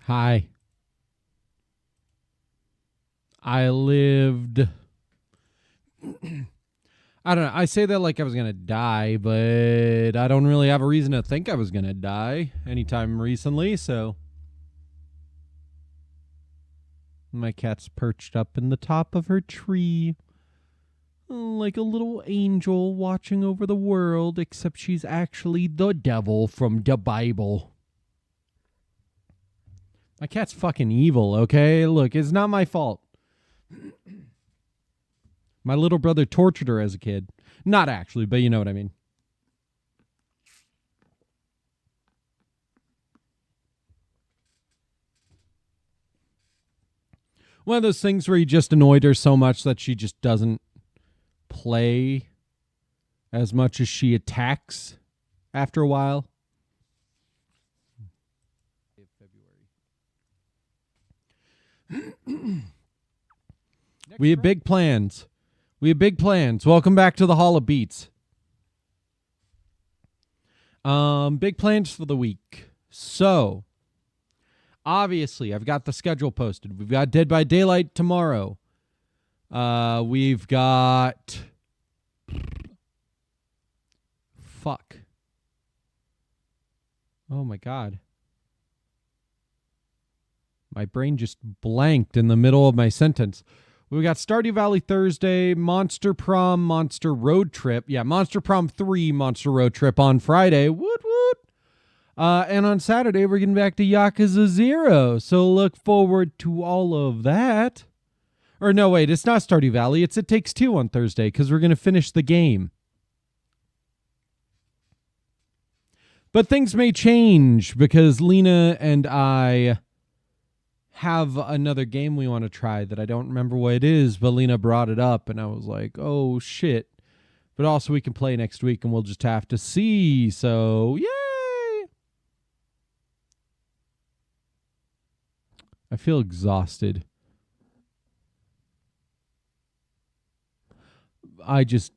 Hi. I lived... I don't know. I say that like I was going to die, but I don't really have a reason to think I was going to die anytime recently, so... My cat's perched up in the top of her tree, like a little angel watching over the world, except she's actually the devil from the Bible. My cat's fucking evil, okay? Look, it's not my fault. My little brother tortured her as a kid. Not actually, but you know what I mean. One of those things where he just annoyed her so much that she just doesn't play as much as she attacks after a while. We have big plans. We have big plans. Welcome back to the Hall of Beats. Big plans for the week. So, obviously, I've got the schedule posted. We've got Dead by Daylight tomorrow. We've got... Fuck. Oh, my God. My brain just blanked in the middle of my sentence. We got Stardew Valley Thursday, Monster Prom, Monster Road Trip. Yeah, Monster Prom 3, Monster Road Trip on Friday. Woot woot. And on Saturday, we're getting back to Yakuza 0. So look forward to all of that. Or no, wait, it's not Stardew Valley. It's It Takes Two on Thursday because we're going to finish the game. But things may change because Lena and I have another game we want to try that I don't remember what it is, but Lena brought it up and I was like, oh shit. But also we can play next week and we'll just have to see. So, yay! I feel exhausted. I don't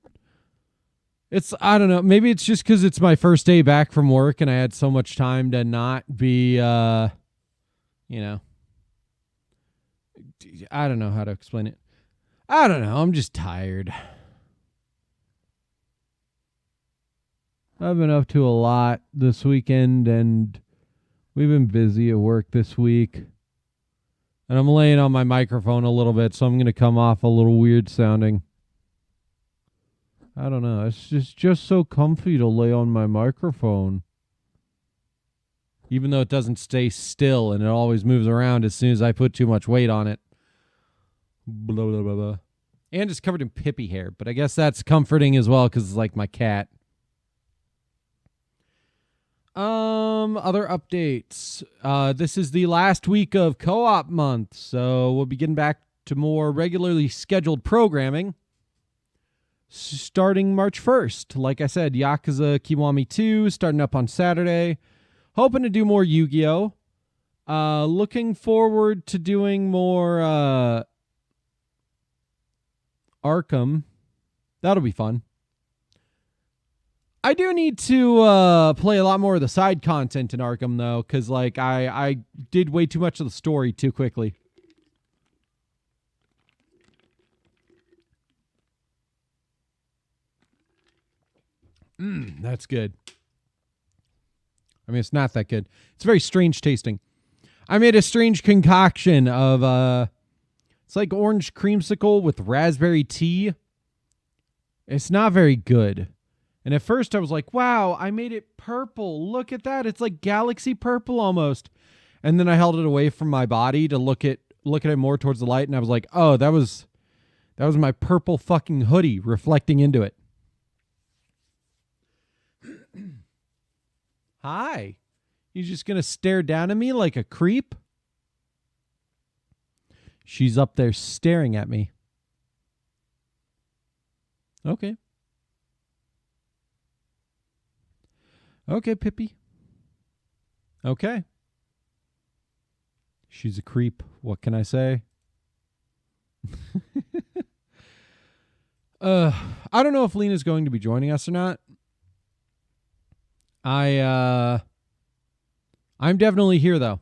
know. Maybe it's just because it's my first day back from work and I had so much time to not be, I don't know how to explain it. I don't know. I'm just tired. I've been up to a lot this weekend and we've been busy at work this week. And I'm laying on my microphone a little bit, so I'm going to come off a little weird sounding. I don't know. It's just so comfy to lay on my microphone. Even though it doesn't stay still and it always moves around as soon as I put too much weight on it. Blah, blah, blah, blah. And it's covered in pippy hair, but I guess that's comforting as well because it's like my cat. Other updates. This is the last week of co-op month, so we'll be getting back to more regularly scheduled programming. Starting March 1st. Like I said, Yakuza Kiwami 2 starting up on Saturday. Hoping to do more Yu-Gi-Oh! Looking forward to doing more Arkham. That'll be fun. I do need to play a lot more of the side content in Arkham, though, because like I did way too much of the story too quickly. That's good. I mean, it's not that good. It's very strange tasting. I made a strange concoction of, it's like orange creamsicle with raspberry tea. It's not very good. And at first I was like, wow, I made it purple. Look at that. It's like galaxy purple almost. And then I held it away from my body to look at it more towards the light. And I was like, oh, that was my purple fucking hoodie reflecting into it. Hi. You just gonna stare down at me like a creep? She's up there staring at me. Okay. Okay, Pippi. Okay. She's a creep. What can I say? I don't know if Lena's going to be joining us or not. I'm definitely here though.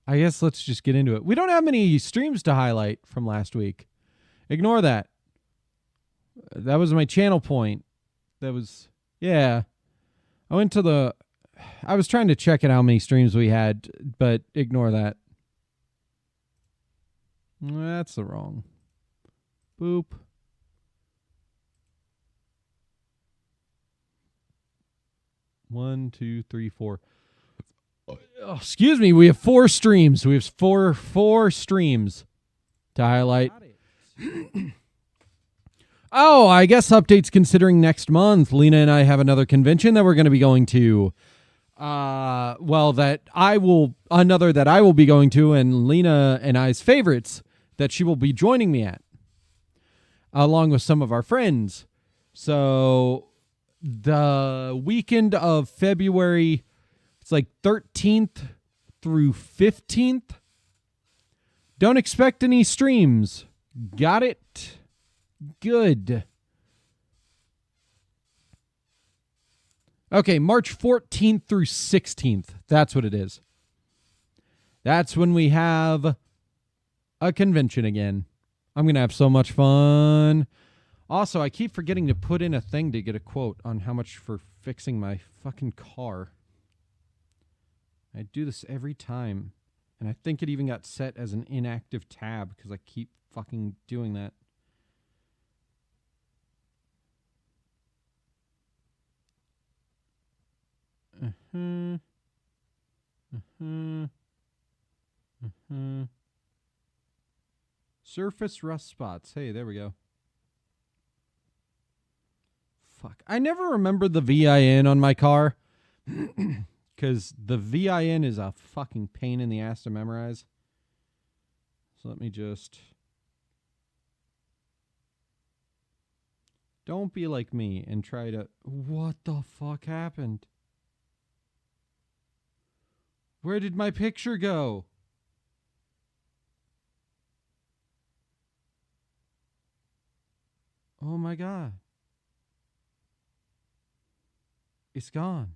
I guess let's just get into it. We don't have many streams to highlight from last week. Ignore that. That was my channel point. I was trying to check out how many streams we had, but ignore that. That's the wrong. Boop. One, two, three, four. Oh, excuse me. We have 4 streams. We have four streams to highlight. Oh, I guess updates considering next month. Lena and I have another convention that we're going to be going to. That I will be going to, and Lena and I's favorites that she will be joining me at, along with some of our friends. So the weekend of February, it's like 13th through 15th. Don't expect any streams. Got it? Good. Okay, March 14th through 16th. That's what it is. That's when we have a convention again. I'm going to have so much fun. Also, I keep forgetting to put in a thing to get a quote on how much for fixing my fucking car. I do this every time. And I think it even got set as an inactive tab because I keep fucking doing that. Surface rust spots. Hey, there we go. Fuck. I never remember the VIN on my car. Because the VIN is a fucking pain in the ass to memorize. So let me just... Don't be like me and try to... What the fuck happened? Where did my picture go? Oh my god. It's gone.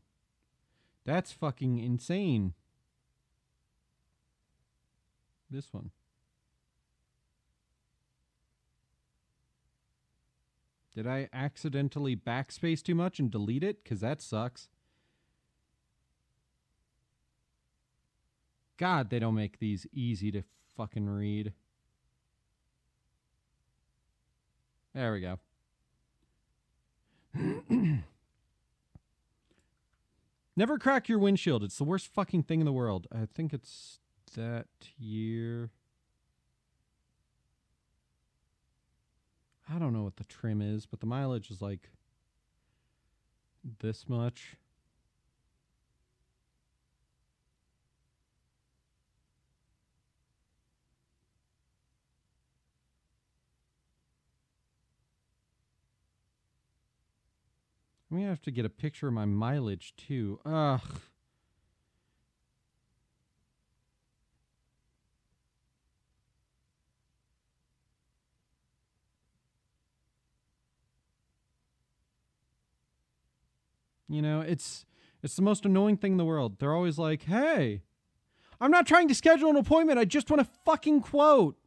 That's fucking insane. This one. Did I accidentally backspace too much and delete it? Because that sucks. God, they don't make these easy to fucking read. There we go. Never crack your windshield. It's the worst fucking thing in the world. I think it's that year. I don't know what the trim is, but the mileage is like this much. I'm going to have to get a picture of my mileage, too. Ugh. You know, it's the most annoying thing in the world. They're always like, hey, I'm not trying to schedule an appointment. I just want a fucking quote.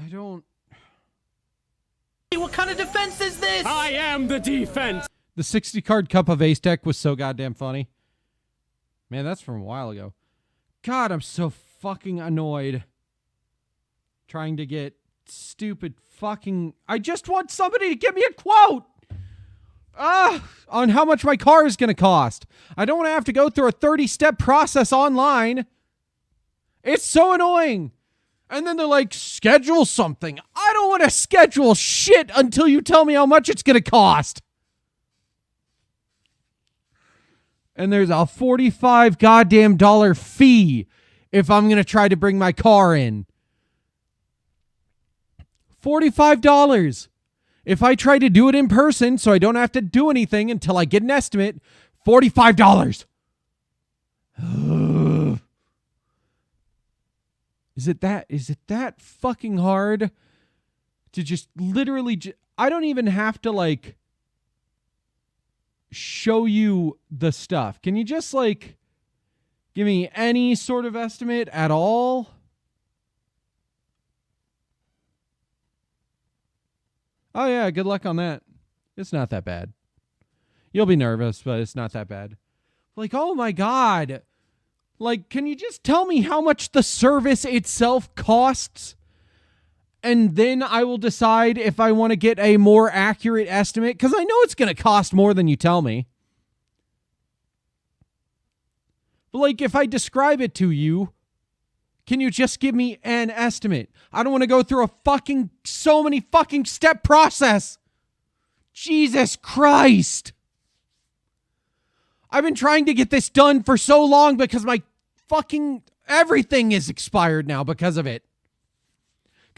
I don't... What kind of defense is this? I am the defense! The 60-card Cup of Ace deck was so goddamn funny. Man, that's from a while ago. God, I'm so fucking annoyed. Trying to get stupid fucking... I just want somebody to give me a quote! On how much my car is going to cost. I don't want to have to go through a 30-step process online. It's so annoying. And then they're like, schedule something. I don't want to schedule shit until you tell me how much it's going to cost. And there's a $45 goddamn dollar fee if I'm going to try to bring my car in. $45. If I try to do it in person so I don't have to do anything until I get an estimate, $45. Is it that fucking hard to just literally... I don't even have to, like, show you the stuff. Can you just, like, give me any sort of estimate at all? Oh, yeah, good luck on that. It's not that bad. You'll be nervous, but it's not that bad. Like, oh my God. Like, can you just tell me how much the service itself costs? And then I will decide if I want to get a more accurate estimate, because I know it's going to cost more than you tell me. But, like, if I describe it to you, can you just give me an estimate? I don't want to go through so many fucking step process. Jesus Christ. I've been trying to get this done for so long because my fucking everything is expired now because of it.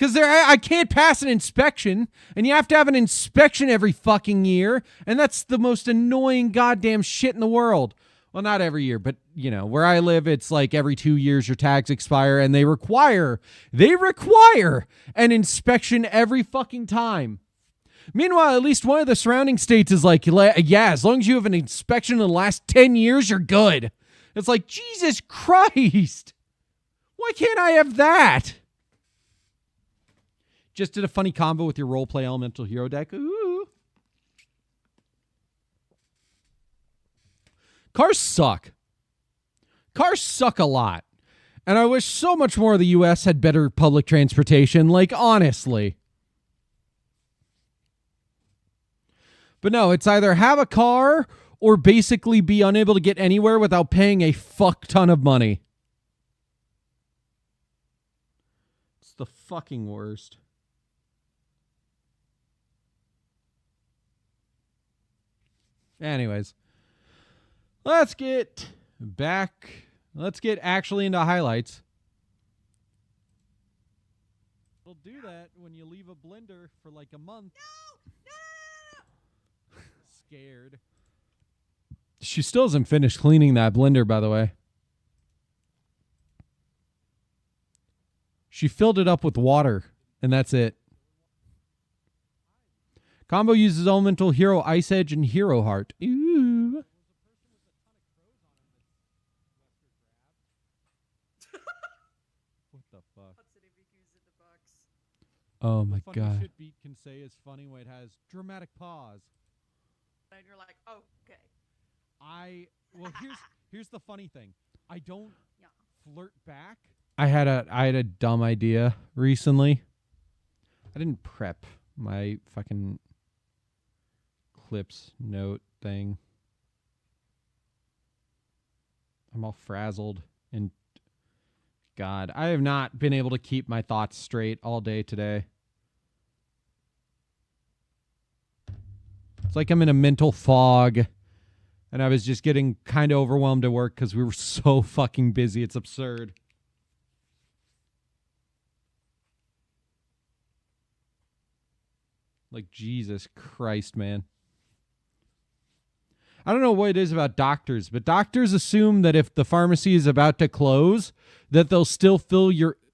Because I can't pass an inspection, and you have to have an inspection every fucking year, and that's the most annoying goddamn shit in the world. Well, not every year, but, you know, where I live, it's like every 2 years your tags expire, and they require an inspection every fucking time. Meanwhile, at least one of the surrounding states is like, yeah, as long as you have an inspection in the last 10 years, you're good. It's like, Jesus Christ. Why can't I have that? Just did a funny combo with your roleplay elemental hero deck. Ooh. Cars suck. Cars suck a lot. And I wish so much more of the U.S. had better public transportation, like, honestly. But no, it's either have a car or basically be unable to get anywhere without paying a fuck ton of money. It's the fucking worst. Anyways, let's get actually into highlights. We'll do that when you leave a blender for like a month. No! Scared. She still hasn't finished cleaning that blender, by the way. She filled it up with water, and that's it. Combo uses elemental hero Ice Edge and Hero Heart. Ooh. What the fuck? Oh my god. Funny shit Beat can say is funny when it has dramatic pause. And you're like, oh, okay. Well, here's the funny thing. I don't flirt back. I had a dumb idea recently. I didn't prep my fucking clips note thing. I'm all frazzled and God, I have not been able to keep my thoughts straight all day today. It's like I'm in a mental fog. And I was just getting kind of overwhelmed at work because we were so fucking busy. It's absurd. Like, Jesus Christ, man. I don't know what it is about doctors, but doctors assume that if the pharmacy is about to close, that they'll still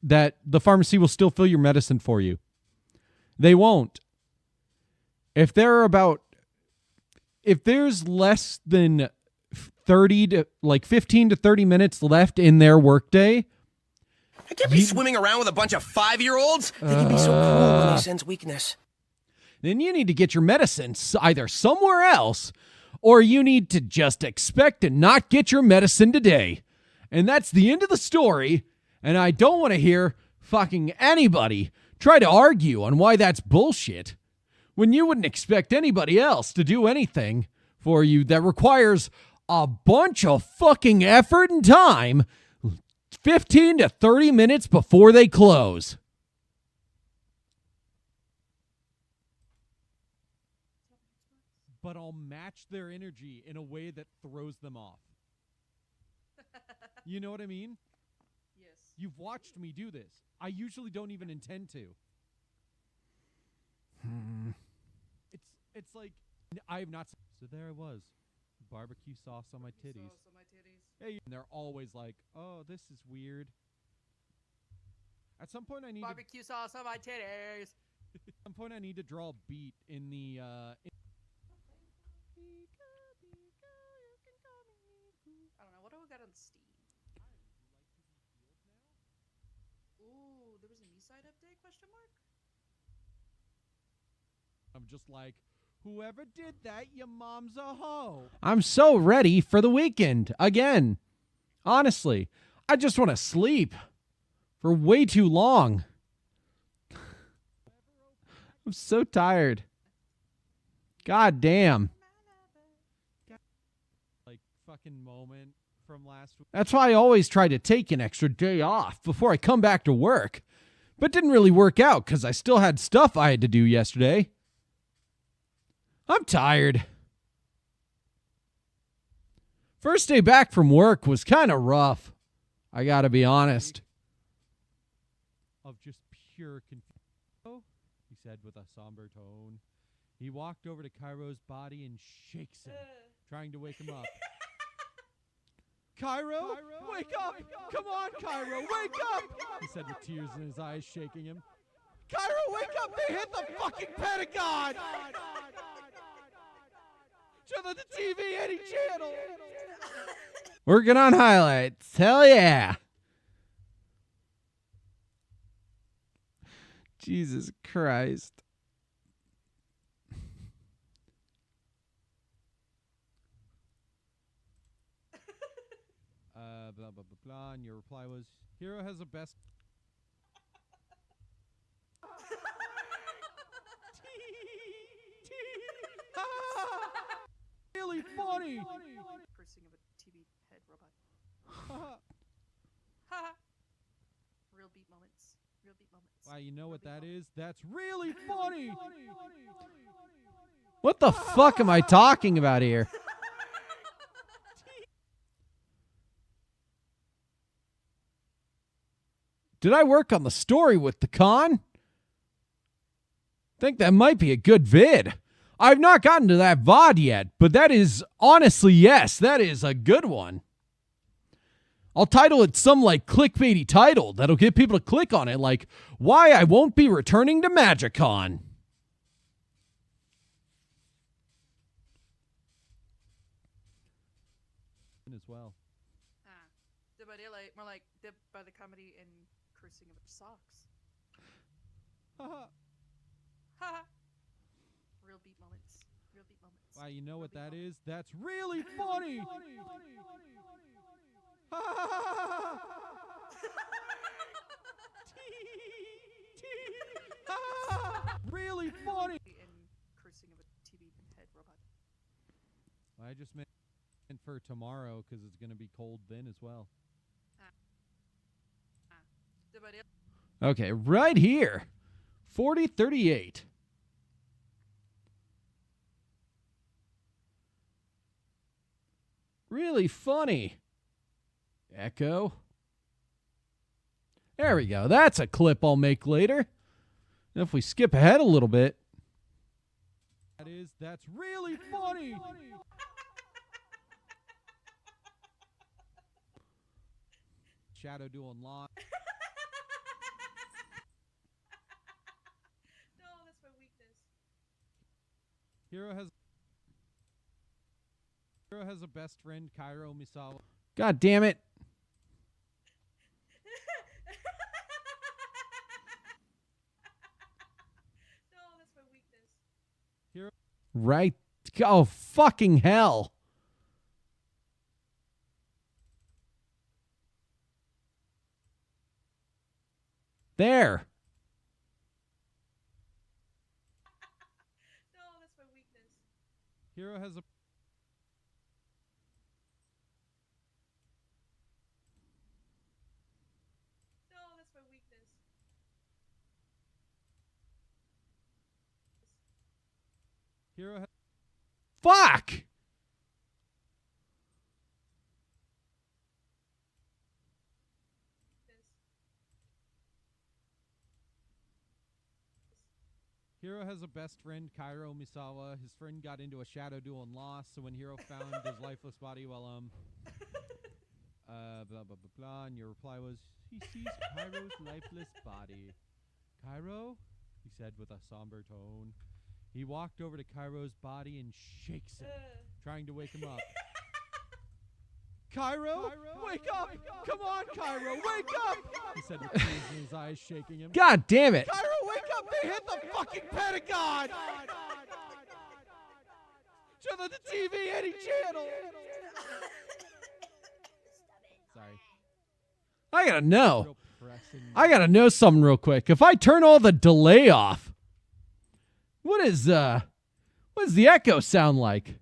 that the pharmacy will still fill your medicine for you. They won't. If there's less than 15 to 30 minutes left in their workday, I can't be swimming around with a bunch of 5-year-olds. They can be so cruel when they sense weakness. Then you need to get your medicine either somewhere else, or you need to just expect to not get your medicine today. And that's the end of the story, and I don't want to hear fucking anybody try to argue on why that's bullshit. When you wouldn't expect anybody else to do anything for you that requires a bunch of fucking effort and time 15 to 30 minutes before they close. But I'll match their energy in a way that throws them off. You know what I mean? Yes. You've watched me do this. I usually don't even intend to. It's like I have not. So there I was, barbecue sauce on my titties. Hey, and they're always like, "Oh, this is weird." At some point, I need barbecue sauce on my titties. At some point, I need to draw a beat in the. I don't know what do we got on Steam. Ooh, there was an Eastside update? Question mark. I'm just like, whoever did that, your mom's a hoe. I'm so ready for the weekend again. Honestly, I just want to sleep for way too long. I'm so tired. God damn. Like fucking moment from last week. That's why I always try to take an extra day off before I come back to work. But didn't really work out because I still had stuff I had to do yesterday. I'm tired. First day back from work was kind of rough. I gotta be honest. Of just pure confusion. said with a somber tone. He walked over to Cairo's body and shakes him, trying to wake him up. Cairo, wake up! Come on, Cairo, wake up! He said with tears in his eyes, shaking him. Cairo, wake up! They hit the fucking Pentagon! Turn on the TV, any channel! Working on highlights. Hell yeah. Jesus Christ. Blah, blah, blah, blah. And your reply was, Hero has a best... Really funny! Cursing of a TV head robot. Real beat moments. Real beat moments. Wow, you know what that is? That's really funny! What the fuck am I talking about here? Did I work on the story with the con? Think that might be a good vid. I've not gotten to that VOD yet, but that is, honestly, yes, that is a good one. I'll title it some, like, clickbaity title that'll get people to click on it, like, Why I Won't Be Returning to MagicCon. As well. Did by daylight, more like dip by the comedy and cursing of socks. Real beat moments. Real beat moments. Wow, you know Real what beat that moments. is? That's really funny! Really funny! And cursing of a TV head robot. I just meant for tomorrow because it's going to be cold then as well. Did by daylight. Okay, right here. 4038. Really funny. Echo. There we go. That's a clip I'll make later. And if we skip ahead a little bit. That's really funny! Shadow doing lawn. No, that's my weakness. Hero has a best friend, Cairo Misawa. God damn it. No, that's my weakness. Hero Right. Oh, fucking hell. There. No, that's my weakness. Hero has a No, that's my weakness. Hero has Fuck. Hero has a best friend, Cairo Misawa. His friend got into a shadow duel and lost, so when Hero found his lifeless body, well, blah, blah, blah, blah, and your reply was, he sees Cairo's lifeless body. Cairo? He said with a somber tone. He walked over to Cairo's body and shakes him, trying to wake him up. Cairo, wake up! Come on, Cairo, wake up! He said with tears in his eyes, shaking him. God damn it. Cairo, wake up! They hit the fucking Pentagon! Turn on the TV, any channel! Sorry. I gotta know. Real pressing. I gotta know something real quick. If I turn all the delay off, what does the echo sound like?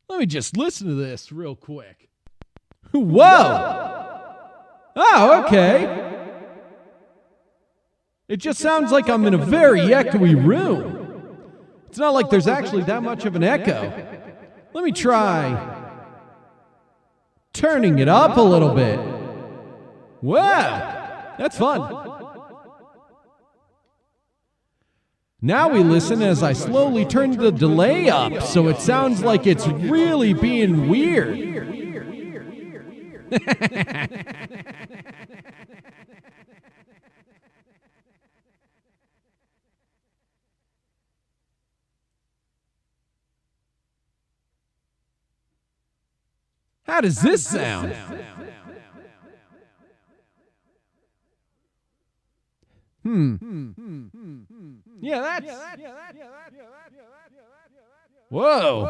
Let me just listen to this real quick. Whoa! Oh, okay. It just sounds like I'm in a very echoey room. It's not like there's actually that much of an echo. Let me try turning it up a little bit. Wow! That's fun. Now we listen as I slowly turn the delay up so it sounds like it's really being weird. How does this sound? Yeah, that's... Whoa.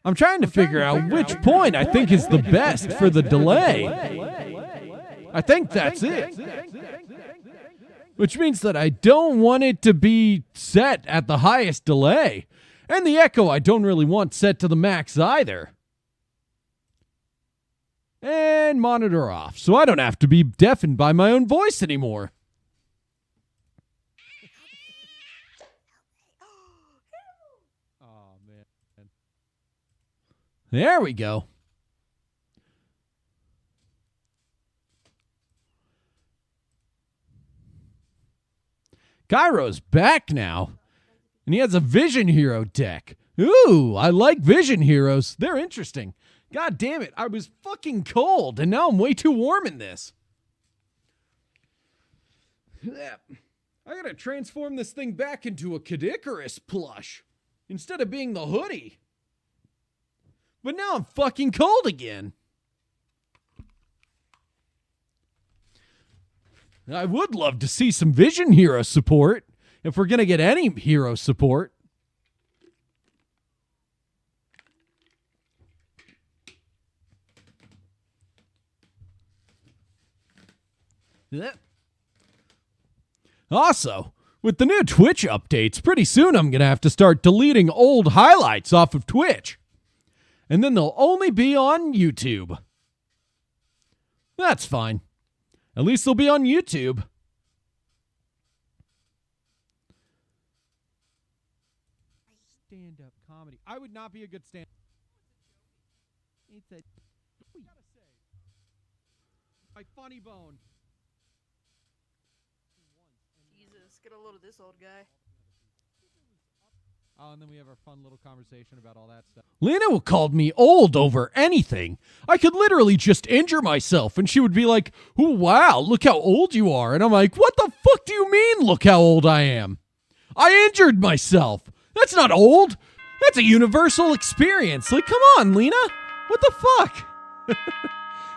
I'm trying to figure out which point I think is the best for the delay. I think that's it. Which means that I don't want it to be set at the highest delay. And the echo I don't really want set to the max either. And monitor off, so I don't have to be deafened by my own voice anymore. Oh, man. There we go. Cairo's back now, and he has a Vision Hero deck. Ooh, I like Vision Heroes. They're interesting. God damn it, I was fucking cold, and now I'm way too warm in this. I gotta transform this thing back into a Caddicarus plush, instead of being the hoodie. But now I'm fucking cold again. I would love to see some Vision Hero support, if we're gonna get any hero support. Also, with the new Twitch updates, pretty soon I'm going to have to start deleting old highlights off of Twitch. And then they'll only be on YouTube. That's fine. At least they'll be on YouTube. Stand-up comedy. I would not be a good stand-up. It's a... My funny bone. Jesus, get a load of this old guy. Oh, and then we have our fun little conversation about all that stuff. Lena called me old over anything. I could literally just injure myself, and she would be like, "Oh, wow, look how old you are." And I'm like, "What the fuck do you mean, look how old I am? I injured myself. That's not old. That's a universal experience. Like, come on, Lena. What the fuck?"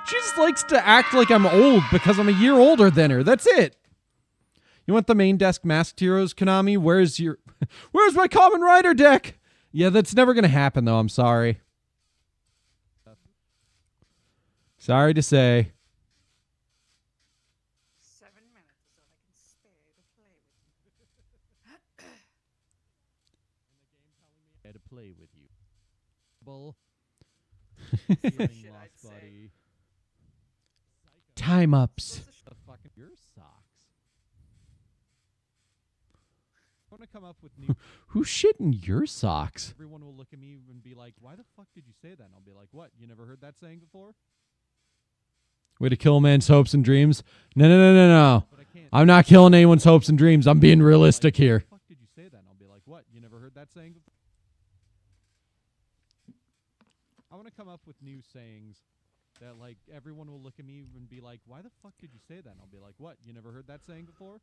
She just likes to act like I'm old because I'm a year older than her. That's it. You want the main desk Masked Heroes, Konami? Where's my Common Rider deck? Yeah, that's never going to happen, though. I'm sorry. Sorry to say. 7 minutes is all I can spare to play with you. To play with you. Bull. Shit, I'd say. Time ups. Your socks. I want to come up with new. Who's shitting your socks? Everyone will look at me and be like, "Why the fuck did you say that?" And I'll be like, "What? You never heard that saying before?" Way to kill a man's hopes and dreams. No. I'm not killing anyone's hopes and dreams. I'm being realistic here. What the fuck did you say that? And I'll be like, "What? You never heard that saying before?" I want to come up with new sayings that, like, everyone will look at me and be like, "Why the fuck did you say that?" And I'll be like, "What? You never heard that saying before?"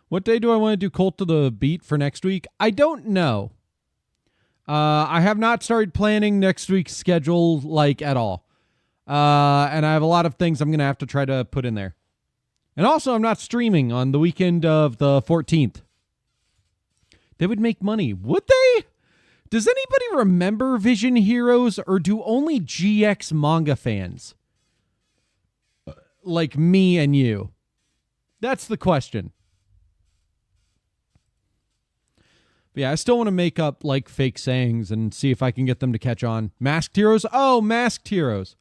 What day do I want to do Cult to the Beat for next week? I don't know. I have not started planning next week's schedule, like, at all. And I have a lot of things I'm going to have to try to put in there. And also, I'm not streaming on the weekend of the 14th. They would make money. Would they? Does anybody remember Vision Heroes, or do only GX manga fans, like me and you? That's the question. But yeah, I still want to make up, like, fake sayings and see if I can get them to catch on. Masked Heroes? Oh, Masked Heroes.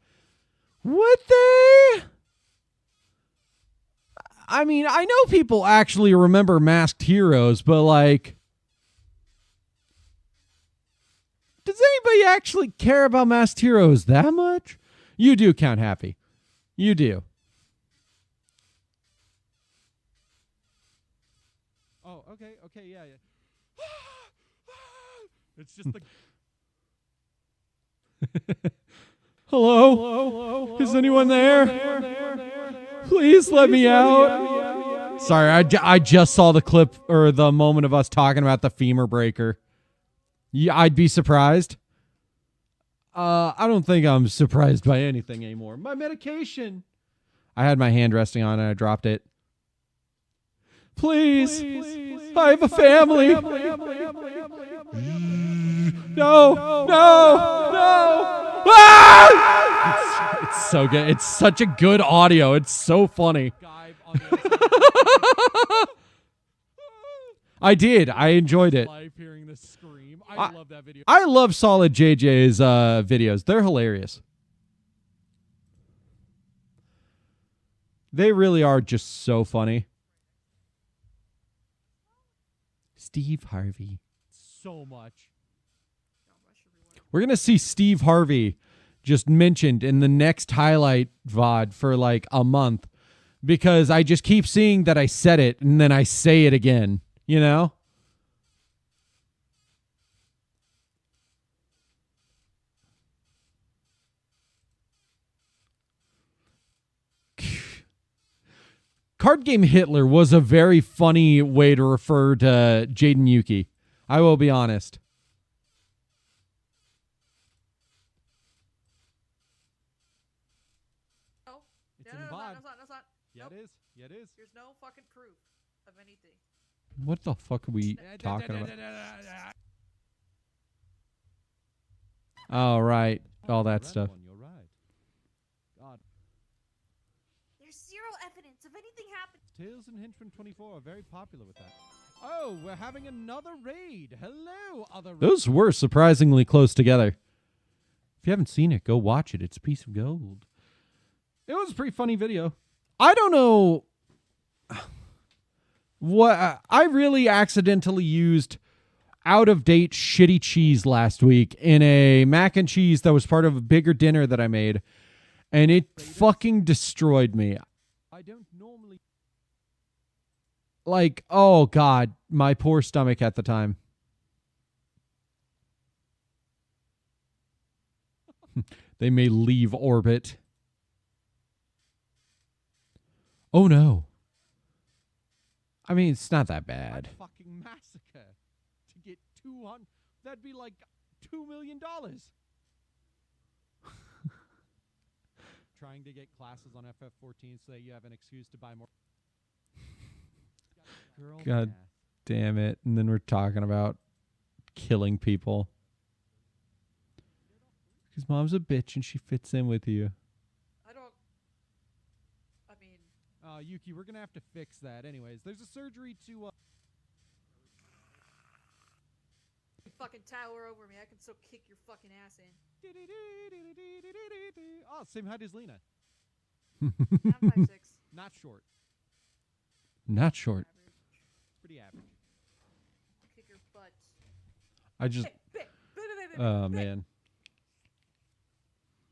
Would they? I mean, I know people actually remember Masked Heroes, but, like, Does anybody actually care about masked heroes that much? You do, Count Happy. You do. Oh, okay, yeah. It's just the... Hello? Is anyone there? Please let me out. Sorry, I just saw the clip or the moment of us talking about the femur breaker. Yeah, I'd be surprised. I don't think I'm surprised by anything anymore. My medication. I had my hand resting on it and I dropped it. Please. I have a family. No. Ah! It's so good. It's such a good audio. It's so funny. I did. I enjoyed it. Hearing the scream. I love that video. I love Solid JJ's videos. They're hilarious. They really are just so funny. Steve Harvey. So much. We're going to see Steve Harvey just mentioned in the next highlight VOD for like a month because I just keep seeing that I said it and then I say it again, you know? Card Game Hitler was a very funny way to refer to Jaden Yuki. I will be honest. No. It's No, in no, VOD. that's not. Yeah, Nope. it is. Yeah, it is. There's no fucking proof of anything. What the fuck are we talking about? Oh, right. All that stuff. You're right. God. There's zero evidence of anything happening. Tales and Henchmen 24 are very popular with that. Oh, we're having another raid. Hello, other raid. Those were surprisingly close together. If you haven't seen it, go watch it. It's a piece of gold. It was a pretty funny video. I don't know what I really accidentally used out of date shitty cheese last week in a mac and cheese that was part of a bigger dinner that I made, and it fucking destroyed me. I don't normally. Like, oh God, my poor stomach at the time. They may leave orbit. Oh no. I mean, it's not that bad. Fucking massacre to get 200. That'd be like $2 million. Trying to get classes on FF14 so that you have an excuse to buy more. Girl God math. damn it. And then we're talking about killing people. Because mom's a bitch and she fits in with you. I mean, Yuki, we're going to have to fix that. Anyways, there's a surgery to... you fucking tower over me. I can still kick your fucking ass in. Oh, same height as Lena. I'm 5'6". Not short. Not short. Pretty average. Kick your butt. I just... Oh, man.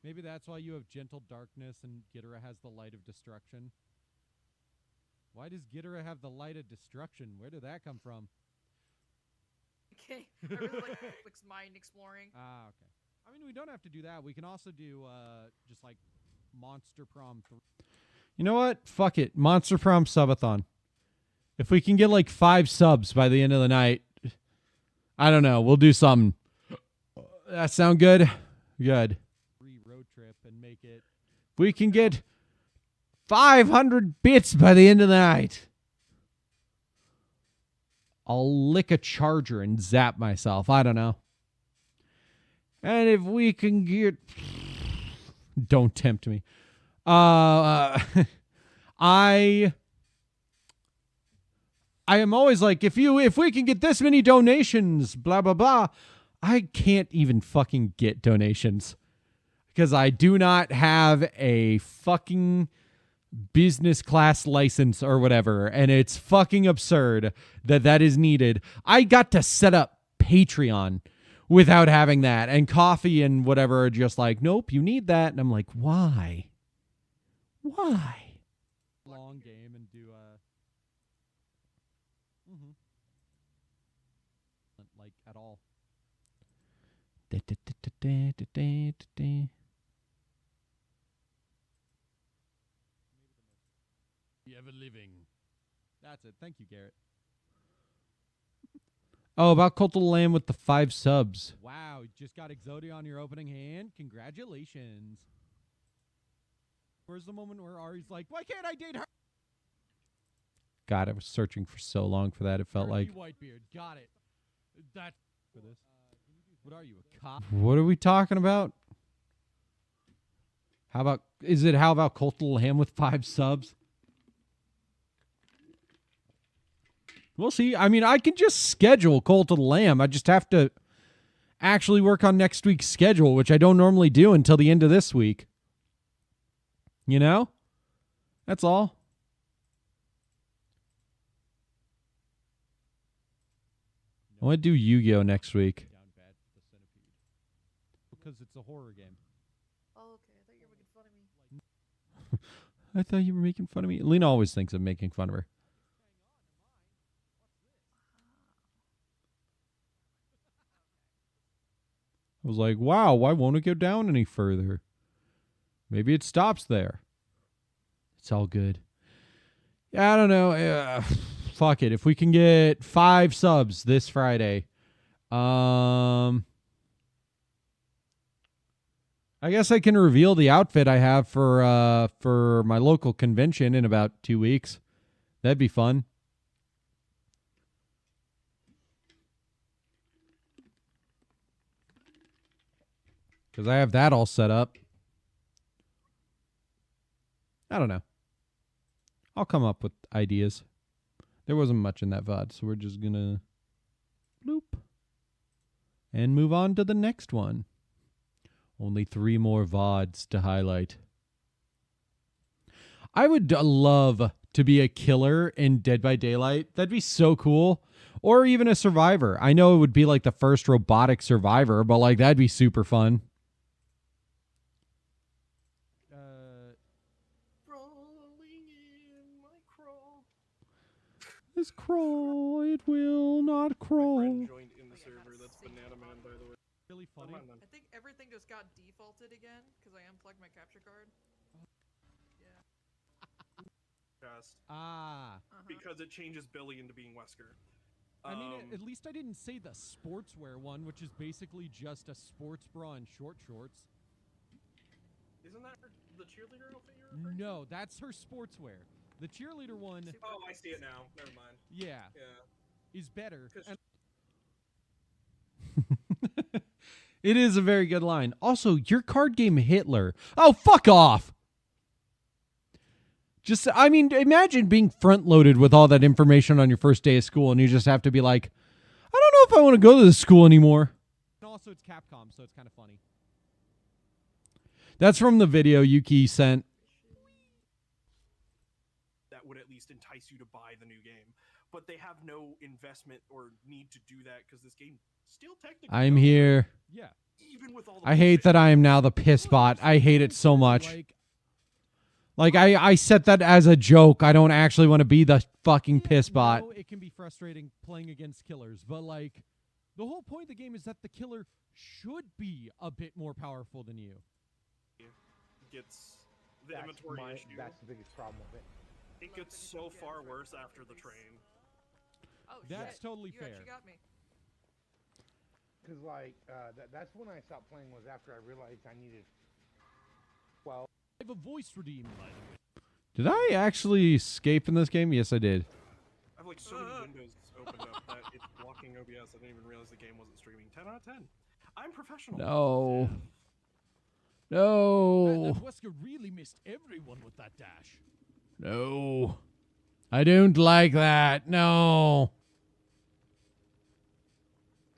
Maybe that's why you have gentle darkness and Ghidorah has the light of destruction. Why does Ghidorah have the light of destruction? Where did that come from? Okay, I really like mind exploring. Ah, okay. I mean, we don't have to do that. We can also do just like Monster Prom 3. You know what? Fuck it. Monster Prom Subathon. If we can get like 5 subs by the end of the night, I don't know. We'll do something. That sound good? Good. Road trip and make it. If we can get 500 bits by the end of the night, I'll lick a charger and zap myself. I don't know. And if we can get... Don't tempt me. I am always like, if we can get this many donations, blah, blah, blah. I can't even fucking get donations because I do not have a fucking business class license or whatever. And it's fucking absurd that is needed. I got to set up Patreon, without having that. And coffee and whatever are just like, nope, you need that. And I'm like, why? Why? Long game and do like at all. The ever living. That's it. Thank you, Garrett. Oh, about Cult of the Lamb with the 5 subs. Wow, you just got Exodia on your opening hand. Congratulations. Where's the moment where Ari's like, why can't I date her? God, I was searching for so long for that. It felt like Whitebeard. Got it. That for this. What are you, a cop? What are we talking about? How about Cult of the Lamb with 5 subs? We'll see. I mean, I can just schedule Cult of the Lamb. I just have to actually work on next week's schedule, which I don't normally do until the end of this week. You know? That's all. I want to do Yu-Gi-Oh! Next week. Because it's a horror game. Oh, okay. I thought you were making fun of me. I thought you were making fun of me. Lena always thinks I'm making fun of her. I was like, wow, why won't it go down any further? Maybe it stops there. It's all good. Yeah, I don't know. Fuck it. If we can get 5 subs this Friday, I guess I can reveal the outfit I have for my local convention in about 2 weeks. That'd be fun. Because I have that all set up. I don't know. I'll come up with ideas. There wasn't much in that VOD, so we're just going to bloop and move on to the next one. Only 3 more VODs to highlight. I would love to be a killer in Dead by Daylight. That'd be so cool. Or even a survivor. I know it would be like the first robotic survivor, but like that'd be super fun. This crawl, it will not crawl. My friend joined in the server. That's Banana Man, by the way. Really funny. I think everything just got defaulted again because I unplugged my capture card. Yeah. Yes. Uh-huh. Because it changes Billy into being Wesker. I mean, at least I didn't say the sportswear one, which is basically just a sports bra and short shorts. Isn't that the cheerleader outfit you're referring to? No, that's her sportswear. The cheerleader one, Oh, I see it now. Never mind. yeah, Yeah. is better. 'Cause- And it is a very good line. Also, your card game Hitler. Oh, fuck off. Just, I mean, imagine being front-loaded with all that information on your first day of school, and you just have to be like, I don't know if I want to go to this school anymore. And also, it's Capcom, so it's kind of funny. That's from the video Yuki sent. That would at least entice you to buy the new game. But they have no investment or need to do that because this game still technically... I'm here. Yeah. Even with all the I hate that I am now the piss bot. I hate it so much. Like I set that as a joke. I don't actually want to be the fucking piss bot. No, it can be frustrating playing against killers, but like the whole point of the game is that the killer should be a bit more powerful than you. Gets the inventory issue. That's the biggest problem with it. It gets so far worse after the train. Oh, That's shit. totally You fair. actually got me. Because, like, that's when I stopped playing was after I realized I needed 12. I have a voice redeem. Did I actually escape in this game? Yes, I did. I have like so many windows opened up that it's blocking OBS. I didn't even realize the game wasn't streaming. 10 out of 10. I'm professional. No. No. Wesker really missed everyone with that dash. No. I don't like that. No.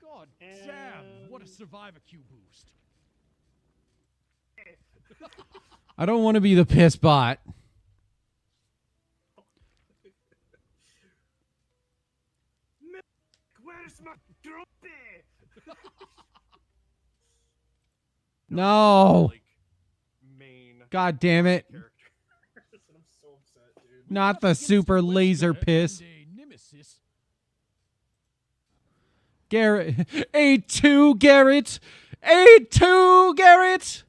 God damn, what a survivor Q boost. I don't want to be the piss bot. Where's my trophy? No. like main God damn it. characters. And I'm so upset, dude. Not the super laser piss. Nemesis. Garrett. A2, Garrett. A2, Garrett.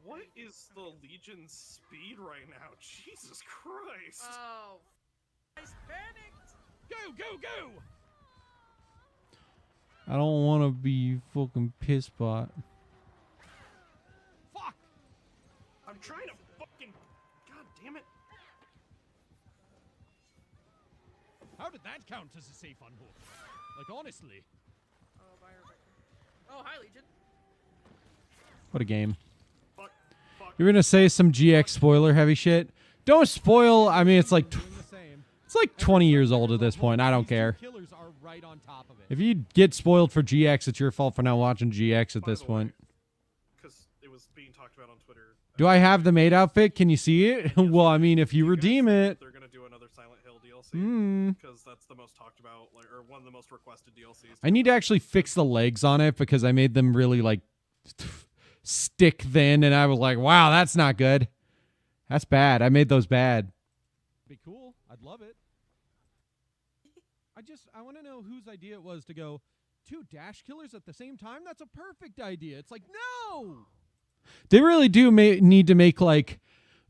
What is the Legion's speed right now? Jesus Christ. Oh. He's panicked. Go, go, go! I don't want to be fucking piss bot. Fuck! I'm trying to fucking... God damn it. How did that count as a safe unhook? Like, honestly. Oh, bye, Rebecca. Oh, hi, Legion. What a game. Fuck. You're gonna say some GX spoiler heavy shit? Don't spoil. I mean, it's like Doing the same. it's like 20 years old at this point. I don't These two care. Killers are right on top of it. If you get spoiled for GX, it's your fault for not watching GX at By this the way, point. Because it was being talked about on Twitter. Do I have the maid outfit? Can you see it? Well, I mean, if you Do guys redeem think it. they're gonna do another Silent Hill DLC Hmm. because that's the most talked about, like, or one of the most requested DLCs. I need to actually fix the legs on it because I made them really like stick thin, and I was like, wow, that's not good. That's bad. I made those bad. Be cool. I'd love it. I want to know whose idea it was to go 2 dash killers at the same time. That's a perfect idea. It's like, no. They really do need to make like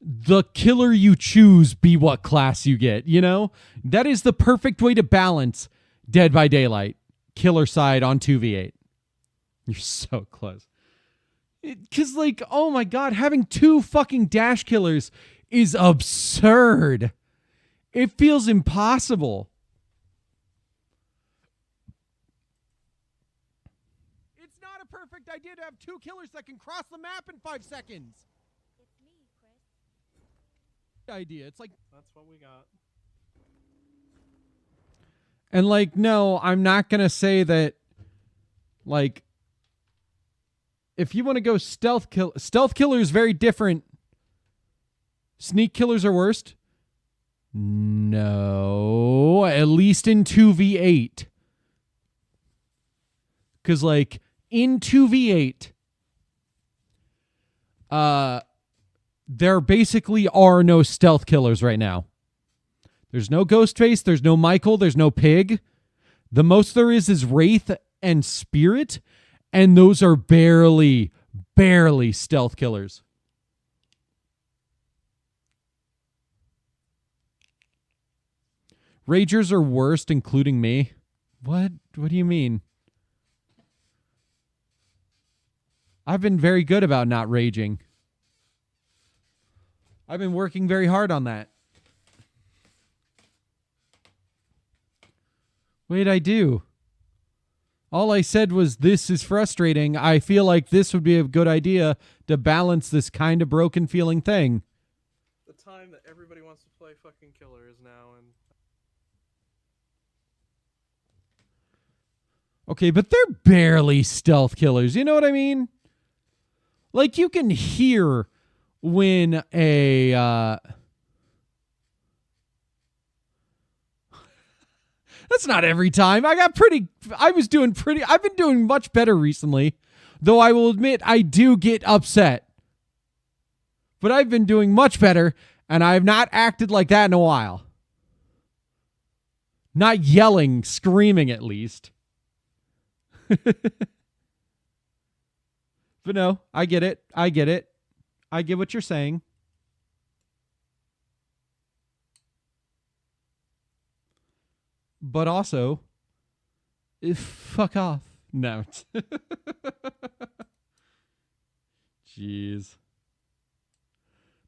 the killer you choose be what class you get, you know? That is the perfect way to balance Dead by Daylight killer side on 2v8. You're so close. Because, like, oh my god, having 2 fucking dash killers is absurd. It feels impossible. It's not a perfect idea to have 2 killers that can cross the map in 5 seconds. It's me, Chris. Idea. It's like, That's what we got. And, like, no, I'm not going to say that, like, if you want to go stealth killer is very different. Sneak killers are worst. No, at least in 2v8. Because, like, in 2v8, there basically are no stealth killers right now. There's no Ghostface, there's no Michael, there's no Pig. The most there is Wraith and Spirit, and those are barely stealth killers. Ragers are worst, including me. What? What do you mean? I've been very good about not raging. I've been working very hard on that. Wait, I do. All I said was this is frustrating. I feel like this would be a good idea to balance this kind of broken feeling thing. The time that everybody wants to play fucking killer is now, and Okay, but they're barely stealth killers. You know what I mean? Like, you can hear when a... That's not every time. I've been doing much better recently. Though I will admit, I do get upset. But I've been doing much better, and I have not acted like that in a while. Not yelling, screaming at least. But no, I get it. I get what you're saying. But also, fuck off. No. Jeez.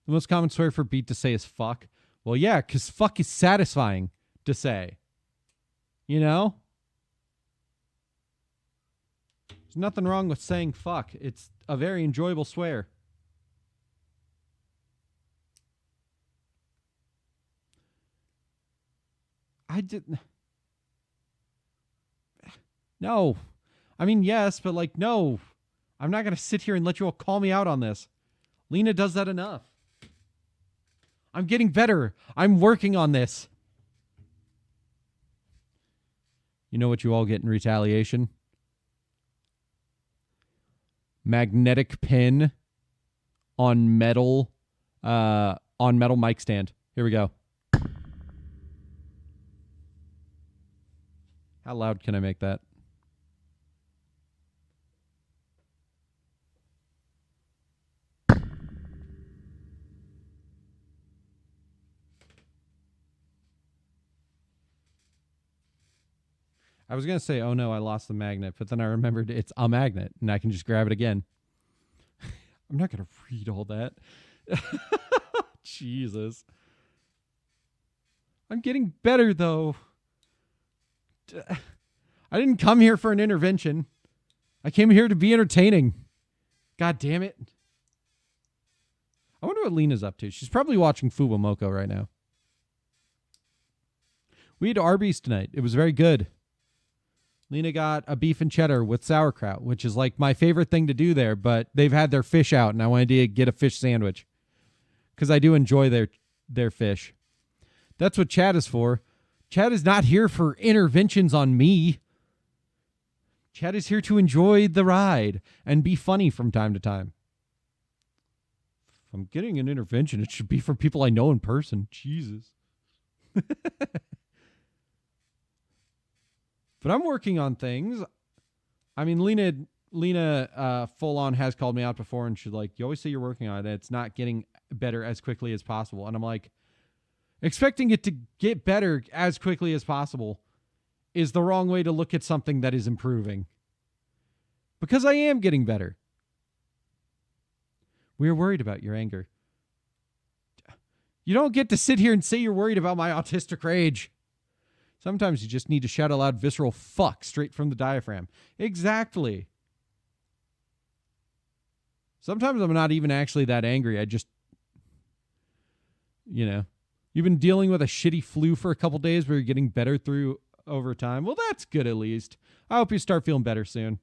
The most common swear for beat to say is fuck. Well, yeah, because fuck is satisfying to say. You know? There's nothing wrong with saying fuck. It's a very enjoyable swear. I didn't... No. I mean, yes, but like, no. I'm not going to sit here and let you all call me out on this. Lena does that enough. I'm getting better. I'm working on this. You know what you all get in retaliation? Magnetic pin on metal mic stand. Here we go. How loud can I make that? I was going to say, oh no, I lost the magnet, but then I remembered it's a magnet and I can just grab it again. I'm not going to read all that. Jesus. I'm getting better though. I didn't come here for an intervention. I came here to be entertaining. God damn it. I wonder what Lena's up to. She's probably watching Fubomoko right now. We had Arby's tonight. It was very good. Lena got a beef and cheddar with sauerkraut, which is like my favorite thing to do there, but they've had their fish out and I wanted to get a fish sandwich because I do enjoy their fish. That's what Chad is for. Chad is not here for interventions on me. Chad is here to enjoy the ride and be funny from time to time. If I'm getting an intervention, it should be from people I know in person. Jesus. But I'm working on things. I mean, Lena full on has called me out before and she's like, you always say you're working on it. It's not getting better as quickly as possible. And I'm like, expecting it to get better as quickly as possible is the wrong way to look at something that is improving. Because I am getting better. We are worried about your anger. You don't get to sit here and say you're worried about my autistic rage. Sometimes you just need to shout a loud visceral fuck straight from the diaphragm. Exactly. Sometimes I'm not even actually that angry. I just, you've been dealing with a shitty flu for a couple days where you're getting better through over time. Well, that's good at least. I hope you start feeling better soon.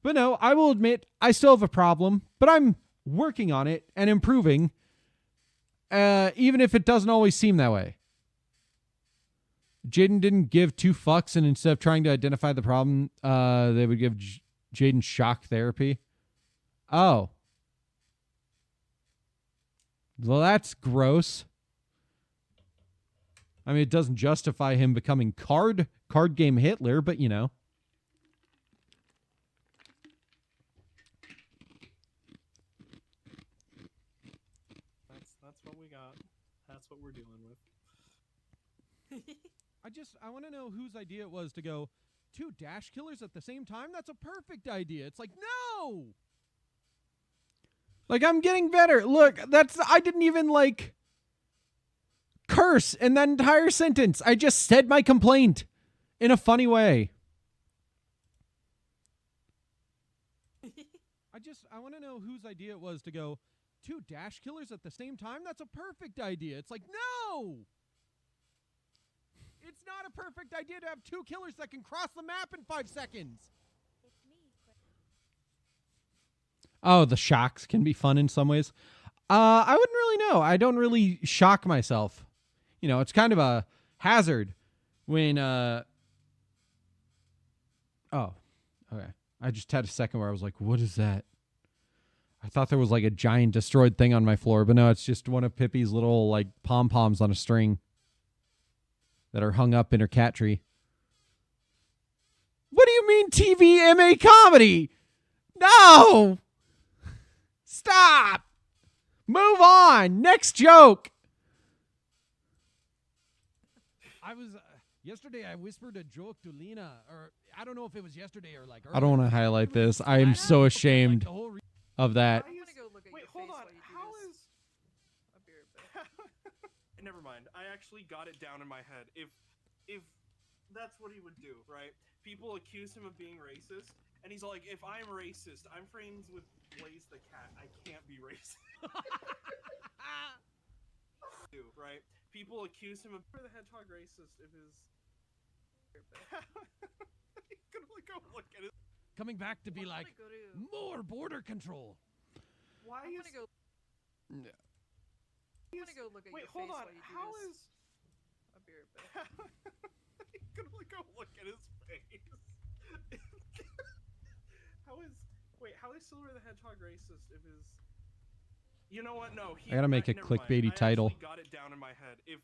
But no, I will admit I still have a problem, but I'm working on it and improving, even if it doesn't always seem that way. Jaden didn't give two fucks, and instead of trying to identify the problem, they would give Jaden shock therapy. Oh. Well, that's gross. I mean, it doesn't justify him becoming card game Hitler, but That's what we got. That's what we're dealing with. I want to know whose idea it was to go 2 dash killers at the same time. That's a perfect idea. It's like, no. Like, I'm getting better. Look, I didn't even curse in that entire sentence. I just said my complaint in a funny way. I want to know whose idea it was to go 2 dash killers at the same time. That's a perfect idea. It's like, no. It's not a perfect idea to have 2 killers that can cross the map in 5 seconds. Oh, the shocks can be fun in some ways. I wouldn't really know. I don't really shock myself. It's kind of a hazard when... Oh, okay. I just had a second where I was like, what is that? I thought there was a giant destroyed thing on my floor, but no, it's just one of Pippi's little pom-poms on a string that are hung up in her cat tree. What do you mean TV MA comedy? No! Stop! Move on! Next joke! Yesterday I whispered a joke to Lena, or I don't know if it was yesterday or I don't want to highlight this. I am so ashamed of that. I'm gonna go look at Wait, your hold face on. while you do How this. is? I'll be right back. Never mind. I actually got it down in my head. If that's what he would do, right? People accuse him of being racist, and he's like, "If I'm racist, I'm friends with Blaze the cat. I can't be racist." Right? People accuse him of the hedgehog racist if his. Gonna go look at it. coming back to be I'm like, gonna go to- more border control. Why I'm is? gonna go. I'm gonna go look at Wait, your hold face on. while you do How this. is? I'll be right back. gonna go look at his face. How is Silver the Hedgehog racist if his... You know what? No. I gotta make a never clickbaity mind. title. I actually got it down in my head. If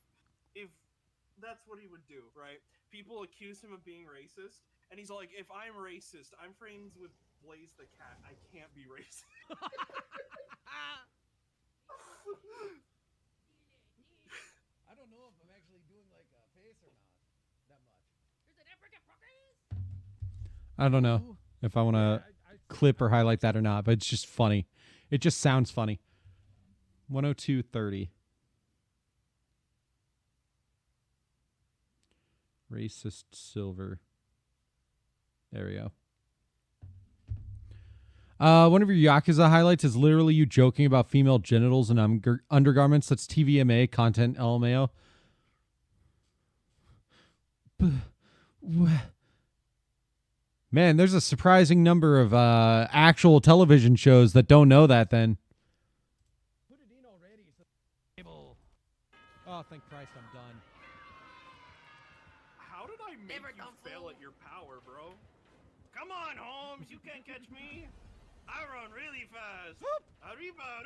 that's what he would do, right? People accuse him of being racist, and he's like, if I'm racist, I'm friends with Blaze the cat. I can't be racist. I don't know if I'm actually doing like a face or not that much. I don't know if I want to clip or highlight that or not, but it's just funny. It just sounds funny. 102.30. Racist Silver. There we go. One of your Yakuza highlights is literally you joking about female genitals and undergarments. That's TVMA, content LMAO. Man, there's a surprising number of actual television shows that don't know that then. Put it in already. Oh, thank Christ, I'm done. How did I make you fail at your power, bro? Come on, Holmes, you can't catch me. I run really fast. Arriba.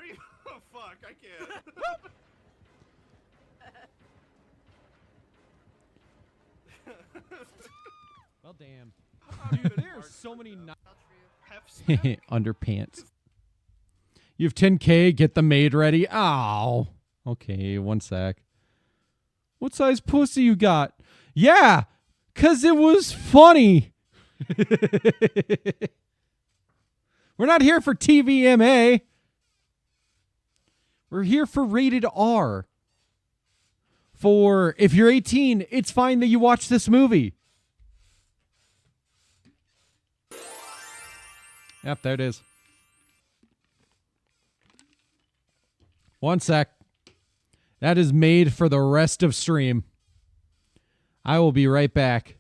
Oh, fuck, I can't. Well, damn. Dude, There are so many. Underpants. You have 10K, get the maid ready. Ow. Okay, one sec. What size pussy you got? Yeah, 'cause it was funny. We're not here for TVMA. We're here for rated R. For if you're 18, it's fine that you watch this movie. Yep, there it is. One sec. That is made for the rest of stream. I will be right back.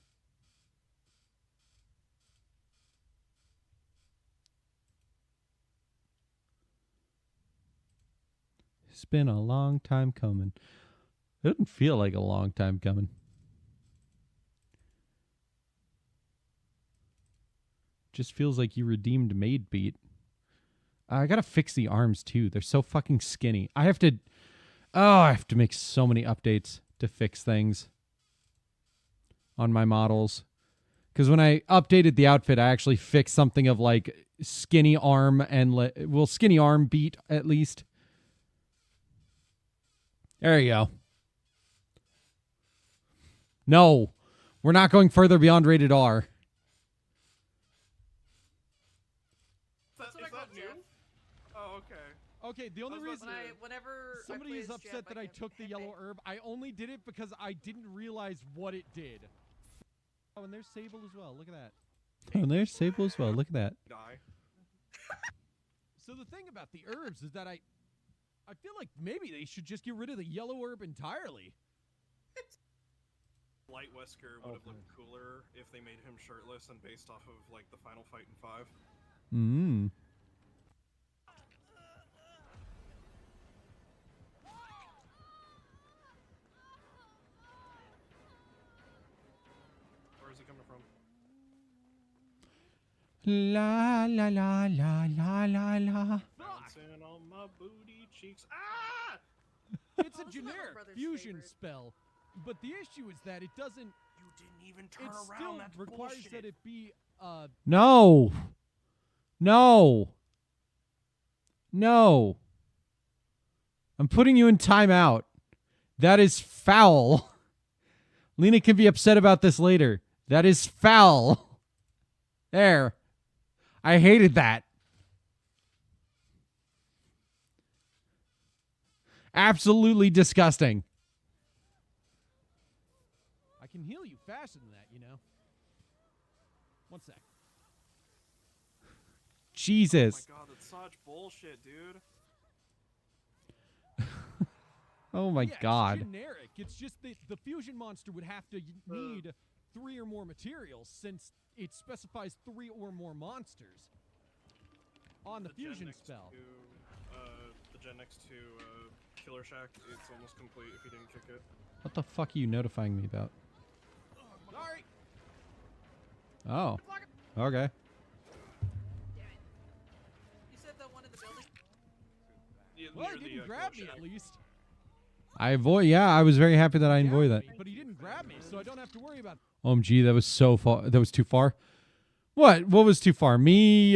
It's been a long time coming. It doesn't feel like a long time coming. Just feels like you redeemed Maid Beat. I gotta fix the arms too. They're so fucking skinny. I have to make so many updates to fix things on my models. Because when I updated the outfit, I actually fixed something of like skinny arm and skinny arm beat at least. There you go. No, we're not going further beyond rated R. Is that new? Oh, okay. Okay, the only reason Whenever somebody is upset that I took the yellow herb, I only did it because I didn't realize what it did. Oh, and there's Sable as well. Look at that. Oh, and there's Sable as well. Look at that. Die. So the thing about the herbs is that I feel like maybe they should just get rid of the yellow herb entirely. Light Wesker would have looked cooler if they made him shirtless and based off of like the final fight in 5. Mm. Where is he coming from? La la la la la la la. Bouncing on my booty cheeks. Ah! It's a my generic brother's fusion favorite. spell, but the issue is that it doesn't. You didn't even turn It around. still That's requires bullshit. that it be No. No. No. I'm putting you in timeout. That is foul. Lena can be upset about this later. That is foul. There. I hated that. Absolutely disgusting. I can heal you faster than that, you know. One sec. Jesus. Oh my god, that's such bullshit, dude. Oh my Yeah, god. It's generic. It's just that the fusion monster would have to need 3 or more materials since it specifies 3 or more monsters on the fusion gen next spell. To, the gen next to Killer Shack, it's almost complete if you didn't kick it. What the fuck are you notifying me about? Sorry. Oh. Okay. Damn it. You said the one in the building? Well, he Near the, didn't grab me ghost at shack. least. I was very happy that I avoided that. But he didn't grab me, so I don't have to worry about. OMG, that was so far. That was too far. What was too far? Me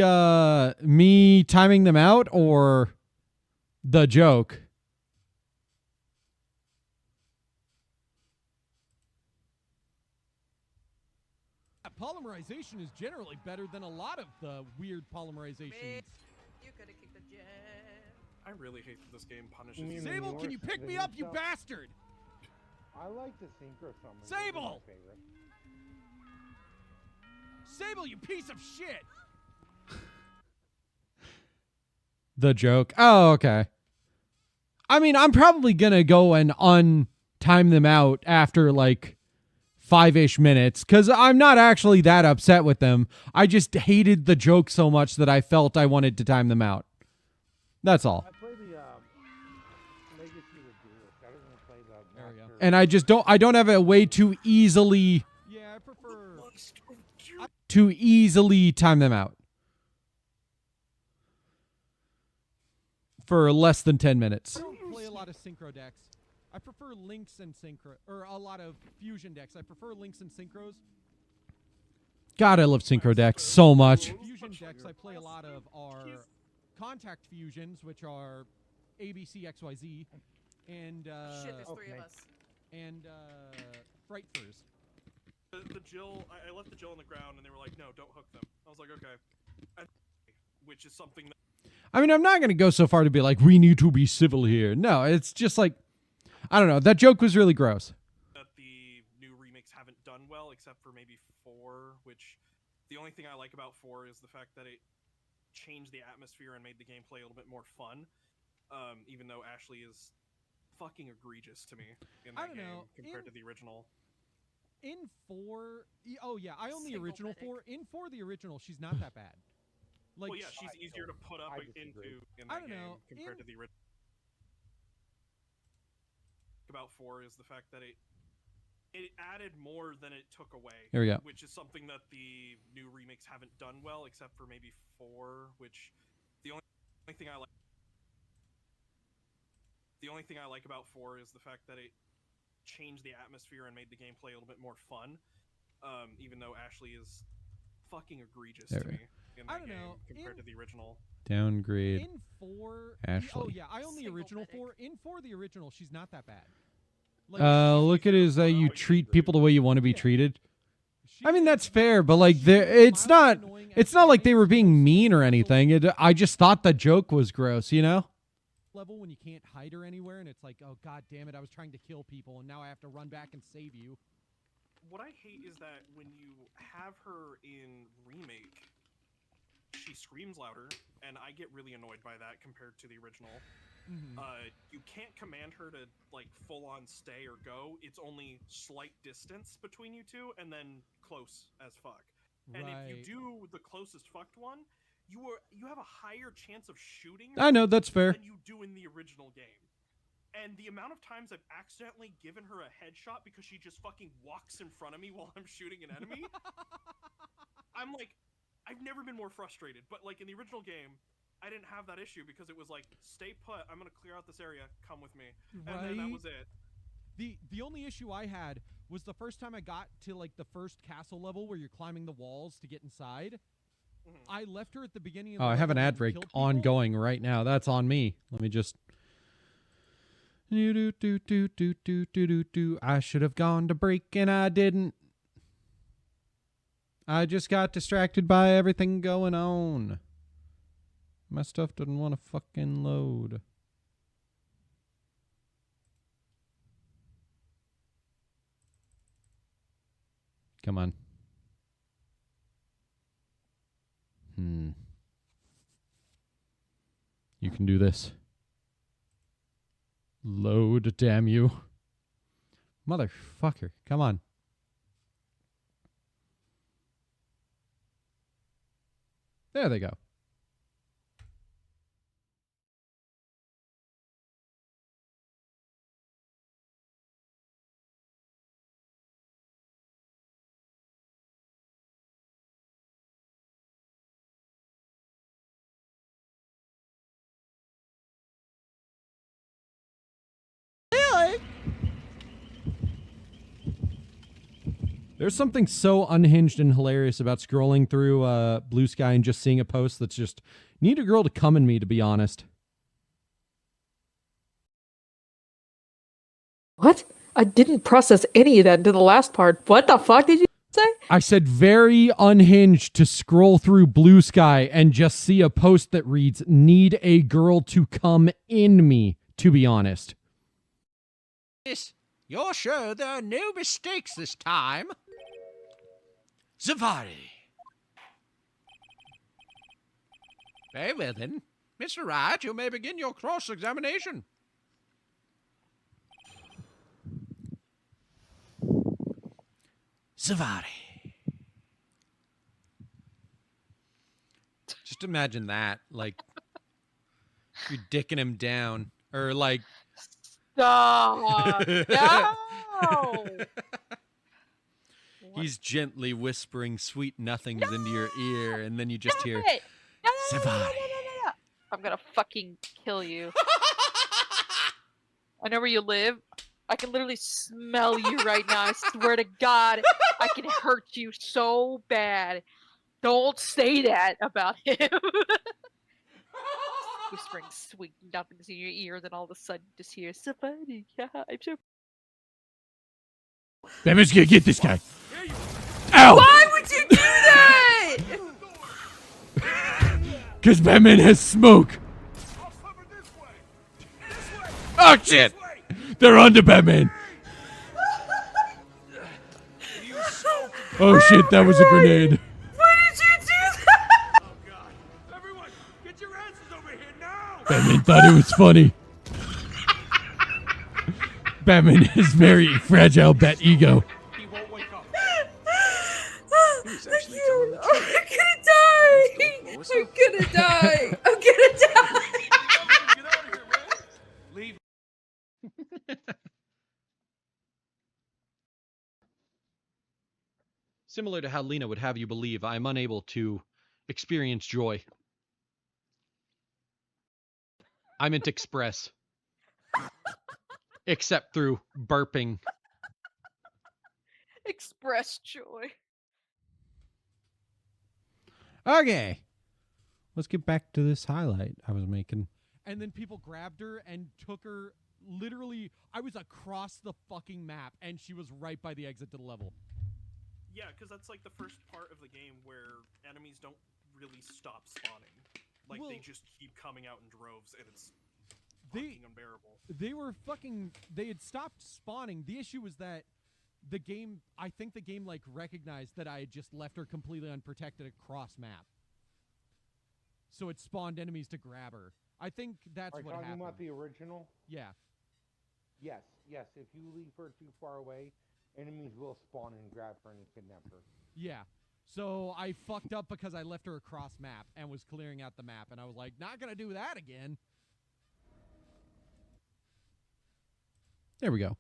timing them out or the joke? Polymerization is generally better than a lot of the weird polymerizations. Man, you could have kicked the jet. I really hate that this game punishes You you. mean Sable, the can you worst pick me video up, you stuff? bastard? I like the synchro summon. Sable! Those are my favorite. Sable, you piece of shit! The joke. Oh, okay. I mean, I'm probably gonna go and untime them out after like 5-ish minutes because I'm not actually that upset with them. I just hated the joke so much that I felt I wanted to time them out. That's all. I play the Legacy of the Duelist. I don't want to play the There we go. Master. And I don't have a way to easily Yeah, I prefer. time them out for less than 10 minutes. I don't play a lot of synchro decks. I prefer links and synchro, or a lot of fusion decks. I prefer links and synchros. God, I love synchro decks so much. Fusion decks I play a lot of are contact fusions, which are ABC, XYZ, and Shit, there's three of okay. us. and Fright Furs. The Jill, I left the Jill on the ground, and they were like, "No, don't hook them." I was like, "Okay," which is something that I mean, I'm not going to go so far to be like, we need to be civil here. No, it's just like, I don't know. That joke was really gross. the new remakes haven't done well, except for maybe 4. Which the only thing I like about 4 is the fact that it changed the atmosphere and made the gameplay a little bit more fun. Even though Ashley is fucking egregious to me in I that don't game know, compared in- to the original. In 4, oh yeah, I own the original Single 4. In 4, the original, she's not that bad. Like, Well, yeah, she's easier to put up I into disagree. in I that don't game know, compared in- to the original. About 4 is the fact that it added more than it took away. Here we go. Which is something that the new remakes haven't done well, except for maybe 4. Which the only thing I like. The only thing I like about 4 is the fact that it changed the atmosphere and made the gameplay a little bit more fun. Even though Ashley is fucking egregious There to we me in that I don't game know, compared in- to the original. Downgrade. in 4, Ashley. oh yeah, I own the Single original medic. 4. In 4, the original, she's not that bad. Like, Look at it as that you treat people the way you want to be Yeah. treated. she I mean, is- that's fair, but like, she there, is it's not. mildly annoying It's at not like they times, were being but mean or she's anything. also I just thought the joke was gross, you know? level when you can't hide her anywhere, and it's like, oh god damn it, I was trying to kill people, and now I have to run back and save you. What I hate is that when you have her in remake, she screams louder, and I get really annoyed by that compared to the original. You can't command her to like full on stay or go. It's only slight distance between you two, and then close as fuck. And if you Right. do the closest fucked one, you have a higher chance of shooting I know, that's fair. than you do in the original game. And the amount of times I've accidentally given her a headshot because she just fucking walks in front of me while I'm shooting an enemy, I'm like, I've never been more frustrated. But like in the original game, I didn't have that issue because it was like, stay put, I'm gonna clear out this area, come with me. And then that Right. was it. The only issue I had was the first time I got to like the first castle level where you're climbing the walls to get inside. I left her at the beginning of the Oh, I have an level ad and break killed people. ongoing right now. That's on me. Let me just. I should have gone to break and I didn't. I just got distracted by everything going on. My stuff doesn't want to fucking load. Come on. You can do this. Load, damn you. Motherfucker. Come on. There they go. There's something so unhinged and hilarious about scrolling through Blue Sky and just seeing a post that's just, need a girl to come in me, to be honest. What? I didn't process any of that into the last part. What the fuck did you say? I said very unhinged to scroll through Blue Sky and just see a post that reads, need a girl to come in me, to be honest. You're sure there are no mistakes this time? Safari. Very well then. Mr. Wright, you may begin your cross-examination. Safari. Just imagine that, like, you're dicking him down, or like... Stop! No! He's gently whispering sweet nothings into your ear, and then you just hear, No, Safari. I'm gonna fucking kill you. I know where you live. I can literally smell you right now. I swear to God, I can hurt you so bad. Don't say that about him. Whispering sweet nothings in your ear, then all of a sudden you just hear Safari. Yeah, I'm so. Batman's gonna get this guy. Ow! Why would you do that? Because Batman has smoke. Oh shit! They're onto Batman. Oh shit, that was a grenade. Why did you do that? Oh god. Everyone, get your asses over here now! Batman thought it was funny. Batman has very fragile bat ego. He won't wake up. Thank you. Oh, I'm gonna die. I'm gonna die. I'm gonna die. Get out of here, man! Leave. Similar to how Lena would have you believe, I'm unable to experience joy. I meant express. Except through burping. Express joy. Okay. Let's get back to this highlight I was making. And then people grabbed her and took her literally. I was across the fucking map, and she was right by the exit to the level. Yeah, because that's like the first part of the game where enemies don't really stop spawning. Like, Well- they just keep coming out in droves, and it's fucking unbearable. They were fucking. They had stopped spawning. The issue was that the game. I think the game like recognized that I had just left her completely unprotected across map. So it spawned enemies to grab her. I think that's Are you what talking happened. about the original? Yeah. Yes, yes. If you leave her too far away, enemies will spawn and grab her and kidnap her. Yeah. So I fucked up because I left her across map and was clearing out the map, and I was like, not gonna do that again. There we go.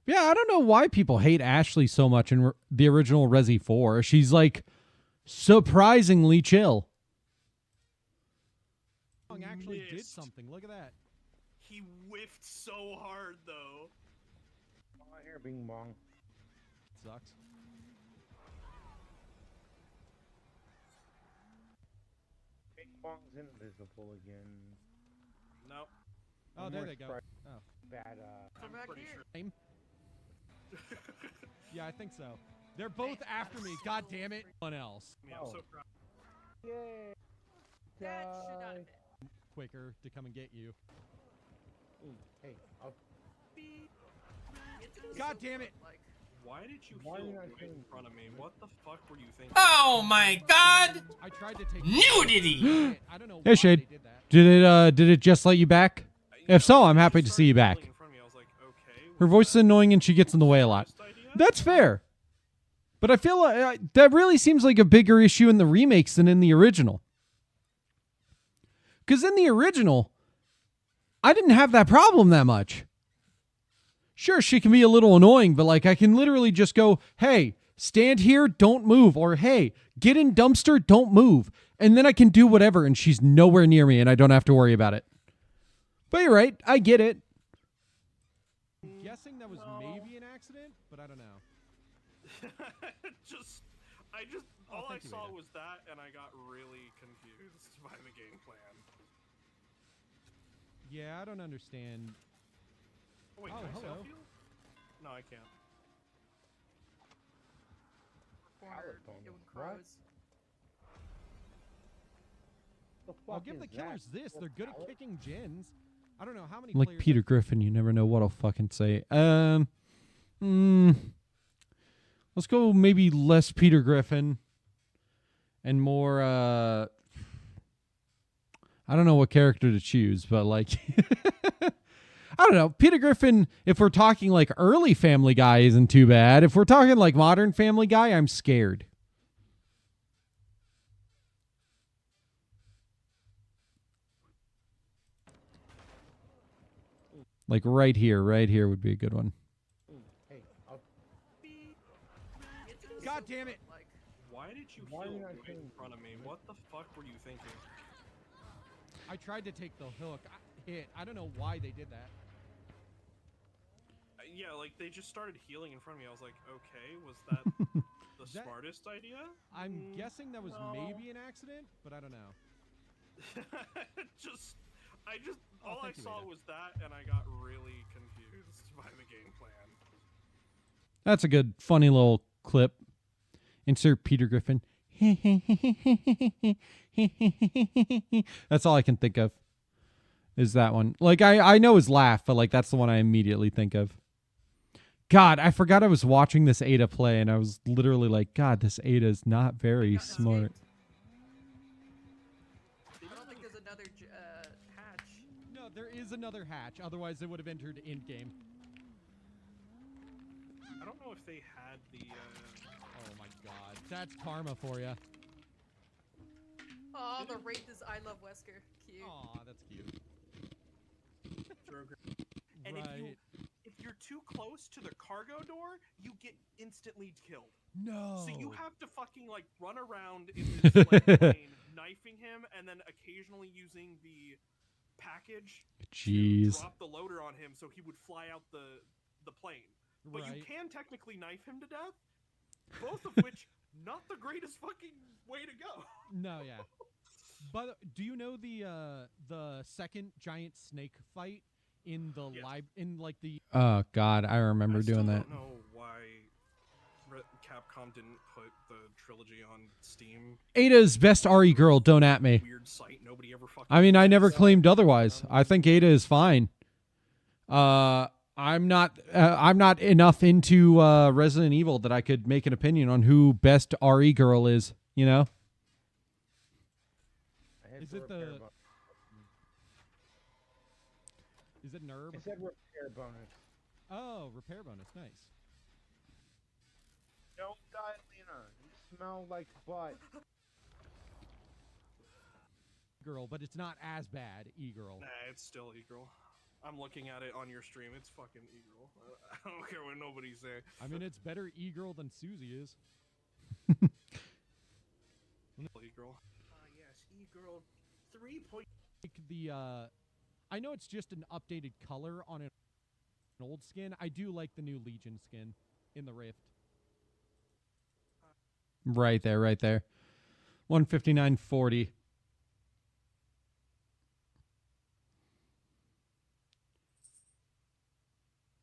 Yeah, I don't know why people hate Ashley so much in the original Resi 4. She's like surprisingly chill. Yeong actually did Missed. something. Look at that. He whiffed so hard, though. Oh, here, Bing Bong. Sucks. Bing Bong's invisible again. No. Oh, One there more they go. sprite. Oh. Bad, I'm back pretty here. sure. Yeah, I think so. They're both after me. God damn it. One else. Yeah, I'm so Oh. proud. Yay! That should not have Die. been. Quicker to come and get you. Ooh, hey, I'll God damn it. Like, Why did you Why are you heal not right in killing front of me? What the fuck were you thinking? Oh my god! I tried to take Nudity! I don't know Hey, why Shade. they did that. Did it just let you back? If so, I'm happy to see you back. In front of me, I was like, okay, Her voice is annoying and she gets in the way a lot. first idea? That's fair. But I feel like that really seems like a bigger issue in the remakes than in the original. Because in the original, I didn't have that problem that much. Sure, she can be a little annoying, but like I can literally just go, hey, stand here, don't move. Or hey, get in dumpster, don't move. And then I can do whatever and she's nowhere near me and I don't have to worry about it. But you're right, I get it. I'm guessing that was maybe an accident, but I don't know. All I thank you, saw Ada. was that, and I got really confused by the game plan. Yeah, I don't understand. Oh, wait, Oh, can I hello. self-heal? No, I can't. 400 bonus. Yeong What? crows. The I'll fuck give is the that? killers this. They're good at Pallet? kicking gins. I don't know how many Like players. Peter Griffin, you never know what I'll fucking say. Let's go maybe less Peter Griffin and more I don't know what character to choose, but like I don't know. Peter Griffin, if we're talking like early Family Guy, isn't too bad. If we're talking like modern Family Guy, I'm scared. Like right here would be a good one. Hey, God damn it! Like, Why did you Why heal did I right in think- front of me? What the fuck were you thinking? I tried to take the hook. Hit. I don't know why they did that. Yeah, like they just started healing in front of me. I was like, okay, was that the That- smartest idea? I'm guessing that was no. maybe an accident, but I don't know. All I thank you, saw Ada. was that, and I got really confused by the game plan. That's a good, funny little clip. Insert Peter Griffin. That's all I can think of. Is that one. Like, I know his laugh, but like that's the one I immediately think of. God, I forgot I was watching this Ada play, and I was literally like, God, this Ada is not very got smart. escaped. I don't think there's another hatch. No, there is another hatch. Otherwise, they would have entered in game. I don't know if they had the. Oh my god, that's karma for you. Oh, the wraith is I love Wesker. Cute. Aw, that's cute. And Right. if you're too close to the cargo door, you get instantly killed. No. So you have to fucking like run around in this like, plane, knifing him, and then occasionally using the package Jeez. to drop the loader on him so he would fly out the plane. But you Right. can technically knife him to death. Both of which not the greatest fucking way to go. No, yeah. But do you know the second giant snake fight in the Yes. in like the Oh God, I remember I doing still that. don't know why Capcom didn't put the trilogy on Steam. Ada's best RE girl. Don't at me. Weird site nobody ever fucking. I mean, I never uses. claimed otherwise. I think Ada is fine. I'm not enough into Resident Evil that I could make an opinion on who best RE girl is. You know. I hit Is the it repair the- button. is it Nerb? It said repair bonus. Oh, repair bonus. Nice. Don't die, Lena. You smell like butt. Girl, but it's not as bad. E-girl. Nah, it's still E-girl. I'm looking at it on your stream. It's fucking E-girl. I don't care what nobody say. I mean, it's better E-girl than Susie is. E-girl. Yes, E-girl. 3 point. Like the I know it's just an updated color on an old skin. I do like the new Legion skin in the Rift. Right there, right there. 159.40.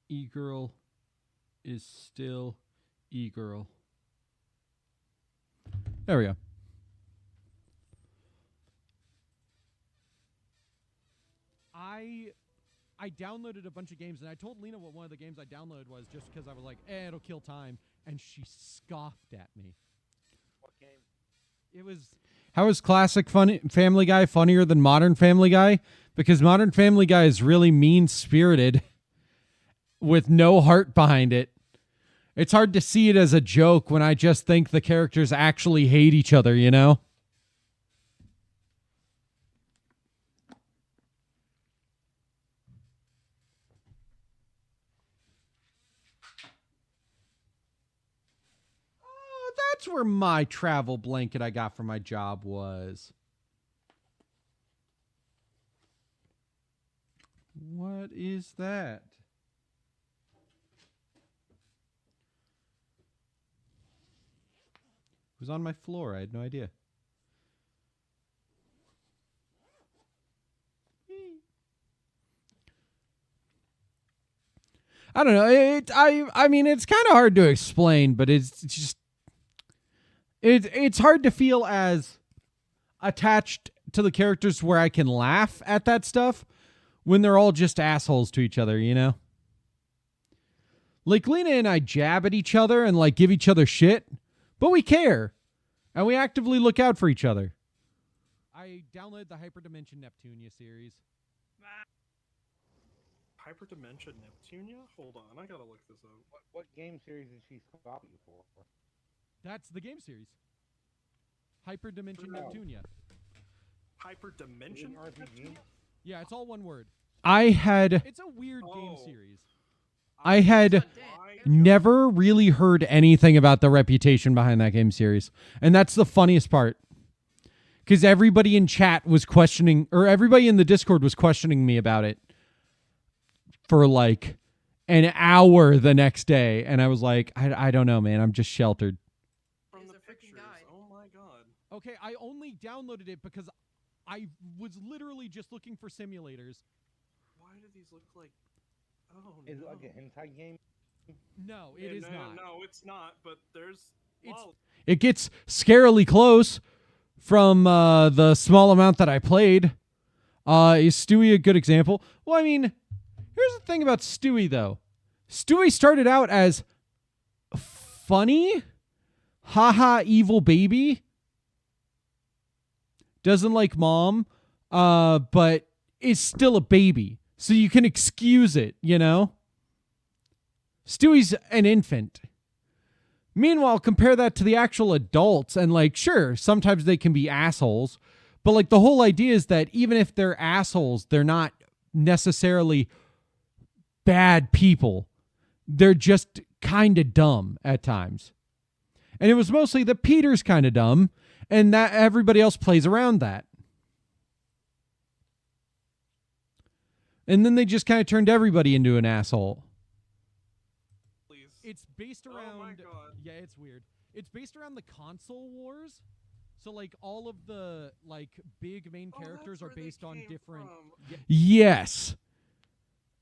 E-girl is still E-girl. There we go. I downloaded a bunch of games, and I told Lena what one of the games I downloaded was just because I was like, it'll kill time, and she scoffed at me. What game? It was How is classic Family Guy funnier than modern Family Guy? Because modern Family Guy is really mean-spirited with no heart behind it. It's hard to see it as a joke when I just think the characters actually hate each other, you know? Oh, that's where my travel blanket I got for my job was. What is that? was on my floor. I had no idea. I don't know. I mean, it's kind of hard to explain, but it's just it's hard to feel as attached to the characters where I can laugh at that stuff when they're all just assholes to each other, you know? Like, Lena and I jab at each other and, like, give each other shit, but we care, and we actively look out for each other. I downloaded the Hyperdimension Neptunia series. Hyperdimension Neptunia? Hold on, I gotta look this up. What game series did she stop you for? That's the game series. Hyperdimension No. Neptunia. Hyperdimension RPG? Yeah, it's all one word. I had It's a weird game Oh. series. I had Why- never really heard anything about the reputation behind that game series. And that's the funniest part. Because everybody in chat was questioning, or everybody in the Discord was questioning me about it for like an hour the next day. And I was like, I don't know, man. I'm just sheltered. From Here's the a freaking pictures. guide. Oh my god. Okay, I only downloaded it because I was literally just looking for simulators. Why do these look like... Oh, Is it no. like a hentai game? No, Yeah, it is no, not. No, it's not, but there's... It's- Well, It gets scarily close from the small amount that I played. Is Stewie a good example? Well, I mean, here's the thing about Stewie, though. Stewie started out as funny, haha, evil baby. Doesn't like mom, but is still a baby. So you can excuse it, you know? Stewie's an infant. Meanwhile, compare that to the actual adults, and like, sure, sometimes they can be assholes, but like the whole idea is that even if they're assholes, they're not necessarily bad people. They're just kind of dumb at times. And it was mostly that Peter's kind of dumb, and that everybody else plays around that. And then they just kind of turned everybody into an asshole. please. It's based Oh my around God. Yeah, it's weird. It's based around the console wars. So like all of the like big main Oh, characters that's are where they based on came different from. Yes.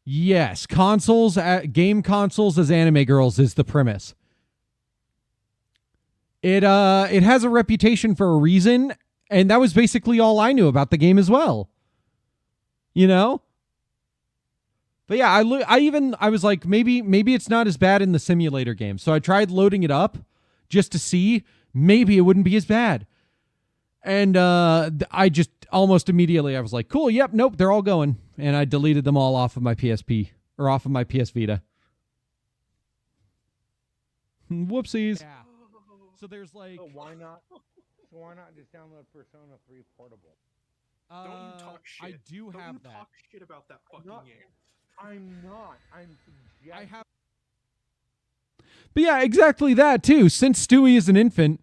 Yes. Consoles, game consoles as anime girls is the premise. It has a reputation for a reason, and that was basically all I knew about the game as well. You know? But yeah, I was like, maybe it's not as bad in the simulator game. So I tried loading it up just to see. Maybe it wouldn't be as bad. And I just almost immediately, I was like, cool, yep, nope, they're all going. And I deleted them all off of my PSP, or off of my PS Vita. Whoopsies. Yeah. So there's like So why not? So why not just download Persona 3 Portable? Don't you talk shit. I do Don't have you that. talk shit about that fucking not- game. I'm not. I'm I suggesting. have But yeah, exactly that too. Since Stewie is an infant,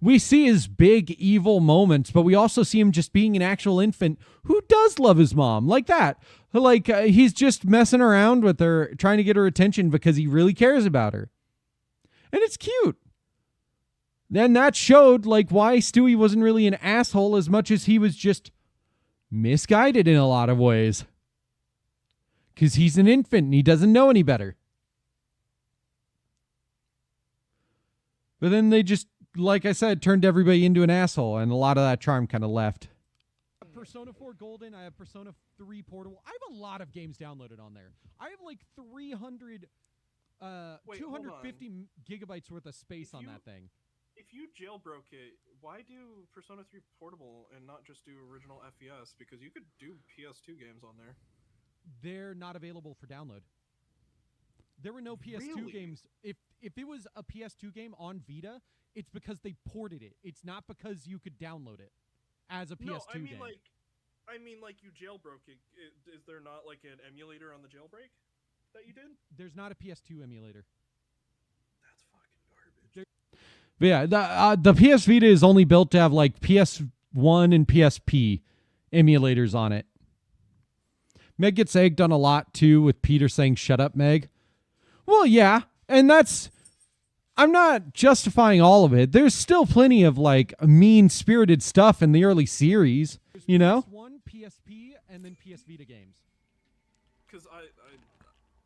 we see his big evil moments, but we also see him just being an actual infant who does love his mom, like that. Like he's just messing around with her, trying to get her attention because he really cares about her. And it's cute. Then that showed like why Stewie wasn't really an asshole as much as he was just misguided in a lot of ways. Because he's an infant and he doesn't know any better. But then they just, like I said, turned everybody into an asshole, and a lot of that charm kind of left. Persona 4 Golden. I have Persona 3 Portable. I have a lot of games downloaded on there. I have like 300, Wait, 250 gigabytes worth of space If on you- that thing. If you jailbroke it, why do Persona 3 Portable and not just do original FES? Because you could do PS2 games on there. They're not available for download. There were no PS2 Really? games. If it was a PS2 game on Vita, it's because they ported it. It's not because you could download it as a PS2 No, I mean game. like you jailbroke it. Is there not like an emulator on the jailbreak that you did? There's not a PS2 emulator. That's fucking garbage. But yeah, the PS Vita is only built to have like PS1 and PSP emulators on it. Meg gets egged on a lot too with Peter saying, "Shut up, Meg." Well, yeah, and that's I'm not justifying all of it. There's still plenty of like mean-spirited stuff in the early series, you know? PS1, PSP, and then PS Vita games. Because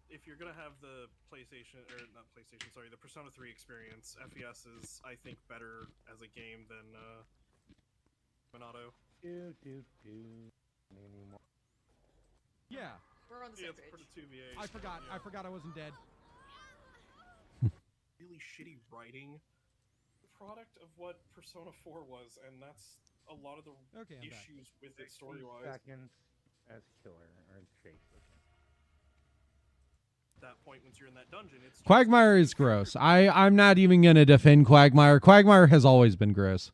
if you're gonna have the PlayStation or not PlayStation, sorry, the Persona 3 experience, FES is I think better as a game than Ongomato. Yeah, We're on the same Yeah, it's page. for the 2v8. I forgot. Yeah. I forgot I wasn't dead. Really shitty writing product of what Persona 4 was, and that's a lot of the Okay, I'm back. issues with it story-wise. Seconds as killer or chaser. At that point, once you're in that dungeon, it's just- Quagmire is gross. I'm not even going to defend Quagmire. Quagmire has always been gross.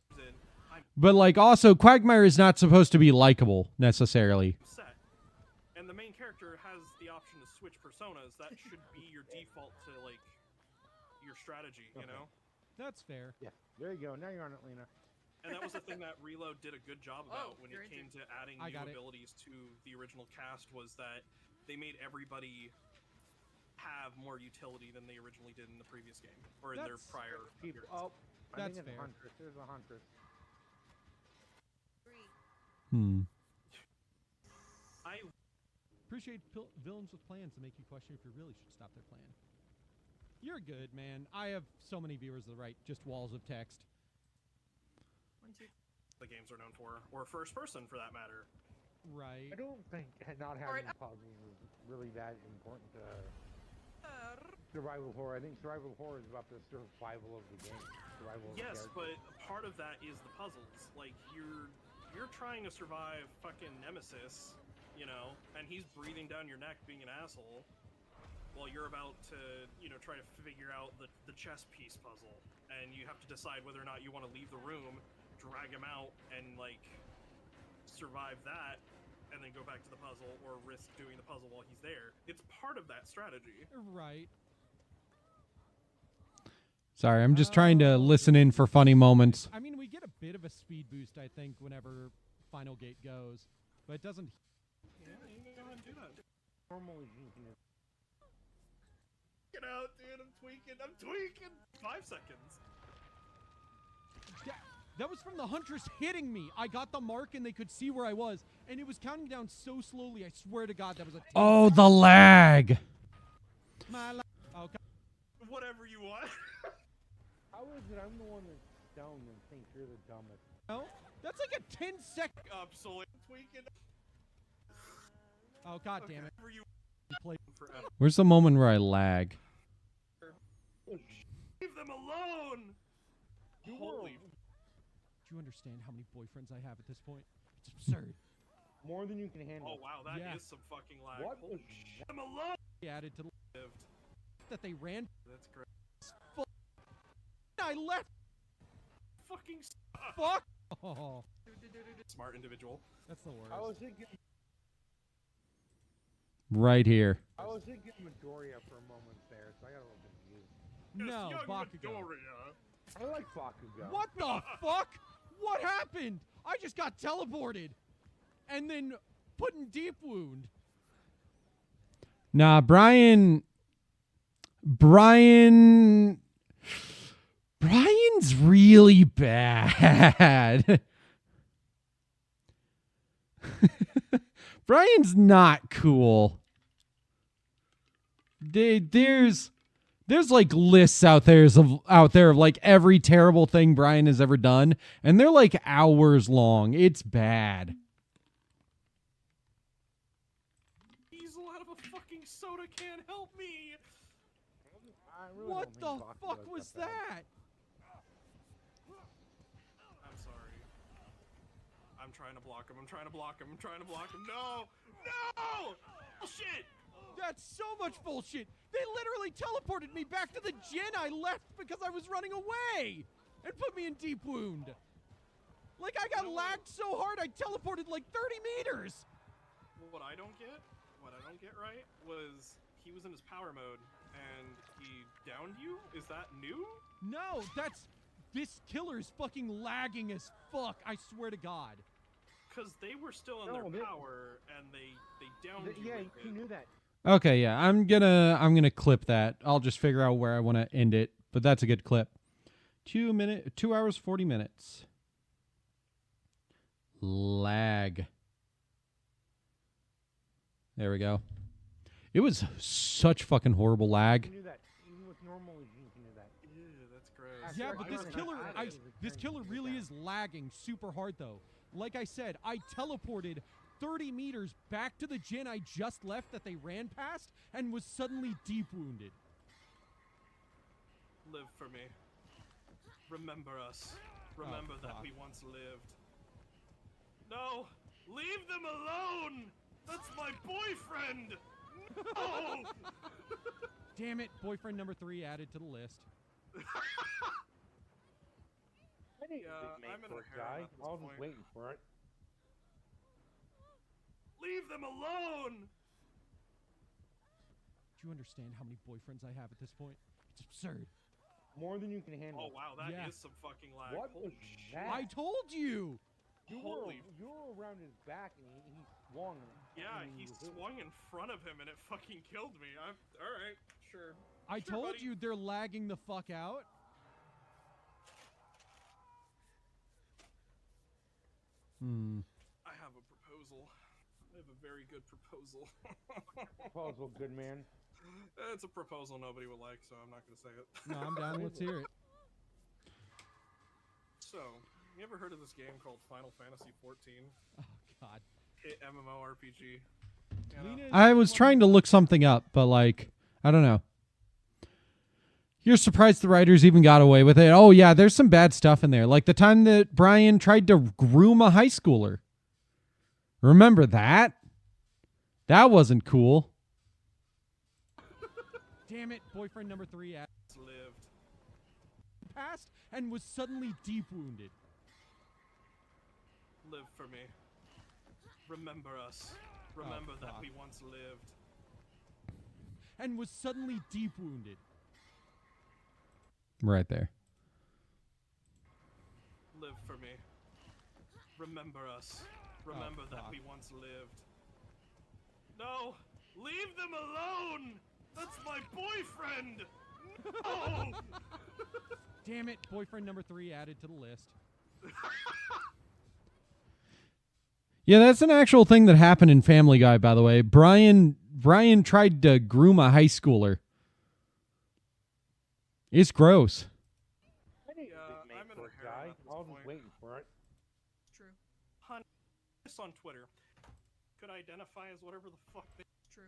I'm But like also Quagmire is not supposed to be likable necessarily. upset. And the main character has the option to switch personas. That should be your default to like your strategy, you Okay. know? That's fair. Yeah, there you go. Now you're on it, Lena. And that was the thing that Reload did a good job about when you're it came injured. to adding I new got it. abilities to the original cast was that they made everybody have more utility than they originally did in the previous game or in their That's- prior People, appearance. oh, I That's think it's fair. a huntress. There's a huntress. 3. I Appreciate villains with plans to make you question if you really should stop their plan. You're good, man. I have so many viewers that write just walls of text. 1, 2. the games are known for, or first person for that matter. Right. I don't think not Alright, having puzzles is really that important to survival horror. I think survival horror is about the survival of the game. Survival of the Yes, character. but part of that is the puzzles. Like you're trying to survive fucking Nemesis, you know, and he's breathing down your neck being an asshole, while you're about to, you know, try to figure out the chess piece puzzle, and you have to decide whether or not you want to leave the room, drag him out, and like survive that, and then go back to the puzzle, or risk doing the puzzle while he's there. It's part of that strategy. Right. Sorry, I'm just trying to listen in for funny moments. I mean, we get a bit of a speed boost, I think, whenever Final Gate goes, but it doesn't. Yeah, you can go ahead and do that. Normally you can Get out, dude! I'm tweaking! 5 seconds. That was from the Huntress hitting me. I got the mark and they could see where I was, and it was counting down so slowly. I swear to God, that was a. Oh, the lag. Okay. Whatever you want. How is it I'm the one that's stoned and thinks you're the dumbest? No, that's like a 10-second. So I'm tweaking. Oh God damn it! Whatever you Play. forever. Where's the moment where I lag? Leave them alone! Holy Do you understand how many boyfriends I have at this point? It's absurd. More than you can handle. Oh wow, that is Yeah. some fucking lag. What Holy was shit. I'm alone! He added to the Lived. that they ran. That's great. I left. Fucking Fuck. Oh, smart individual. that's the worst. I was thinking Right here. Midoriya for a moment there, so I got a little confused. No, Young Bakugo. Midoriya. I like Bakugo. What the fuck? What happened? I just got teleported, and then put in deep wound. Nah, Brian's really bad. Brian's not cool. There's like lists out there of like every terrible thing Brian has ever done, and they're like hours long. It's bad. Diesel out of a fucking soda can, help me! I really What don't the think Bakugo's fuck was bad. that? I'm sorry. I'm trying to block him. No! No! Bullshit! That's so much bullshit. They literally teleported me back to the gin I left because I was running away and put me in deep wound. Like I got lagged so hard I teleported like 30 meters. What I don't get right was he was in his power mode and he downed you? Is that new? No, this killer's fucking lagging as fuck. I swear to God. Because they were still in No, their they- power and they downed you. Yeah, with you it. knew that. Okay, yeah, I'm gonna clip that. I'll just figure out where I want to end it. but that's a good clip. 2 hours, 40 minutes. Lag. There we go. It was such fucking horrible You lag. can do that. Even with normal, you can do that. Yeah, that's gross. Yeah, After but this I killer, started, this killer really is lagging super hard though. Like I said, I teleported 30 meters back to the gin I just left that they ran past and was suddenly deep wounded. Live for me. Remember us. Remember that fuck. we once lived. No! Leave them alone! That's my boyfriend! No! Damn it, boyfriend number 3 added to the list. I need Yeah, a big I'm mate in a for a harem guy. at this I was point. just waiting for it. Leave them alone! Do you understand how many boyfriends I have at this point? It's absurd. More than you can handle. Oh wow, that is Yeah. some fucking lag. What Holy was shit. that? I told you! You Holy- were around his back and he swung. Yeah, and he was hit. swung in front of him and it fucking killed me. Alright, sure. I Sure, told buddy. you they're lagging the fuck out. I have a proposal. I have a very good proposal. Proposal, good man. It's a proposal nobody would like, so I'm not gonna say it. No, I'm down. Let's hear it. So, you ever heard of this game called Final Fantasy XIV? Oh, God. Hit MMORPG. You know? Lena is I was trying to look something up, but like, I don't know. You're surprised the writers even got away with it. Oh yeah, there's some bad stuff in there. Like the time that Brian tried to groom a high schooler. Remember that? That wasn't cool. Damn it, boyfriend number 3 added Lived. past and was suddenly deep wounded. Live for me. Remember us. Remember that fuck. we once lived. And was suddenly deep wounded. Right there. Live for me. Remember us. Remember that fuck. we once lived. No! Leave them alone! That's my boyfriend! No! Damn it, boyfriend number 3 added to the list. Yeah, that's an actual thing that happened in Family Guy, by the way. Brian tried to groom a high schooler. It's gross. I need Yeah, a big mate I'm in for a a harem guy. at this I was point. just waiting for it. It's true. Honey, this on Twitter. Could identify as whatever the fuck they... It's true.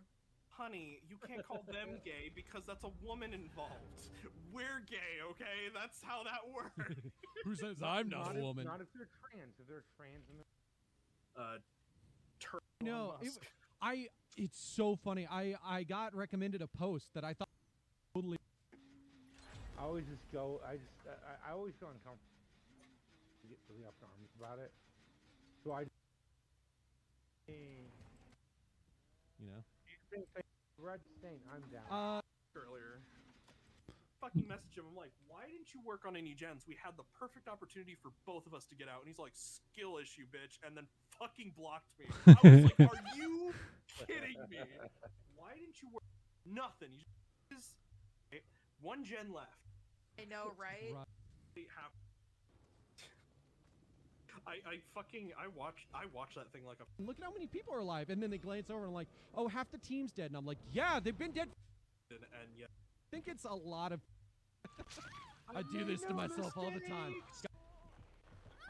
Honey, you can't call them gay because that's a woman involved. We're gay, okay? That's how that works. Who says I'm not a woman? Not if they're trans. If they're trans and No, it's so funny. I got recommended a post that I thought totally. I always just go. I always feel uncomfortable. To get really up in arms about it. So I. You know. Red stain. I'm down. Earlier. Fucking message him. I'm like, why didn't you work on any gens? We had the perfect opportunity for both of us to get out. And he's like, skill issue, bitch. And then fucking blocked me. I was like, are you kidding me? Why didn't you work? Nothing. You just... One gen left. I know, right? I watched that thing like a... Look at how many people are alive, and then they glance over and like, oh, half the team's dead, and I'm like, yeah, they've been dead. And yeah. I think it's a lot of. I do this to myself all the time.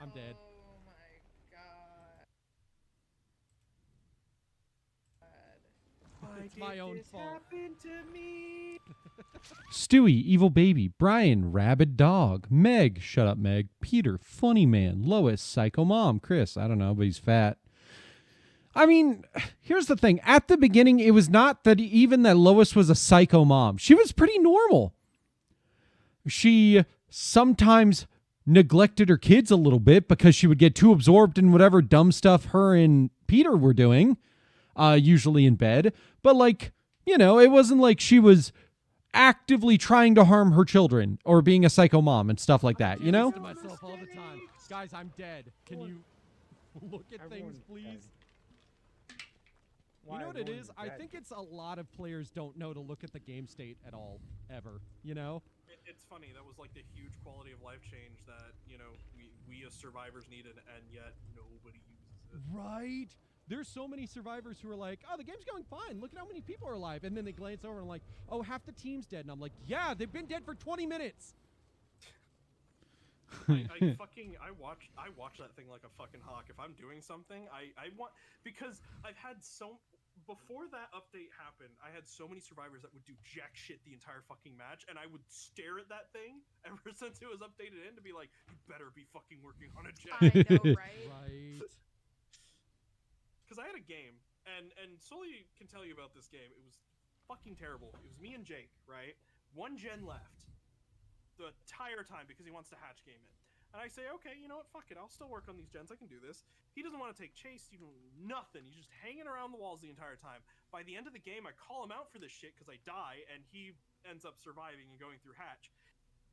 I'm dead. Oh my god. It's my own fault. Happen to me. Stewie, evil baby. Brian, rabid dog. Meg, shut up, Meg. Peter, funny man. Lois, psycho mom. Chris, I don't know, but he's fat. I mean, here's the thing. At the beginning, it was not that even that Lois was a psycho mom. She was pretty normal. She sometimes neglected her kids a little bit because she would get too absorbed in whatever dumb stuff her and Peter were doing, usually in bed. But like, you know, it wasn't like she was actively trying to harm her children or being a psycho mom and stuff like that, you know? To myself all the time. Guys, I'm dead. Can you look at things, Everyone's please? dead. You know what it is? I Dead. think it's a lot of players don't know to look at the game state at all, ever. You know? It's funny. That was like the huge quality of life change that we as survivors needed, and yet nobody uses it. Right? There's so many survivors who are like, oh, the game's going fine. Look at how many people are alive. And then they glance over and like, oh, half the team's dead. And I'm like, yeah, they've been dead for 20 minutes. I watch that thing like a fucking hawk. If I'm doing something, I want, because I've had before that update happened, I had so many survivors that would do jack shit the entire fucking match, and I would stare at that thing ever since it was updated in to be like, you better be fucking working on a jack. I know, right? Right. Because I had a game, and Sully can tell you about this game. It was fucking terrible. It was me and Jake, right? 1 gen left the entire time because he wants to hatch game it. And I say, okay, you know what? Fuck it. I'll still work on these gens. I can do this. He doesn't want to take chase. Nothing. He's just hanging around the walls the entire time. By the end of the game, I call him out for this shit because I die, and he ends up surviving and going through hatch.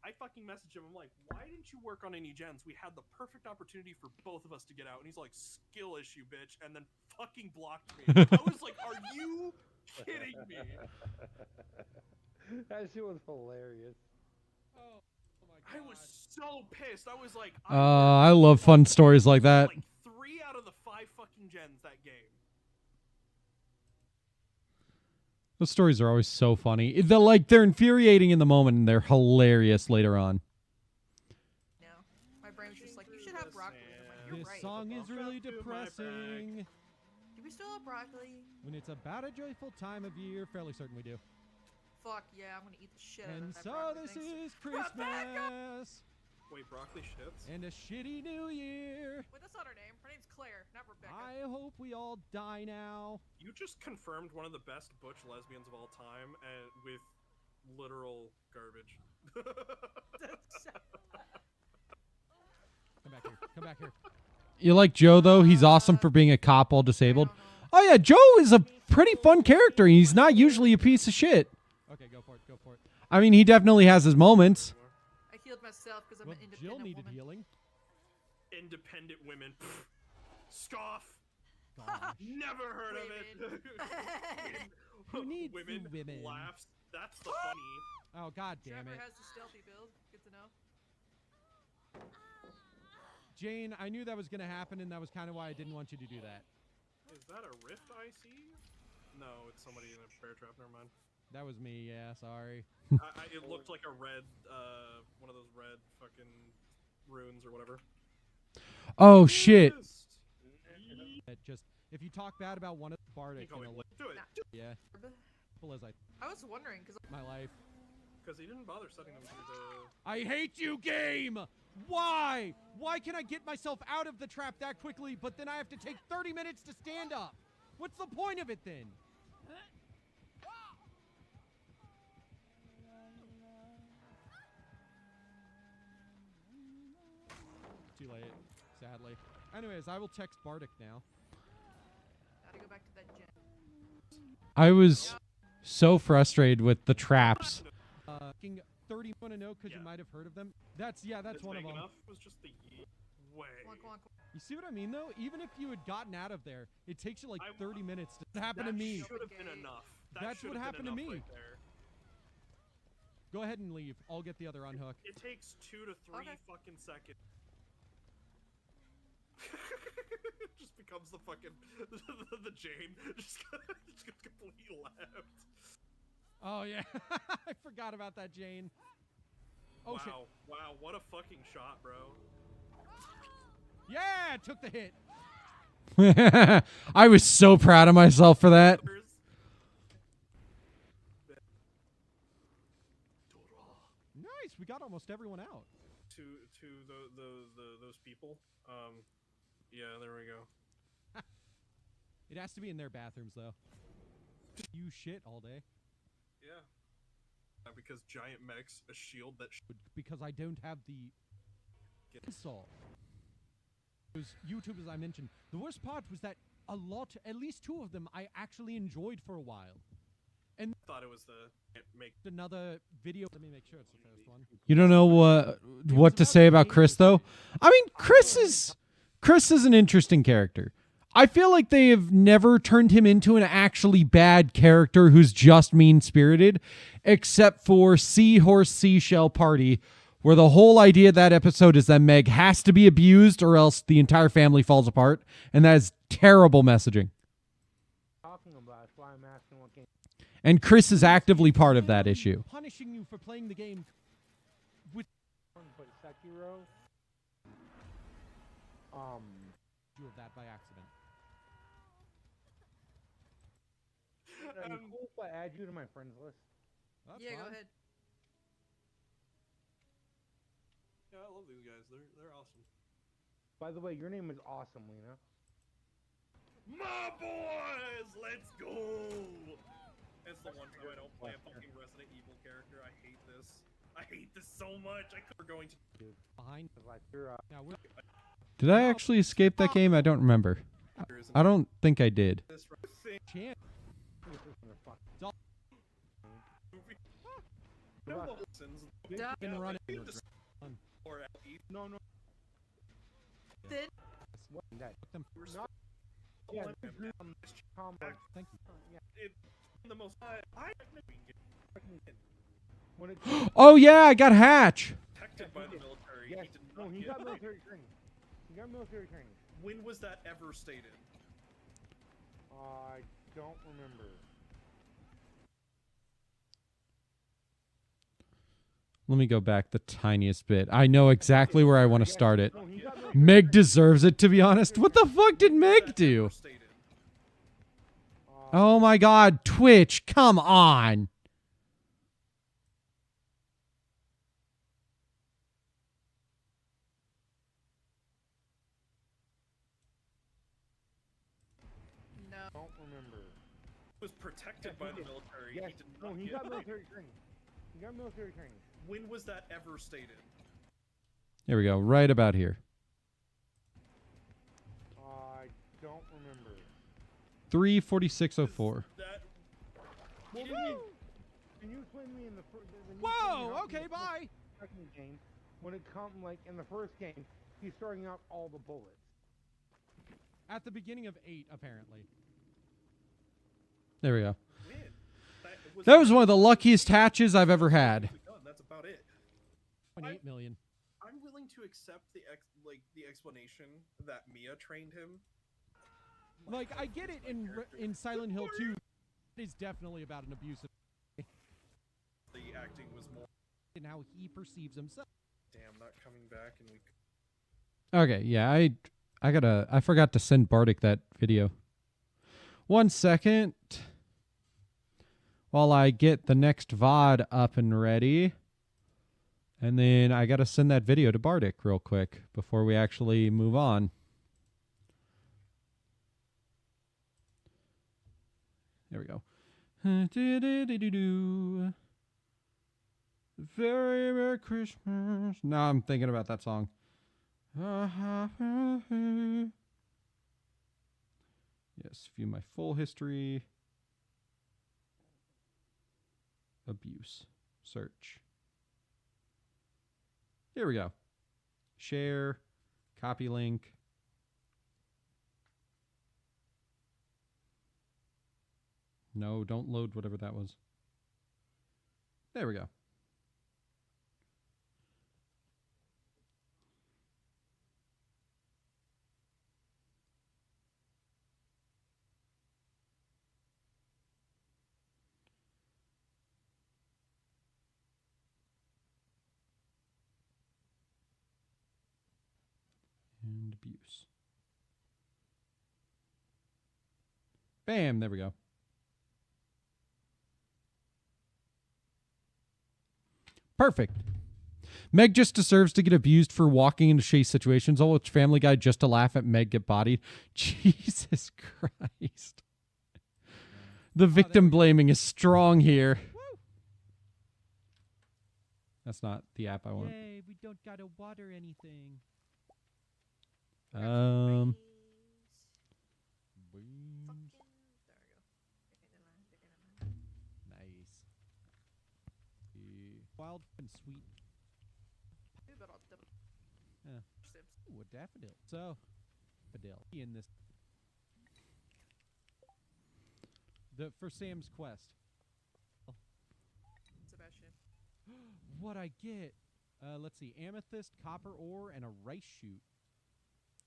I fucking message him. I'm like, why didn't you work on any gens? We had the perfect opportunity for both of us to get out. And he's like, skill issue, bitch. And then fucking blocked me. I was like, are you kidding me? That shit was hilarious. Oh my God. I was so pissed. I was like, I love fun stories like that. Like 3 out of the 5 fucking gens that game. Those stories are always so funny. They're infuriating in the moment, and they're hilarious later on. No, my brain was just like, you should have broccoli. I'm like, you're This right. song is really Welcome to my bag. depressing. Do we still have broccoli? When it's about a joyful time of year, fairly certain we do. Fuck yeah, I'm gonna eat the shit out And of that so broccoli. this Thanks. is Christmas Wait, broccoli shits? and a shitty new year. Wait, that's not her name. Her name's Claire, not Rebecca. I hope we all die now. You just confirmed one of the best butch lesbians of all time, and with literal garbage. Come back here. Come back here. You like Joe, though? He's awesome for being a cop all disabled. Oh, yeah, Joe is a pretty fun character. He's not usually a piece of shit. Okay, go for it. Go for it. I mean, he definitely has his moments. I healed myself because I'm Well, an Jill independent needed woman. healing. Independent women. Pfft. Scoff. Gosh. Never heard of it. Who needs women, you women? laughs. That's the funny. Oh, god damn Trevor it. has the stealthy build. Good to know. Jane, I knew that was going to happen, and that was kind of why I didn't want you to do that. Is that a rift I see? No, it's somebody in a bear trap. Never mind. That was me, yeah, sorry. It looked like a red, one of those red fucking runes or whatever. Oh, shit. It just, if you talk bad about one of the Bardic, Do it. yeah, simple as I was wondering because my life. Because he didn't bother setting them through the... I hate you, game! Why? Why can I get myself out of the trap that quickly, but then I have to take 30 minutes to stand up? What's the point of it then? Too late, sadly. Anyways, I will text Bardic now. gotta go back to that gen. I was so frustrated with the traps. 30 want to know because you might have heard of them. That's one of them. Enough was just the way. Come on, come on, come on. You see what I mean though? Even if you had gotten out of there, it takes you like 30 minutes to happen to That me. should have been enough. That's what happened to me. Right there. Go ahead and leave. I'll get the other unhook. It takes 2 to 3 Okay. fucking seconds. Just becomes the fucking the Jane. Just completely left. Oh yeah, I forgot about that, Jane. Oh wow, shit. wow, what a fucking shot, bro. Yeah, took the hit. I was so proud of myself for that. Nice, we got almost everyone out. To those people. Yeah, there we go. It has to be in their bathrooms though. You shit all day. Yeah. Because giant mechs, a shield that Because I don't have the install. Those YouTubers I mentioned. The worst part was that at least 2 of them, I actually enjoyed for a while. And thought it was the make another video. Let me make sure it's the first one. You don't know what to say about Chris, though? I mean, Chris is an interesting character. I feel like they have never turned him into an actually bad character who's just mean-spirited, except for Seahorse Seashell Party, where the whole idea of that episode is that Meg has to be abused or else the entire family falls apart, and that is terrible messaging. Talking about, that's why I'm asking what game. And Chris is actively part of that issue. Punishing you for playing the game with But Sekiro, you of that by accident. Are you cool if I add you to my friends list? That's Yeah, go fine. ahead. Yeah, I love these guys. They're awesome. By the way, your name is awesome, Lena. My boys, let's go! It's the one time I don't play a fucking Resident Evil character. I hate this. I hate this so much. We're going to. Behind. Like you're Now we're Did I actually escape that game? I don't remember. I don't think I did. This thing. chance. this is gonna fuck. No, Russ, listens. Yeah. Gonna run They it. just- or Aoki. No. Did What? That. Them. We're Not- Yeah, calling this him is down. combo. Thank you. It's the most. I When it, Oh yeah, I got Hatch. protected by the military. yes, He did no, not he get got military training. He got military training. When was that ever stated? I don't remember. Let me go back the tiniest bit. I know exactly where I want to start it. No, he got military Meg training. deserves it, to be honest. What the fuck did Meg do? Ever stated? Oh my god, Twitch, come on. no. Don't remember. Was protected by the military. Yes, He did no, not he get got military training. He got military training. When was that ever stated? There we go, right about here. I don't remember. 34604. That. He Well, didn't even- Can you explain to me in the first? Whoa. Okay. Bye. Second game, when it come like in the first game, he's starting out all the bullets. At the beginning of 8, apparently. There we go. When? That was one of the luckiest hatches I've ever had. That's about it. 0.8 million. I'm willing to accept the explanation that Mia trained him. Like I get it in Silent Hill 2. It is definitely about an abusive The acting was more. and how he perceives himself. Damn, not coming back, and we. Okay, yeah, I forgot to send Bardic that video. 1 second. While I get the next VOD up and ready. And then I gotta send that video to Bardic real quick before we actually move on. There we go. Very Merry Christmas. Now I'm thinking about that song. Yes, view my full history. Abuse. Search. Here we go. Share. Copy link. No, don't load whatever that was. There we go. And abuse. Bam, there we go. Perfect. Meg just deserves to get abused for walking into shady situations. I'll watch Family Guy just to laugh at Meg get bodied. Jesus Christ. The victim blaming is strong here. That's not the app I want. Yay, we don't gotta water anything. Um, Nice. Wild and sweet. Yeah. Ooh, a daffodil. So, daffodil in this. For Sam's quest. Sebastian. What I get? Let's see. Amethyst, copper ore, and a rice shoot.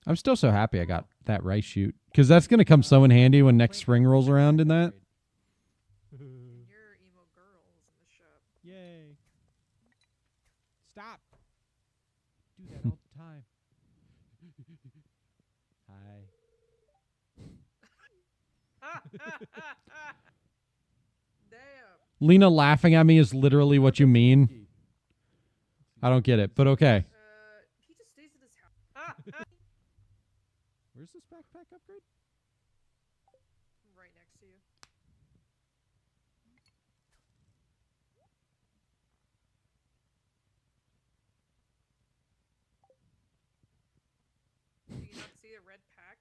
I'm still so happy I got that rice shoot. Because that's going to come so in handy when next spring rolls around in that. And your emo girls in the shop. Yay. Stop. Do that all the time. Hi. Damn. Lena laughing at me is literally what you mean. I don't get it, but okay. He just stays in his house. Where's this backpack upgrade? Right next to you. Do you not see a red pack?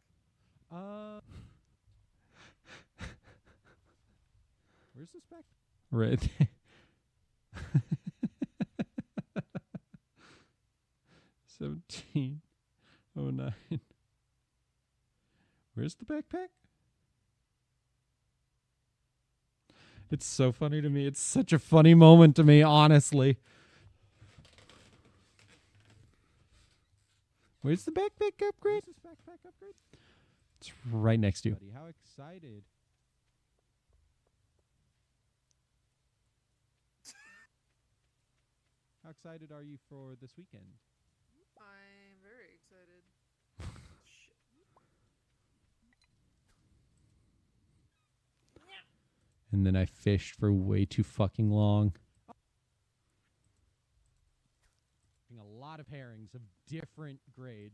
Where's this back? Right. 1709. Where's the backpack? It's so funny to me. It's such a funny moment to me, honestly. Where's the backpack upgrade? Where's this backpack upgrade? It's right next to you. Buddy, how excited. How excited are you for this weekend? I'm very excited. Shit. And then I fished for way too fucking long. A lot of herrings of different grade.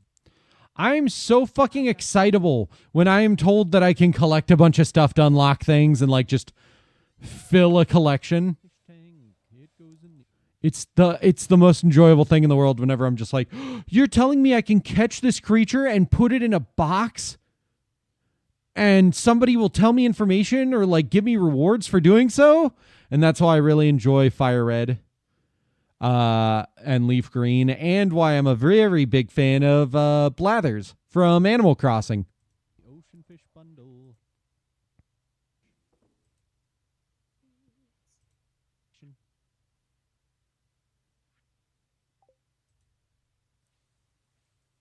I'm so fucking excitable when I am told that I can collect a bunch of stuff to unlock things and like just fill a collection. It's the most enjoyable thing in the world whenever I'm just like, you're telling me I can catch this creature and put it in a box and somebody will tell me information or like give me rewards for doing so? And that's why I really enjoy Fire Red and Leaf Green, and why I'm a very big fan of Blathers from Animal Crossing. Ocean fish bundle.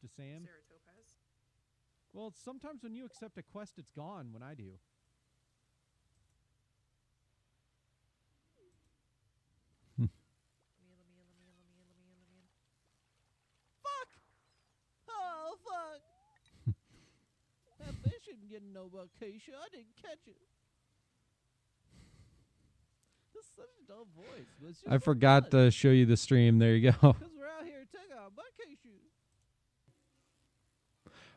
To Sam? Sarah Topaz. Well, sometimes when you accept a quest, it's gone when I do. Fuck! Oh, fuck! That fish isn't getting no vacation. I didn't catch it. That's such a dumb voice. But it's just I forgot to show you the stream. There you go. because we're out here taking our vacation.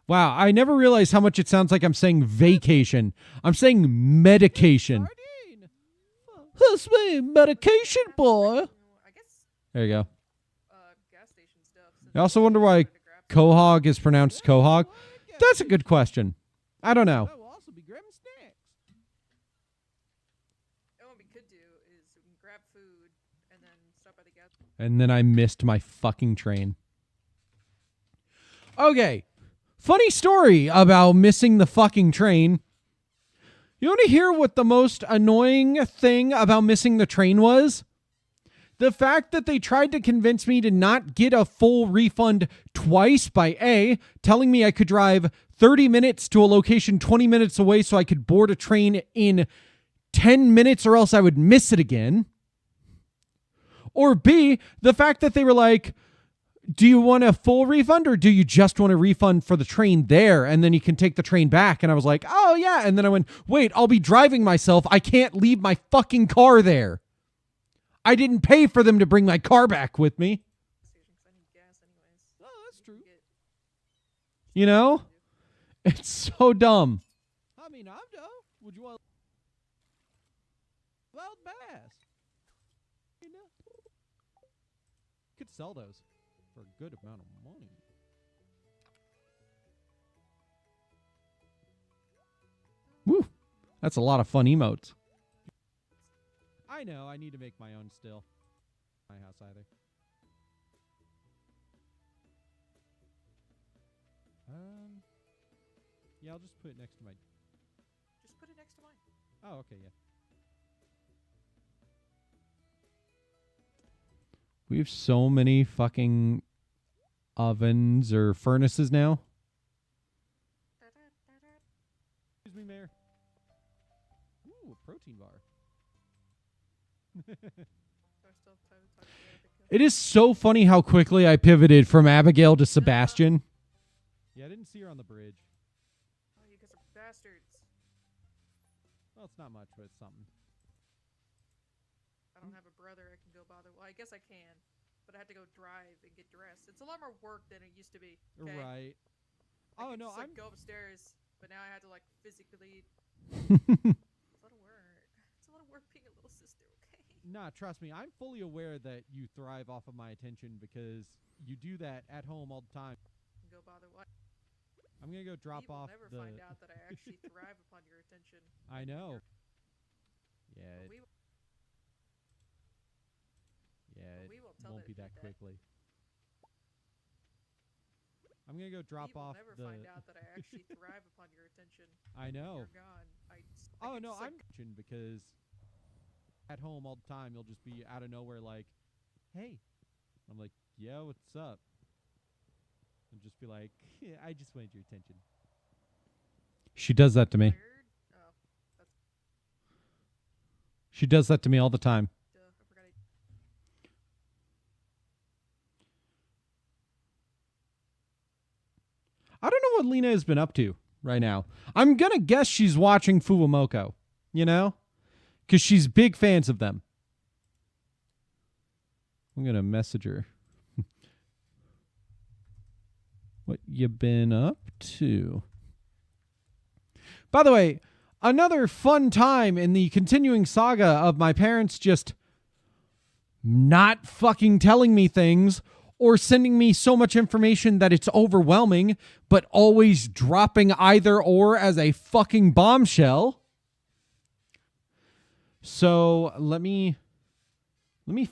Wow, I never realized how much it sounds like I'm saying vacation. I'm saying medication. Sardine! That's me, medication, boy. I guess There you go. gas station stuff. I also wonder why Quahog is pronounced Quahog. That's a good question. I don't know. I will also be grabbing snacks. And what we could do is we can grab food and then stop by the gas. And then I missed my fucking train. Okay. Funny story about missing the fucking train. You want to hear what the most annoying thing about missing the train was? The fact that they tried to convince me to not get a full refund twice by A, telling me I could drive 30 minutes to a location 20 minutes away so I could board a train in 10 minutes or else I would miss it again. Or B, the fact that they were like, do you want a full refund or do you just want a refund for the train there and then you can take the train back? And I was like, oh yeah. And then I went, wait, I'll be driving myself. I can't leave my fucking car there. I didn't pay for them to bring my car back with me. I need gas anyways. Oh, that's true. You know? It's so dumb. I mean, I'm down. Would you want wild bass? You know? Could sell those for a good amount of money. Woo. That's a lot of fun emotes. I know, I need to make my own still. My house either. Yeah, I'll just put it next to my... Just put it next to mine. Oh, okay, yeah. We have so many fucking ovens or furnaces now. Excuse me, Mayor. Ooh, a protein bar. Do I still have time to talk to Abigail? It is so funny how quickly I pivoted from Abigail to Sebastian. Yeah, I didn't see her on the bridge. Oh, you guys are bastards. Well, it's not much, but it's something. I don't have a brother I can go bother. Well, I guess I can, but I have to go drive and get dressed. It's a lot more work than it used to be. Okay? Right. I Oh, could no, just, like, I'm... go upstairs, but now I have to like physically. It's a lot of work. It's a lot of work being a little sister. Okay. Nah, trust me, I'm fully aware that you thrive off of my attention because you do that at home all the time. Go bother what? I'm gonna go drop He will off never the... find out that I actually thrive upon your attention. I know. But Yeah, we, it we won't tell won't that be that he quickly. I'm gonna go drop he will off never the... find out that I actually thrive upon your attention. I know. You're gone. I Oh, get no, sick. I'm... Because at home all the time, you'll just be out of nowhere like, hey. I'm like, yeah, what's up? And just be like, yeah, I just wanted your attention. She does that to me. Tired? Oh, that's She does that to me all the time. duh. I forgot. I don't know what Lena has been up to right now. I'm going to guess she's watching Fuwamoko, you know? Because she's big fans of them. I'm going to message her. What you been up to? By the way, another fun time in the continuing saga of my parents just not fucking telling me things or sending me so much information that it's overwhelming, but always dropping either or as a fucking bombshell. So let me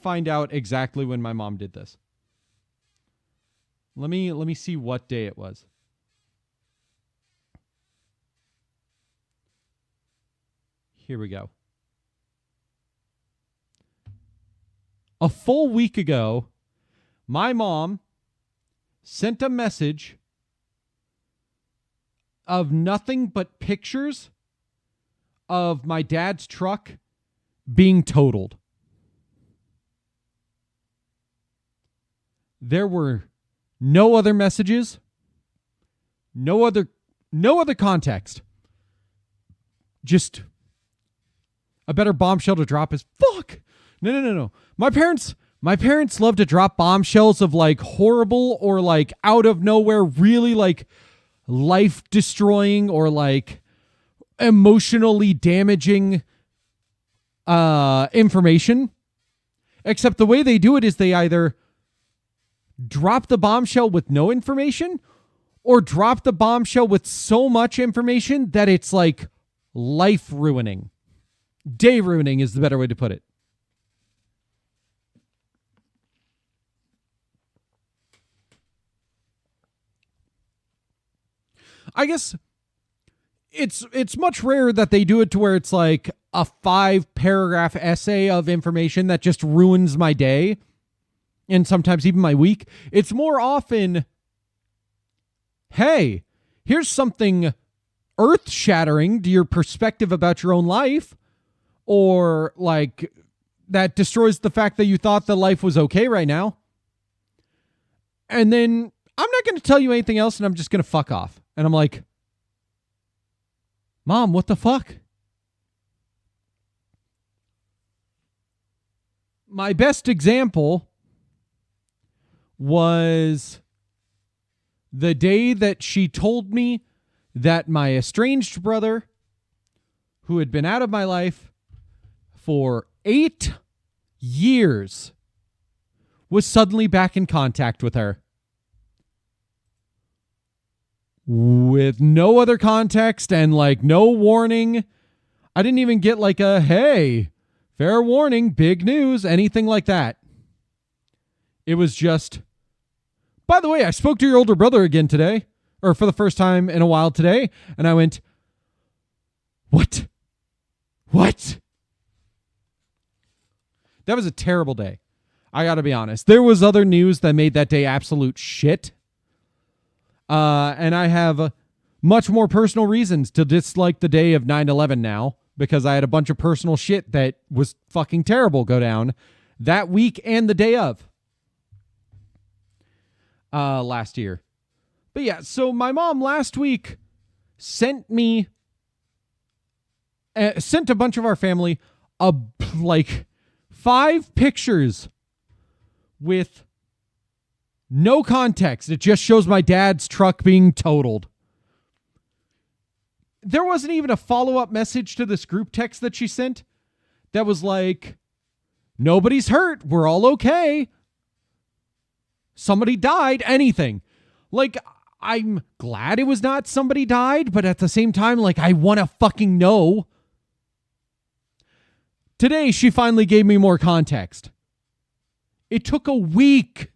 find out exactly when my mom did this. Let me see what day it was. Here we go. A full week ago, my mom sent a message of nothing but pictures of my dad's truck being totaled. There were no other messages, no other context. Just a better bombshell to drop is fuck. No. My parents love to drop bombshells of like horrible or like out of nowhere, really like life destroying or like emotionally damaging information. Except the way they do it is they either drop the bombshell with no information or drop the bombshell with so much information that it's like life ruining. Day ruining is the better way to put it. I guess it's much rarer that they do it to where it's like a 5-paragraph essay of information that just ruins my day and sometimes even my week. It's more often, hey, here's something earth-shattering to your perspective about your own life, or like that destroys the fact that you thought that life was okay right now. And then I'm not going to tell you anything else, and I'm just going to fuck off. And I'm like, Mom, what the fuck? My best example was the day that she told me that my estranged brother, who had been out of my life for 8 years, was suddenly back in contact with her. With no other context and like no warning. I didn't even get like a, hey, fair warning, big news, anything like that. It was just, by the way, I spoke to your older brother again today, or for the first time in a while today, and I went, what? what? That was a terrible day. I gotta be honest. There was other news that made that day absolute shit. And I have much more personal reasons to dislike the day of 9/11 now, because I had a bunch of personal shit that was fucking terrible go down that week and the day of last year. But yeah, so my mom last week sent a bunch of our family like 5 pictures with no context. It just shows my dad's truck being totaled. There wasn't even a follow-up message to this group text that she sent that was like, nobody's hurt, we're all okay, somebody died, anything. Like, I'm glad it was not somebody died, but at the same time, like, I want to fucking know. Today, she finally gave me more context. It took a week.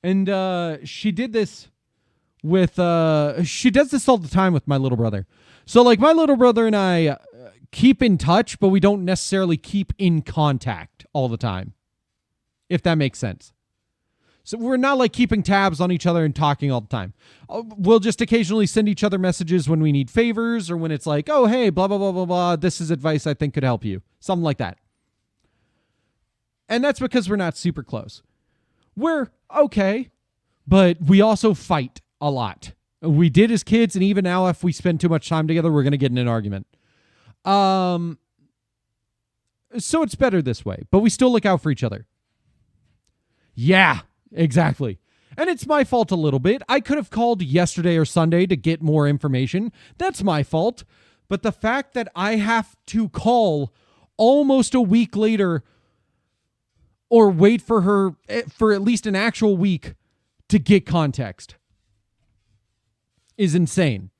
And she did this with, she does this all the time with my little brother. So, like, my little brother and I keep in touch, but we don't necessarily keep in contact all the time, if that makes sense. So we're not like keeping tabs on each other and talking all the time. We'll just occasionally send each other messages when we need favors or when it's like, oh, hey, blah, blah, blah, blah, blah. This is advice I think could help you. Something like that. And that's because we're not super close. We're okay, but we also fight a lot. We did as kids, and even now, if we spend too much time together, we're going to get in an argument. So it's better this way, but we still look out for each other. Yeah, exactly. And it's my fault a little bit. I could have called yesterday or Sunday to get more information. That's my fault. But the fact that I have to call almost a week later or wait for her for at least an actual week to get context is insane.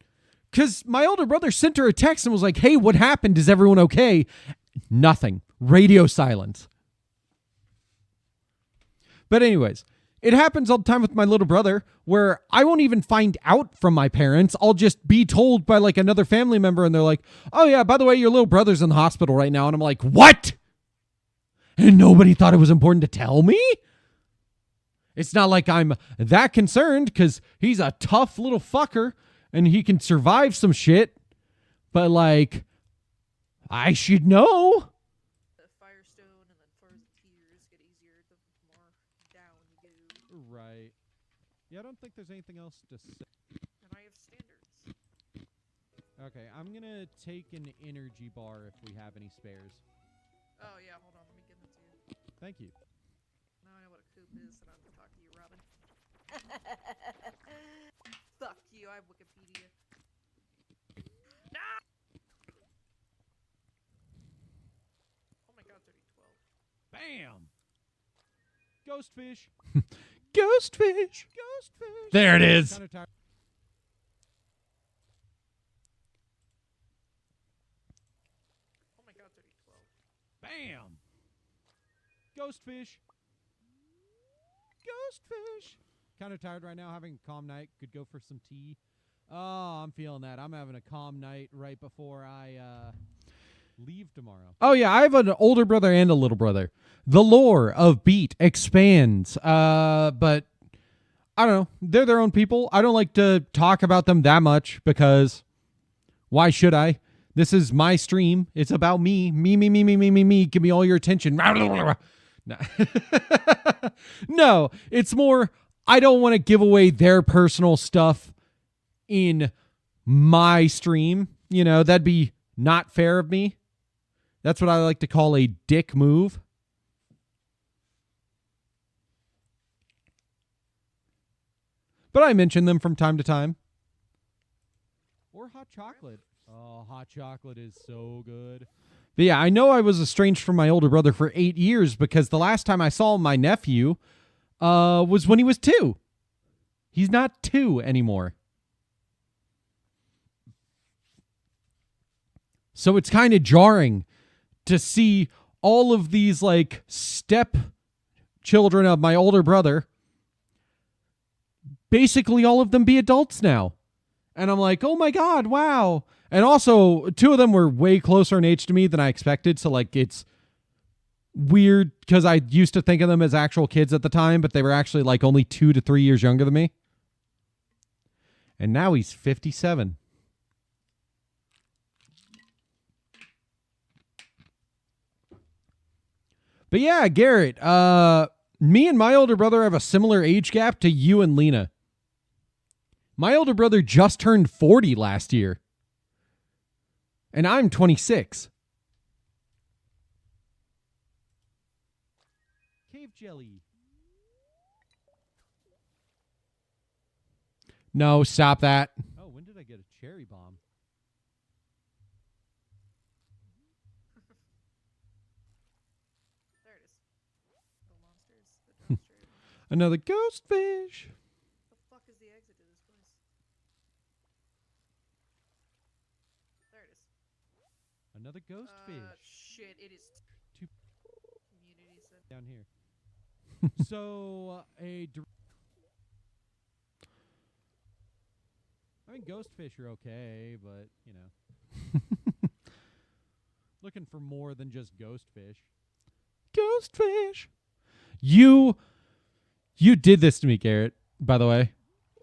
Because my older brother sent her a text and was like, hey, what happened? Is everyone okay? Nothing. Radio silence. But anyways, it happens all the time with my little brother where I won't even find out from my parents. I'll just be told by like another family member and they're like, oh yeah, by the way, your little brother's in the hospital right now. And I'm like, what? And nobody thought it was important to tell me? It's not like I'm that concerned because he's a tough little fucker and he can survive some shit. But like, I should know. The Firestone and then Floors of Tears get easier the more down you go. Right. Yeah, I don't think there's anything else to say. And I have standards. Okay, I'm going to take an energy bar if we have any spares. Oh yeah, hold on, let me give them to you. Thank you. Now I know what a coop is, and I have to talk to you, Robin. Fuck you, I have Wikipedia. Nah! Oh my god, 3012. Bam! Ghostfish. Ghostfish. Ghostfish. There it is. Kinda tired. Oh my god, 3012. Bam! Ghostfish. Ghostfish. Kind of tired right now, having a calm night. Could go for some tea. Oh, I'm feeling that. I'm having a calm night right before I leave tomorrow. Oh yeah, I have an older brother and a little brother. The lore of Beat expands, but I don't know. They're their own people. I don't like to talk about them that much because why should I? This is my stream. It's about me. Me. Give me all your attention. No. No, it's more, I don't want to give away their personal stuff in my stream. You know, that'd be not fair of me. That's what I like to call a dick move. But I mention them from time to time. Or hot chocolate. Oh, hot chocolate is so good. But yeah, I know I was estranged from my older brother for 8 years because the last time I saw my nephew was when he was 2. He's not 2 anymore. So it's kind of jarring to see all of these like step children of my older brother, basically all of them be adults now. And I'm like, oh my God, wow. And also, 2 of them were way closer in age to me than I expected. So, like, it's weird because I used to think of them as actual kids at the time, but they were actually, like, only 2 to 3 years younger than me. And now he's 57. But yeah, Garrett, me and my older brother have a similar age gap to you and Lena. My older brother just turned 40 last year. And I'm 26. Cave jelly. No, stop that. Oh, when did I get a cherry bomb? There it is. The monsters. The dumpster. Another ghost fish. The fuck is the exit to this place? There it is. Another ghost fish. Shit, it is Two- community center. Down here. So, I mean, ghost fish are okay, but, you know. Looking for more than just ghost fish. Ghost fish. You did this to me, Garrett, by the way.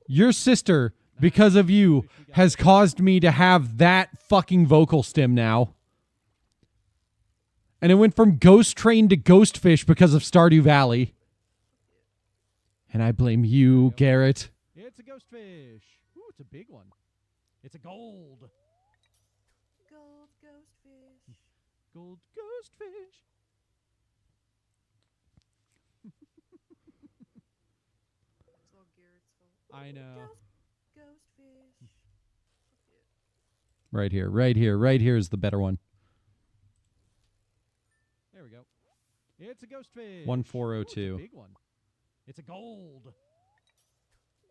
Your sister, because of you, has caused me to have that fucking vocal stem now. And it went from Ghost Train to Ghost Fish because of Stardew Valley. And I blame you, Garrett. It's a ghost fish. Ooh, it's a big one. It's a gold. Gold ghost fish. Gold ghost fish. It's all Garrett's fault. I know. Ghost fish. Fuck it. Right here, right here, right here is the better one. There we go. It's a ghost fish. 1402. Ooh, it's a big one. It's a gold.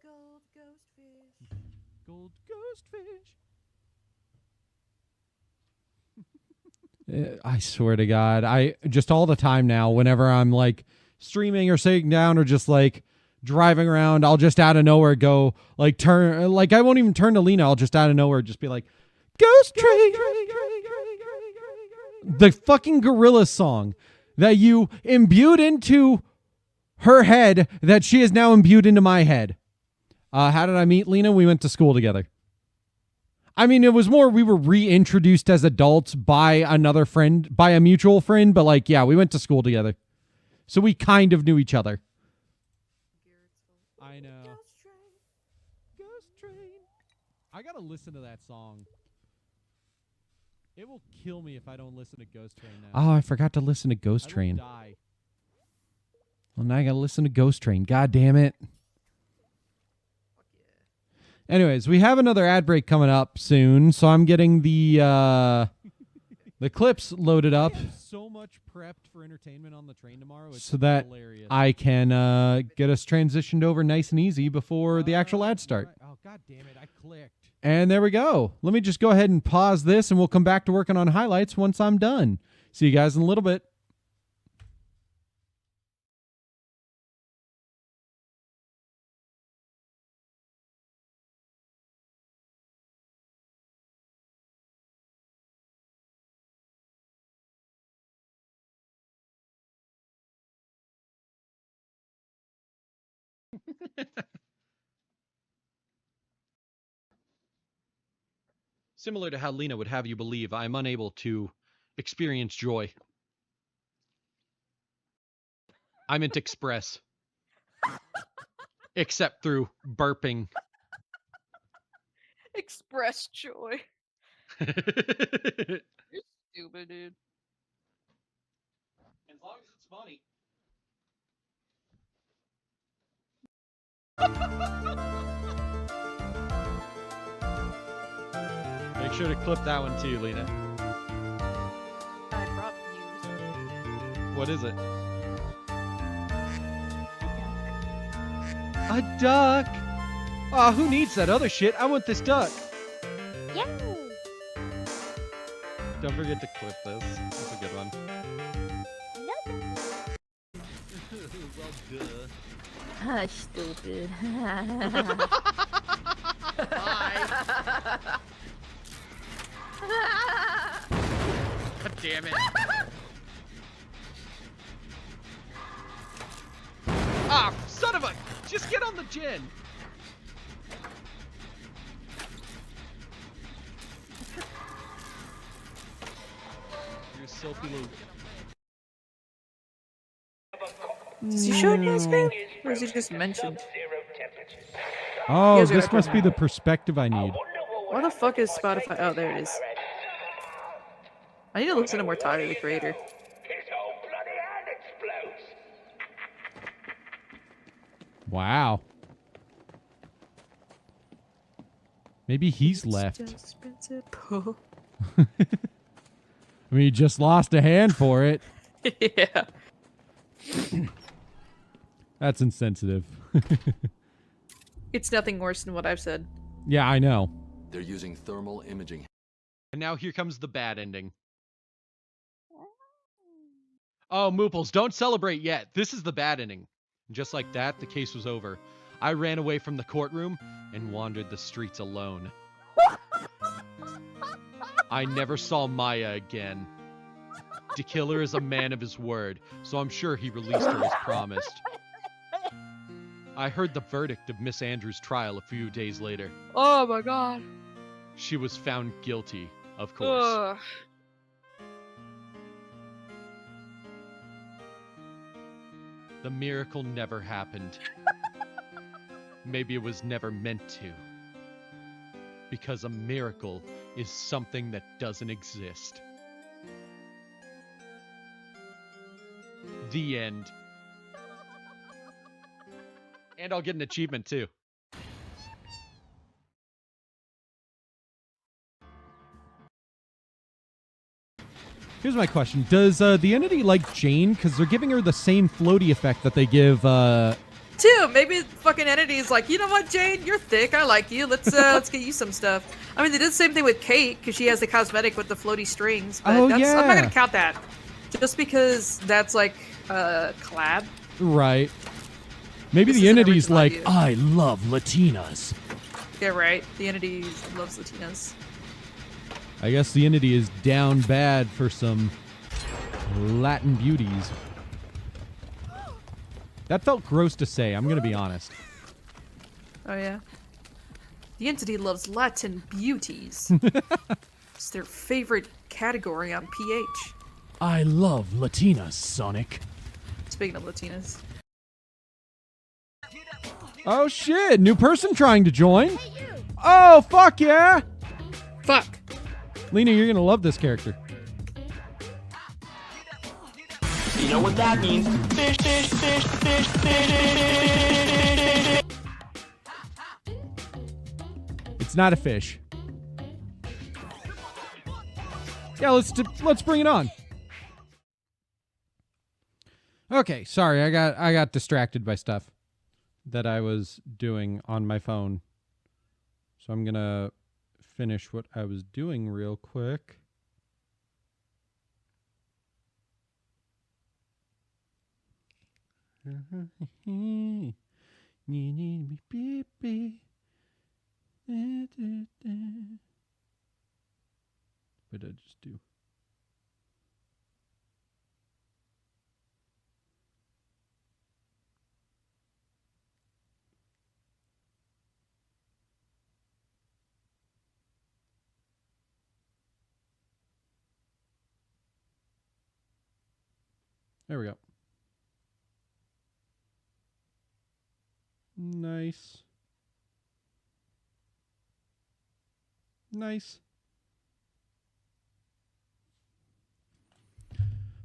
Gold ghost fish. Gold ghost fish. I swear to God, I just all the time now, whenever I'm like streaming or sitting down or just like driving around, I'll just out of nowhere go like turn, like I won't even turn to Lena. I'll just out of nowhere just be like, Ghost Train. The fucking gorilla song that you imbued into her head that she is now imbued into my head. How did I meet Lena? We went to school together. I mean, it was more we were reintroduced as adults by another friend, by a mutual friend, but like, yeah, we went to school together. So we kind of knew each other. Garrett's fault. I know. Ghost train. Ghost train. I gotta listen to that song. It will kill me if I don't listen to Ghost Train now. Oh, I forgot to listen to Ghost I will Train. die. Well, now I gotta listen to Ghost Train. God damn it. Fuck yeah. Anyways, we have another ad break coming up soon, so I'm getting the clips loaded up I am so much prepped for entertainment on the train tomorrow. It's so that hilarious. I can get us transitioned over nice and easy before the actual ads start. Right. Oh, god damn it. I clicked. And there we go. Let me just go ahead and pause this, and we'll come back to working on highlights once I'm done. See you guys in a little bit. Similar to how Lena would have you believe, I'm unable to experience joy. I meant express. Except through burping. Express joy. You're stupid, dude. As long as it's funny. Make sure to clip that one too, Lena. I brought news. What is it? A duck! Aw, who needs that other shit? I want this duck. Yeah. Don't forget to clip this. That's a good one. Ah, stupid. Bye. damn it. Ah, son of a... Just get on the gin. You're Silky Luke. Does he show any ice cream? Or is he just mentioned? Oh, guys are this up must right be now. the perspective I need. Why the fuck is Spotify? Oh, there it is. I need to listen to more Tyler, the Creator. Wow. Maybe he's left. Just principle. I mean, he just lost a hand for it. Yeah. That's insensitive. It's nothing worse than what I've said. Yeah, I know. They're using thermal imaging. And now here comes the bad ending. Oh, Mooples, don't celebrate yet. This is the bad ending. And just like that, the case was over. I ran away from the courtroom and wandered the streets alone. I never saw Maya again. The killer is a man of his word, so I'm sure he released her as promised. I heard the verdict of Miss Andrews' trial a few days later. Oh my god. She was found guilty, of course. Ugh. The miracle never happened. Maybe it was never meant to. Because a miracle is something that doesn't exist. The end. And I'll get an achievement too. Here's my question. Does the entity like Jane? Because they're giving her the same floaty effect that they give... Too. Maybe fucking Entity's like, you know what, Jane? You're thick. I like you. Let's get you some stuff. I mean, they did the same thing with Kate, because she has the cosmetic with the floaty strings. But Oh, I'm not yeah. gonna count that. Just because that's like collab. Right. Maybe This the is an entity's original like, idea. I love Latinas. Yeah, right. The Entity loves Latinas. I guess the entity is down bad for some Latin beauties. That felt gross to say, I'm going to be honest. Oh yeah. The Entity loves Latin beauties. It's their favorite category on PH. I love Latinas, Sonic. Speaking of Latinas. Oh shit, new person trying to join. Oh, fuck yeah. Fuck. Lena, you're going to love this character. You know what that means? Fish, fish, fish, fish, fish. It's not a fish. Yeah, let's bring it on. Okay, sorry, I got distracted by stuff that I was doing on my phone. So I'm going to finish what I was doing real quick. What did I just do? There we go. Nice. Nice.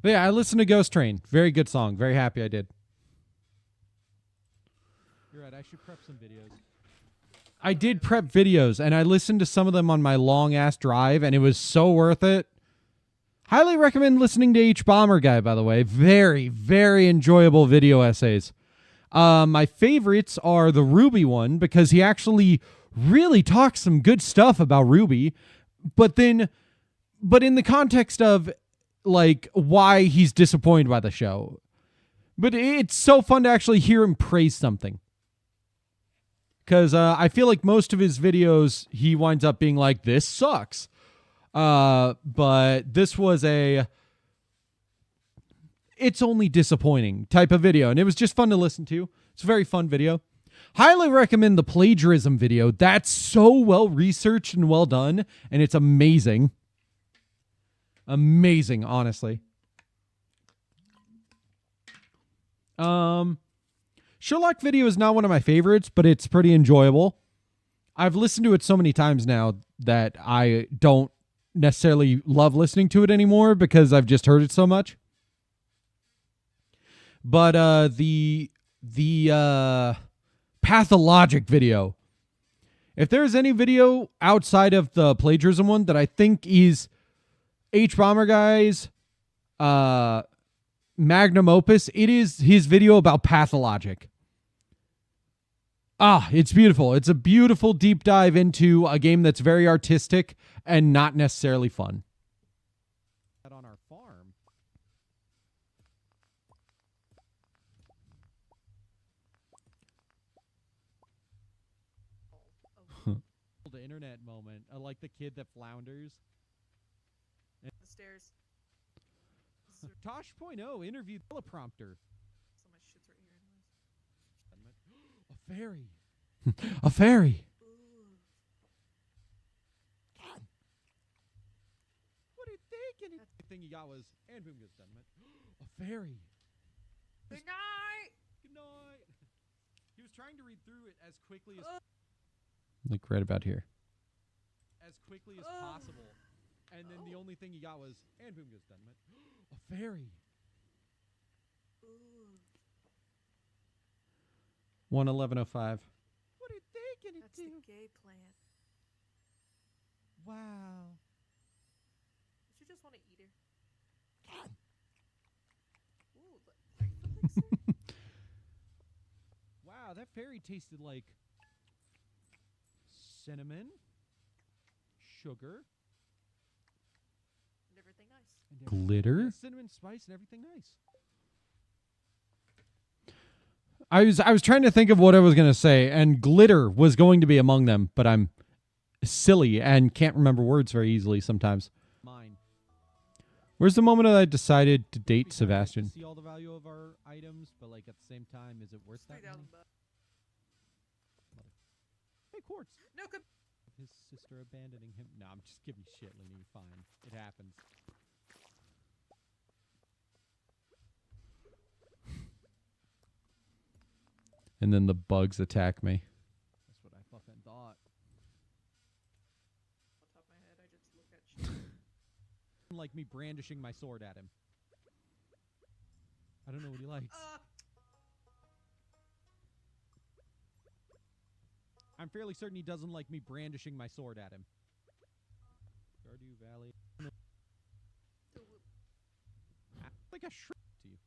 But yeah, I listened to Ghost Train. Very good song. Very happy I did. You're right. I should prep some videos. I did prep videos, and I listened to some of them on my long-ass drive, and it was so worth it. Highly recommend listening to H Bomber Guy, by the way. Very, very enjoyable video essays. My favorites are the Ruby one, because he actually really talks some good stuff about Ruby, but in the context of like why he's disappointed by the show. But it's so fun to actually hear him praise something. Because I feel like most of his videos, he winds up being like, this sucks. But this was it's only disappointing type of video, and it was just fun to listen to. It's a very fun video. Highly recommend the plagiarism video. That's so well researched and well done, and it's amazing. Amazing, honestly. Sherlock video is not one of my favorites, but it's pretty enjoyable. I've listened to it so many times now that I don't necessarily love listening to it anymore because I've just heard it so much. But the pathologic video. If there's any video outside of the plagiarism one that I think is H Bomber Guy's magnum opus, it is his video about pathologic. It's beautiful. It's a beautiful deep dive into a game that's very artistic and not necessarily fun. On our farm. The internet moment. I like the kid that flounders. The stairs. Tosh.0 interview teleprompter. So my shit's right here anyways. A fairy. A fairy. What are you thinking? The thing you got was, and boom goes dynamite. A fairy. Good night. Good night. He was trying to read through it as quickly as Like right about here. possible. And then the only thing he got was, and boom goes dynamite. A fairy. 11105. What are you thinking? That's the gay plant. Wow. Did you just want to eat her? Ooh, Wow, that fairy tasted like cinnamon, sugar, and everything nice. and Glitter? yeah, cinnamon spice and everything nice. I was trying to think of what I was going to say, and glitter was going to be among them, but I'm silly and can't remember words very easily sometimes. Mine. Where's the moment that I decided to date Sebastian? See all the value of our items, but like at the same time, is it worth that? $3,000. Hey, quartz. No, come. His sister abandoning him. No, I'm just giving you shit, Lenny. Fine, it happens. And then the bugs attack me. That's what I fucking thought. On top of my head, I just look at shit. Like me brandishing my sword at him. I don't know what he likes. I'm fairly certain he doesn't like me brandishing my sword at him. Stardew Valley. Like a shrimp to you.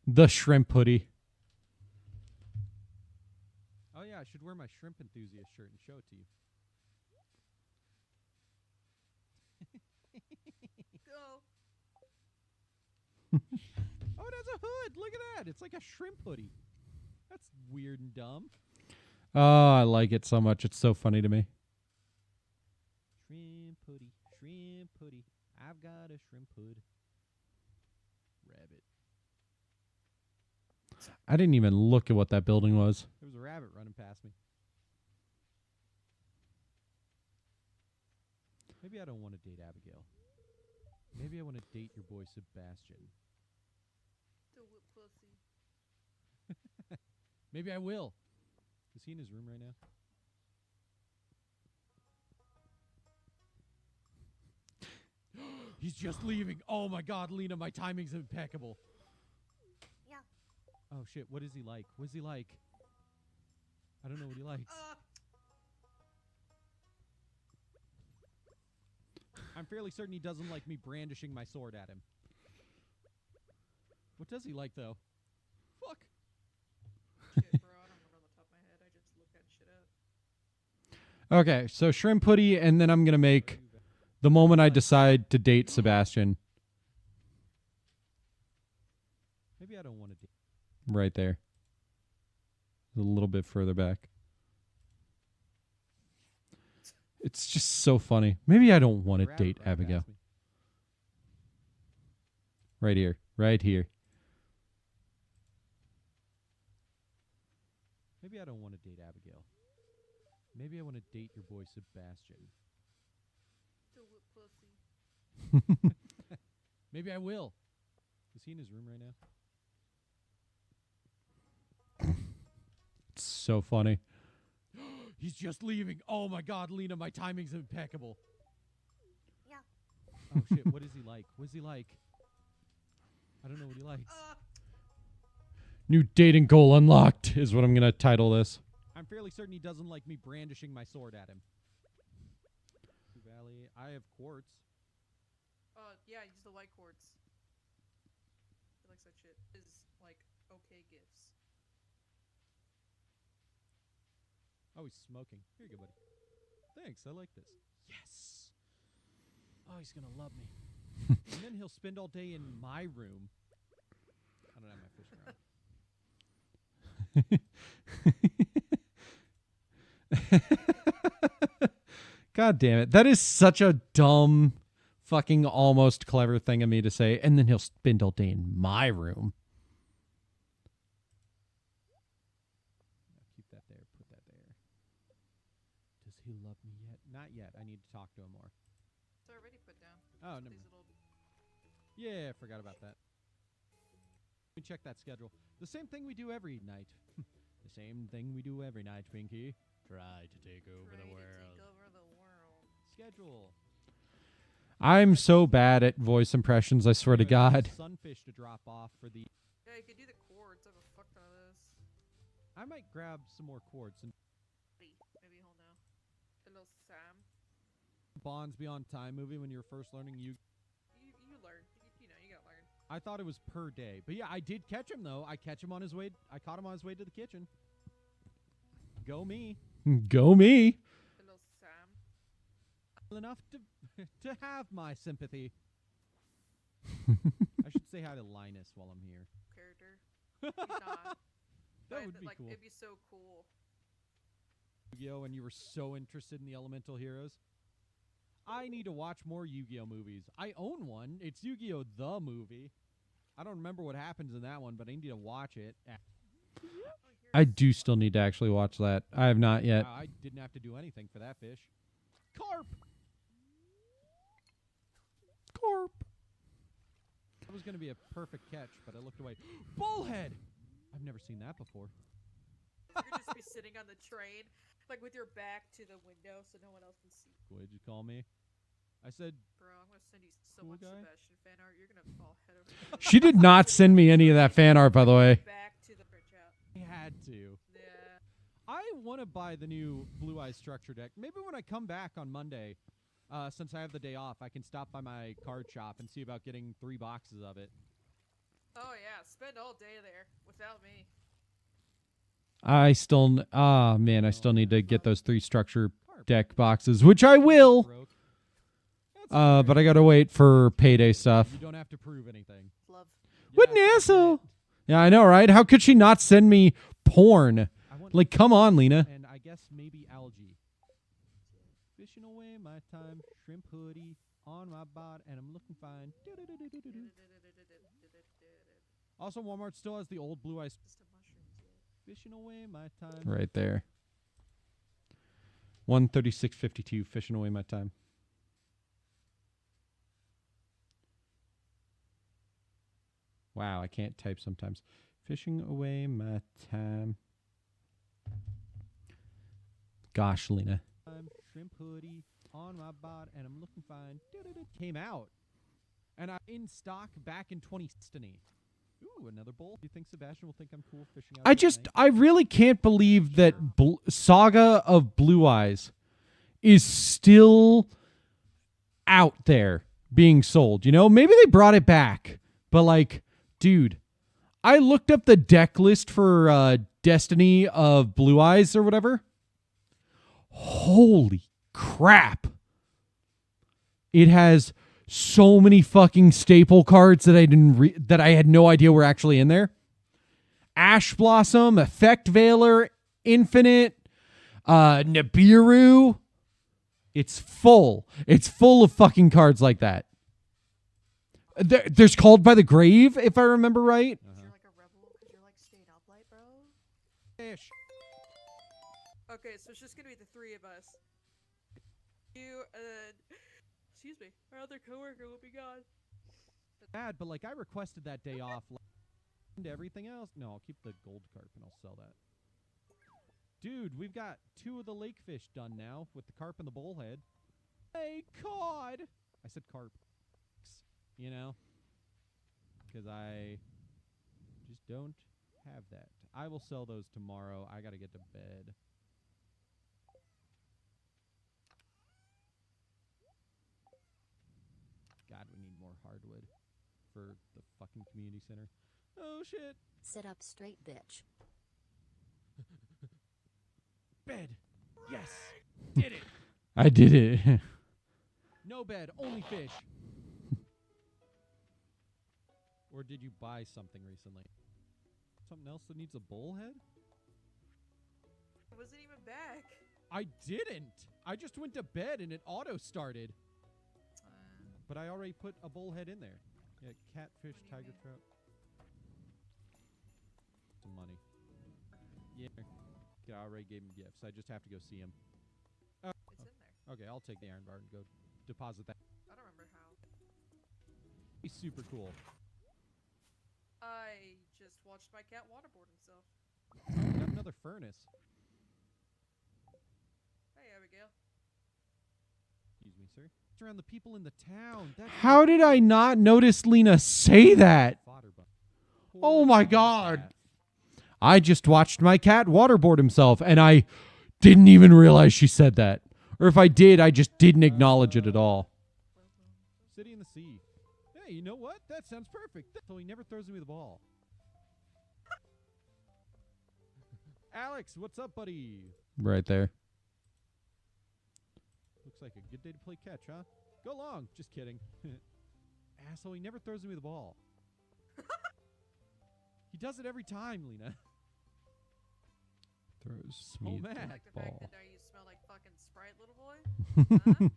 The shrimp hoodie. Oh yeah, I should wear my shrimp enthusiast shirt and show it to you. Go. Oh, it has a hood. Look at that. It's like a shrimp hoodie. That's weird and dumb. Oh, I like it so much. It's so funny to me. Shrimp hoodie. Shrimp hoodie. I've got a shrimp hood. Rabbit. I didn't even look at what that building was. There was a rabbit running past me. Maybe I don't want to date Abigail. Maybe I want to date your boy Sebastian. The whip pussy. Maybe I will. Is he in his room right now? He's just leaving. Oh my God, Lena, my timing's impeccable. Yeah. Oh shit, what is he like? What is he like? I don't know what he likes. I'm fairly certain he doesn't like me brandishing my sword at him. What does he like though? Fuck. Shit, bro. I don't remember on the top of my head. I just look at shit up. Okay, so shrimp hoodie, and then I'm going to make the moment I decide to date Sebastian. Maybe I don't want to date. Right there. A little bit further back. It's just so funny. Maybe I don't want to date Abigail. Right here. Right here. Maybe I don't want to date Abigail. Maybe I want to date your boy Sebastian. Maybe I will. Is he in his room right now? It's so funny. He's just leaving. Oh my God, Lena, my timing's impeccable. Yeah. Oh shit, what is he like? What is he like? I don't know what he likes. New dating goal unlocked is what I'm going to title this. I'm fairly certain he doesn't like me brandishing my sword at him. Valley, I have quartz. Yeah, I use the white quartz. He likes that shit. Is like okay gifts. Oh, he's smoking. Here you go, buddy. Thanks, I like this. Yes. Oh, he's gonna love me. And then he'll spend all day in my room. I don't have my fishing rod. God damn it. That is such a dumb, fucking almost clever thing of me to say. And then he'll spend all day in my room. Keep that there. Put that there. Does he love me yet? Not yet. I need to talk to him more. It's already put down. Oh, never mind. Yeah, I forgot about that. Let me check that schedule. The same thing we do every night. The same thing we do every night, Pinky. Try to take over the world. Schedule. I'm so bad at voice impressions, I swear to God. Sunfish to drop off for the... Yeah, you could do the quartz. I have a fuck ton of this. I might grab some more quartz and... Maybe hold now. Hello, Sam. Bonds Beyond Time movie when you were first learning You learn. You know, you gotta learn. I thought it was per day. But yeah, I did catch him, though. I caught him on his way to the kitchen. Go me. Go me. Hello, Sam. Enough to have my sympathy. I should say hi to Linus while I'm here. Character. He's not. That would be like, cool. It'd be so cool. Yu-Gi-Oh! And you were so interested in the Elemental Heroes. I need to watch more Yu-Gi-Oh! Movies. I own one. It's Yu-Gi-Oh! The movie. I don't remember what happens in that one, but I need to watch it. I do still need to actually watch that. I have not yet. I didn't have to do anything for that fish. Carp! Carp! That was going to be a perfect catch, but I looked away. Bullhead! I've never seen that before. You could just be sitting on the train, like with your back to the window so no one else can see. What did you call me? I said... Bro, I'm going to send you so Cool much guy? Sebastian fan art. You're going to fall head over heels. She did not send me any of that fan art, by the way. Back to the print out. I had to. Yeah. I want to buy the new Blue Eyes Structure deck. Maybe when I come back on Monday, since I have the day off, I can stop by my card shop and see about getting 3 boxes of it. Oh, yeah. Spend all day there without me. I still... Ah, man, I still need to get those 3 structure deck boxes, which I will. But I gotta wait for payday stuff. You don't have to prove anything. Love. What an asshole! Yeah, I know, right? How could she not send me porn? Like, come on, Lena. And I guess maybe algae. Fishing away my time, shrimp hoodie on my bot, and I'm looking fine. Also, Walmart still has the old Blue Eyes. Fishing away my time. Right there. 136.52, fishing away my time. Wow, I can't type sometimes. Fishing away my time. Gosh, Lena. Shrimp hoodie on my bot, and I'm looking fine. Came out. And I'm in stock back in 2016. Ooh, another bowl. Do you think Sebastian will think I'm cool fishing out? I really can't believe that Saga of Blue Eyes is still out there being sold. You know, maybe they brought it back, but like, dude, I looked up the deck list for Destiny of Blue Eyes or whatever. Holy crap. It has so many fucking staple cards that I had no idea were actually in there. Ash Blossom, Effect Veiler, Infinite, Nibiru. It's full. It's full of fucking cards like that. There's Called by the Grave, if I remember right. You're like a rebel because you're like staying up late, bro. Fish. Okay, so it's just gonna be the three of us. You and excuse me, our other coworker will be gone. Bad, but like I requested that day off. And everything else. No, I'll keep the gold carp and I'll sell that. Dude, we've got 2 of the lake fish done now with the carp and the bullhead. Hey, cod! I said carp. You know? Because I just don't have that. I will sell those tomorrow. I gotta get to bed. God, we need more hardwood for the fucking community center. Oh, shit. Sit up straight, bitch. Bed. Yes. Did it. I did it. No bed, only fish. Or did you buy something recently? Something else that needs a bullhead? It wasn't even back. I didn't. I just went to bed and it auto started. But I already put a bullhead in there. Yeah, catfish, tiger trout. Some money. Yeah. I already gave him gifts. I just have to go see him. It's in there. Okay, I'll take the iron bar and go deposit that. I don't remember how. He's super cool. I just watched my cat waterboard himself. Got another furnace. Hey, Abigail. Excuse me, sir. It's around the people in the town. That's How did I not notice Lena say that? fodder bun. Oh my God. I just watched my cat waterboard himself, and I didn't even realize she said that. Or if I did, I just didn't acknowledge it at all. City in the sea. Hey, you know what? That sounds perfect. So he never throws me the ball. Alex, what's up, buddy? Right there. Looks like a good day to play catch, huh? Go long. Just kidding. Asshole, he never throws me the ball. He does it every time, Lena. Throws So me mad. the Like the fact ball. that now you smell like fucking Sprite, little boy. Huh?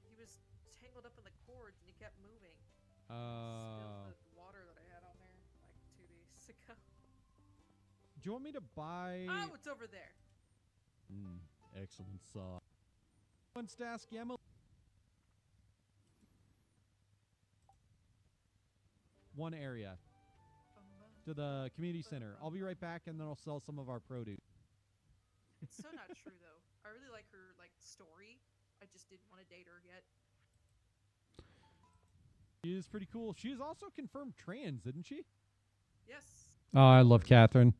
He was tangled up in the cords and he kept moving. Spilled the water that I had on there like 2 days ago. Do you want me to buy... Oh, it's over there. Excellent sauce. Wants to ask Emma. One area. To the community center. I'll be right back, and then I'll sell some of our produce. It's so not true though. I really like her story. I just didn't want to date her yet. She is pretty cool. She is also confirmed trans, isn't she? Yes. Oh, I love Catherine.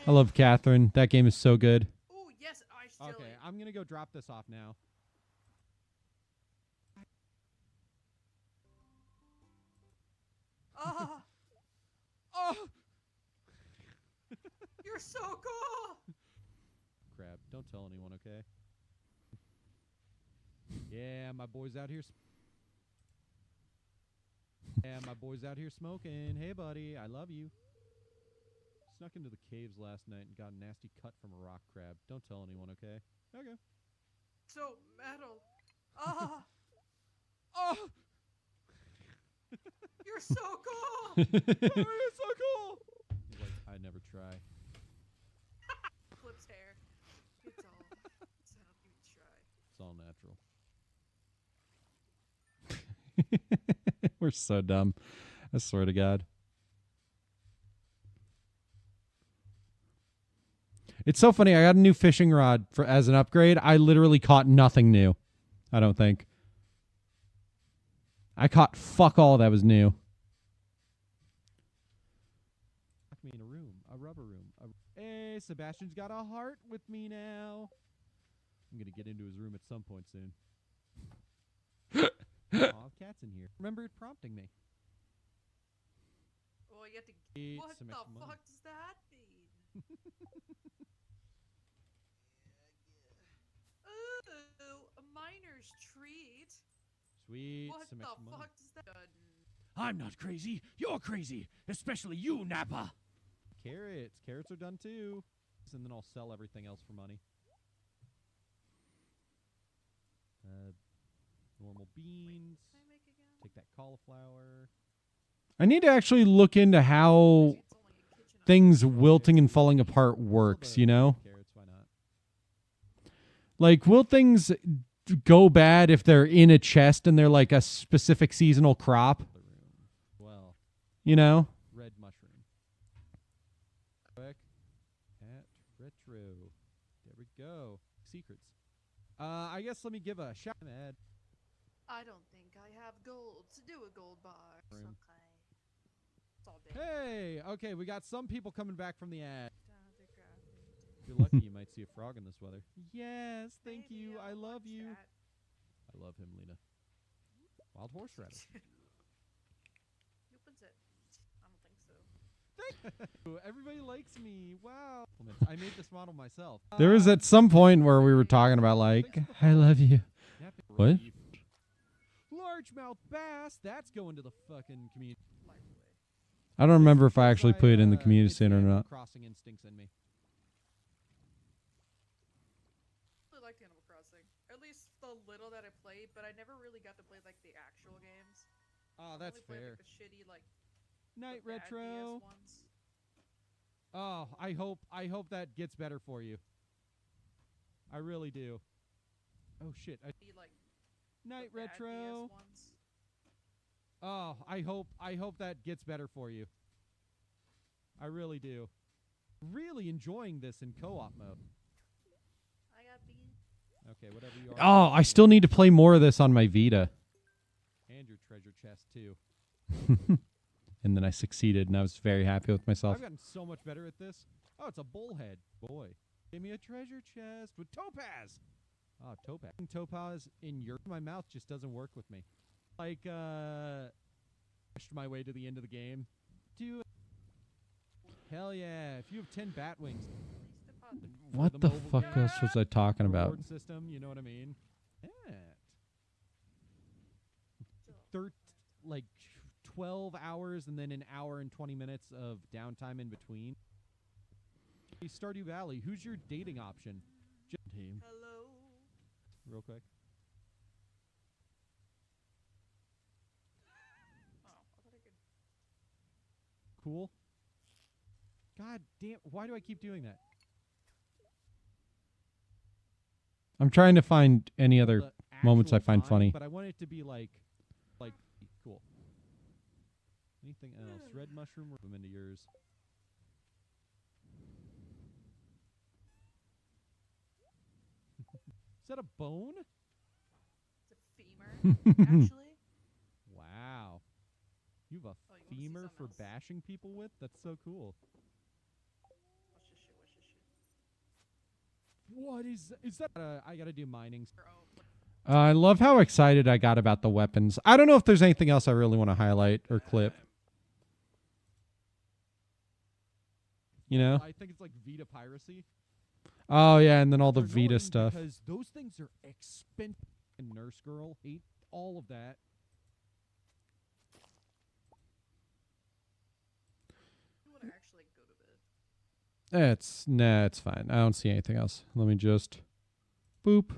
I love Catherine. That game is so good. Oh yes, I still. Okay, I'm gonna go drop this off now. Oh, Oh, you're so cool. crap! Don't tell anyone, okay? Yeah, my boy's out here. Yeah, my boy's out here smoking. Hey, buddy, I love you. Snuck into the caves last night and got a nasty cut from a rock crab. Don't tell anyone, okay? Okay. So metal. Oh, Oh, you're so cool. oh, you're so cool. He's like, I never try. Flips hair. It's all. It's how you try. It's all natural. We're so dumb. I swear to God. It's so funny. I got a new fishing rod as an upgrade. I literally caught nothing new. I don't think. I caught fuck all that was new. Lock me in a room, a rubber room. Hey, Sebastian's got a heart with me now. I'm gonna get into his room at some point soon. Aw, cat's in here. Remember prompting me. Well, you have to. Eat What some the extra money. fuck does that mean? Ooh, a miner's treat. Sweet. What some the extra money. fuck does that? I'm not crazy. You're crazy. Especially you, Nappa. carrots. Carrots are done too. And then I'll sell everything else for money. Normal beans. Take that cauliflower. I need to actually look into how things wilting and falling apart works, you know? Carrots, why not? Like, will things go bad if they're in a chest and they're like a specific seasonal crop? Well, You know? red mushroom. Quick. At retro. There we go. Secrets. I guess let me give a shout. I don't think I have gold to do a gold bar. Room. Okay. It's all day. Hey, okay, we got some people coming back from the ad. If you're lucky, you might see a frog in this weather. Yes, thank Maybe you. I I'll love watch you. that. I love him, Lena. Wild horseradish. He opens it. I don't think so. Everybody likes me. Wow. I made this model myself. There was at some point where we were talking about, like, I love you. What? Largemouth bass. That's going to the fucking community. I don't remember if I actually put it in the community It's center or Animal not. Crossing instincts in me. I really liked Animal Crossing. At least the little that I played, but I never really got to play like the actual games. Oh, I that's only played, fair. like, the shitty like Night the bad retro. DS ones. Oh, I hope that gets better for you. I really do. Oh shit. The, like, Night the bad retro. DS ones. Oh, I hope that gets better for you. I really do. Really enjoying this in co-op mode. I got beat. Okay, whatever you are. Oh, I still need to play more of this on my Vita. And your treasure chest too. And then I succeeded, and I was very happy with myself. I've gotten so much better at this. Oh, it's a bullhead. Boy. Give me a treasure chest with topaz. Oh, topaz. Topaz in my mouth just doesn't work with me. Like, pushed my way to the end of the game. Do hell yeah. If you have 10 bat wings. What for the mobile fuck game else was I talking about? reward system, you know what I mean? Like 12 hours and then an hour and 20 minutes of downtime in between. Hey, Stardew Valley, who's your dating option? Team. Hello. Real quick. Oh, I thought I could. Cool. God damn, why do I keep doing that? I'm trying to find any other The moments I actual find time, funny. But I want it to be like cool. Anything else? Red mushroom, rub them into yours. Is that a bone? It's a femur, actually. Wow. You have a Oh, you wanna see femur something for else? bashing people with? That's so cool. Watch this shit. Watch this shit. What is that? I gotta do mining. I love how excited I got about the weapons. I don't know if there's anything else I really want to highlight or clip. You know? I think it's like Vita piracy. Oh, yeah, and then all the They're Vita annoying stuff. Because those things are expensive. And Nurse Girl, hate all of that. You want to actually go to bed? It's fine. I don't see anything else. Let me just boop.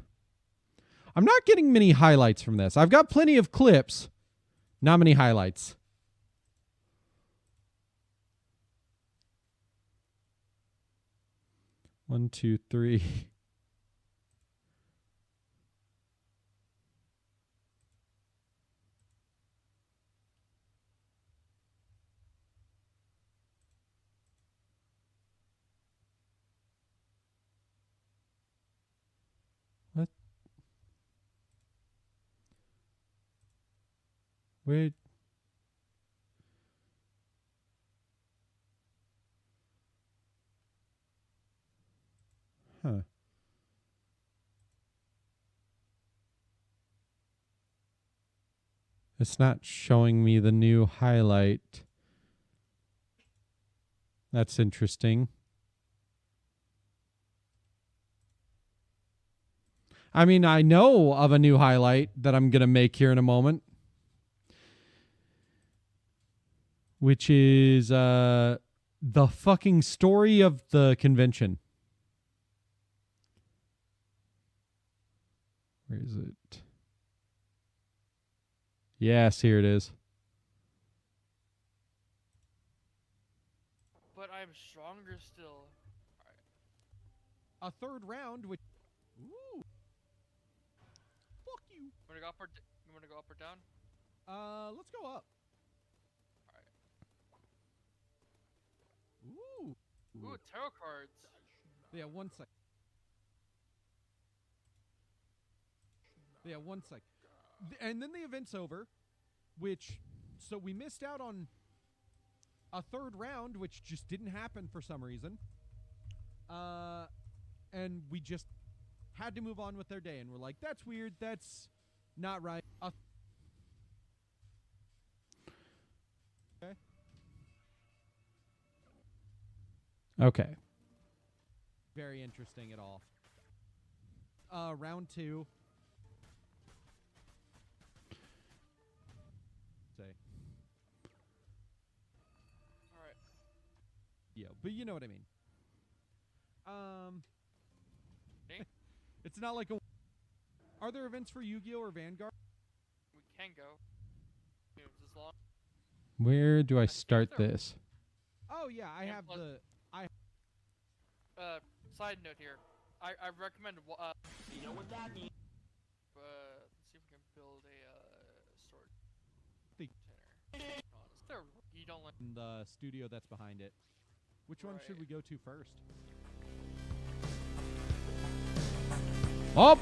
I'm not getting many highlights from this. I've got plenty of clips, not many highlights. One, two, three. What? Wait. Huh. It's not showing me the new highlight. That's interesting. I mean, I know of a new highlight that I'm going to make here in a moment. Which is the fucking story of the convention. Where is it? Yes, here it is. But I'm stronger still. A third round, which... Ooh. Fuck you. You wanna go up or down? Let's go up. Ooh. Ooh, tarot cards. Yeah, 1 sec. Yeah, 1 sec. And then the event's over, which... So we missed out on a third round, which just didn't happen for some reason. And we just had to move on with their day. And we're like, that's weird. That's not right. Okay. Okay. Very interesting at all. Round 2. Say. Alright. Yeah, but you know what I mean. It's not like a... Are there events for Yu-Gi-Oh! Or Vanguard? We can go. As long... Where do I start this? Oh, yeah, I have plus- the... Side note here. I recommend... You know what that means? Let's see if we can build a storage The- container. There, you don't like... the studio that's behind it. Which one should we go to first? Oh!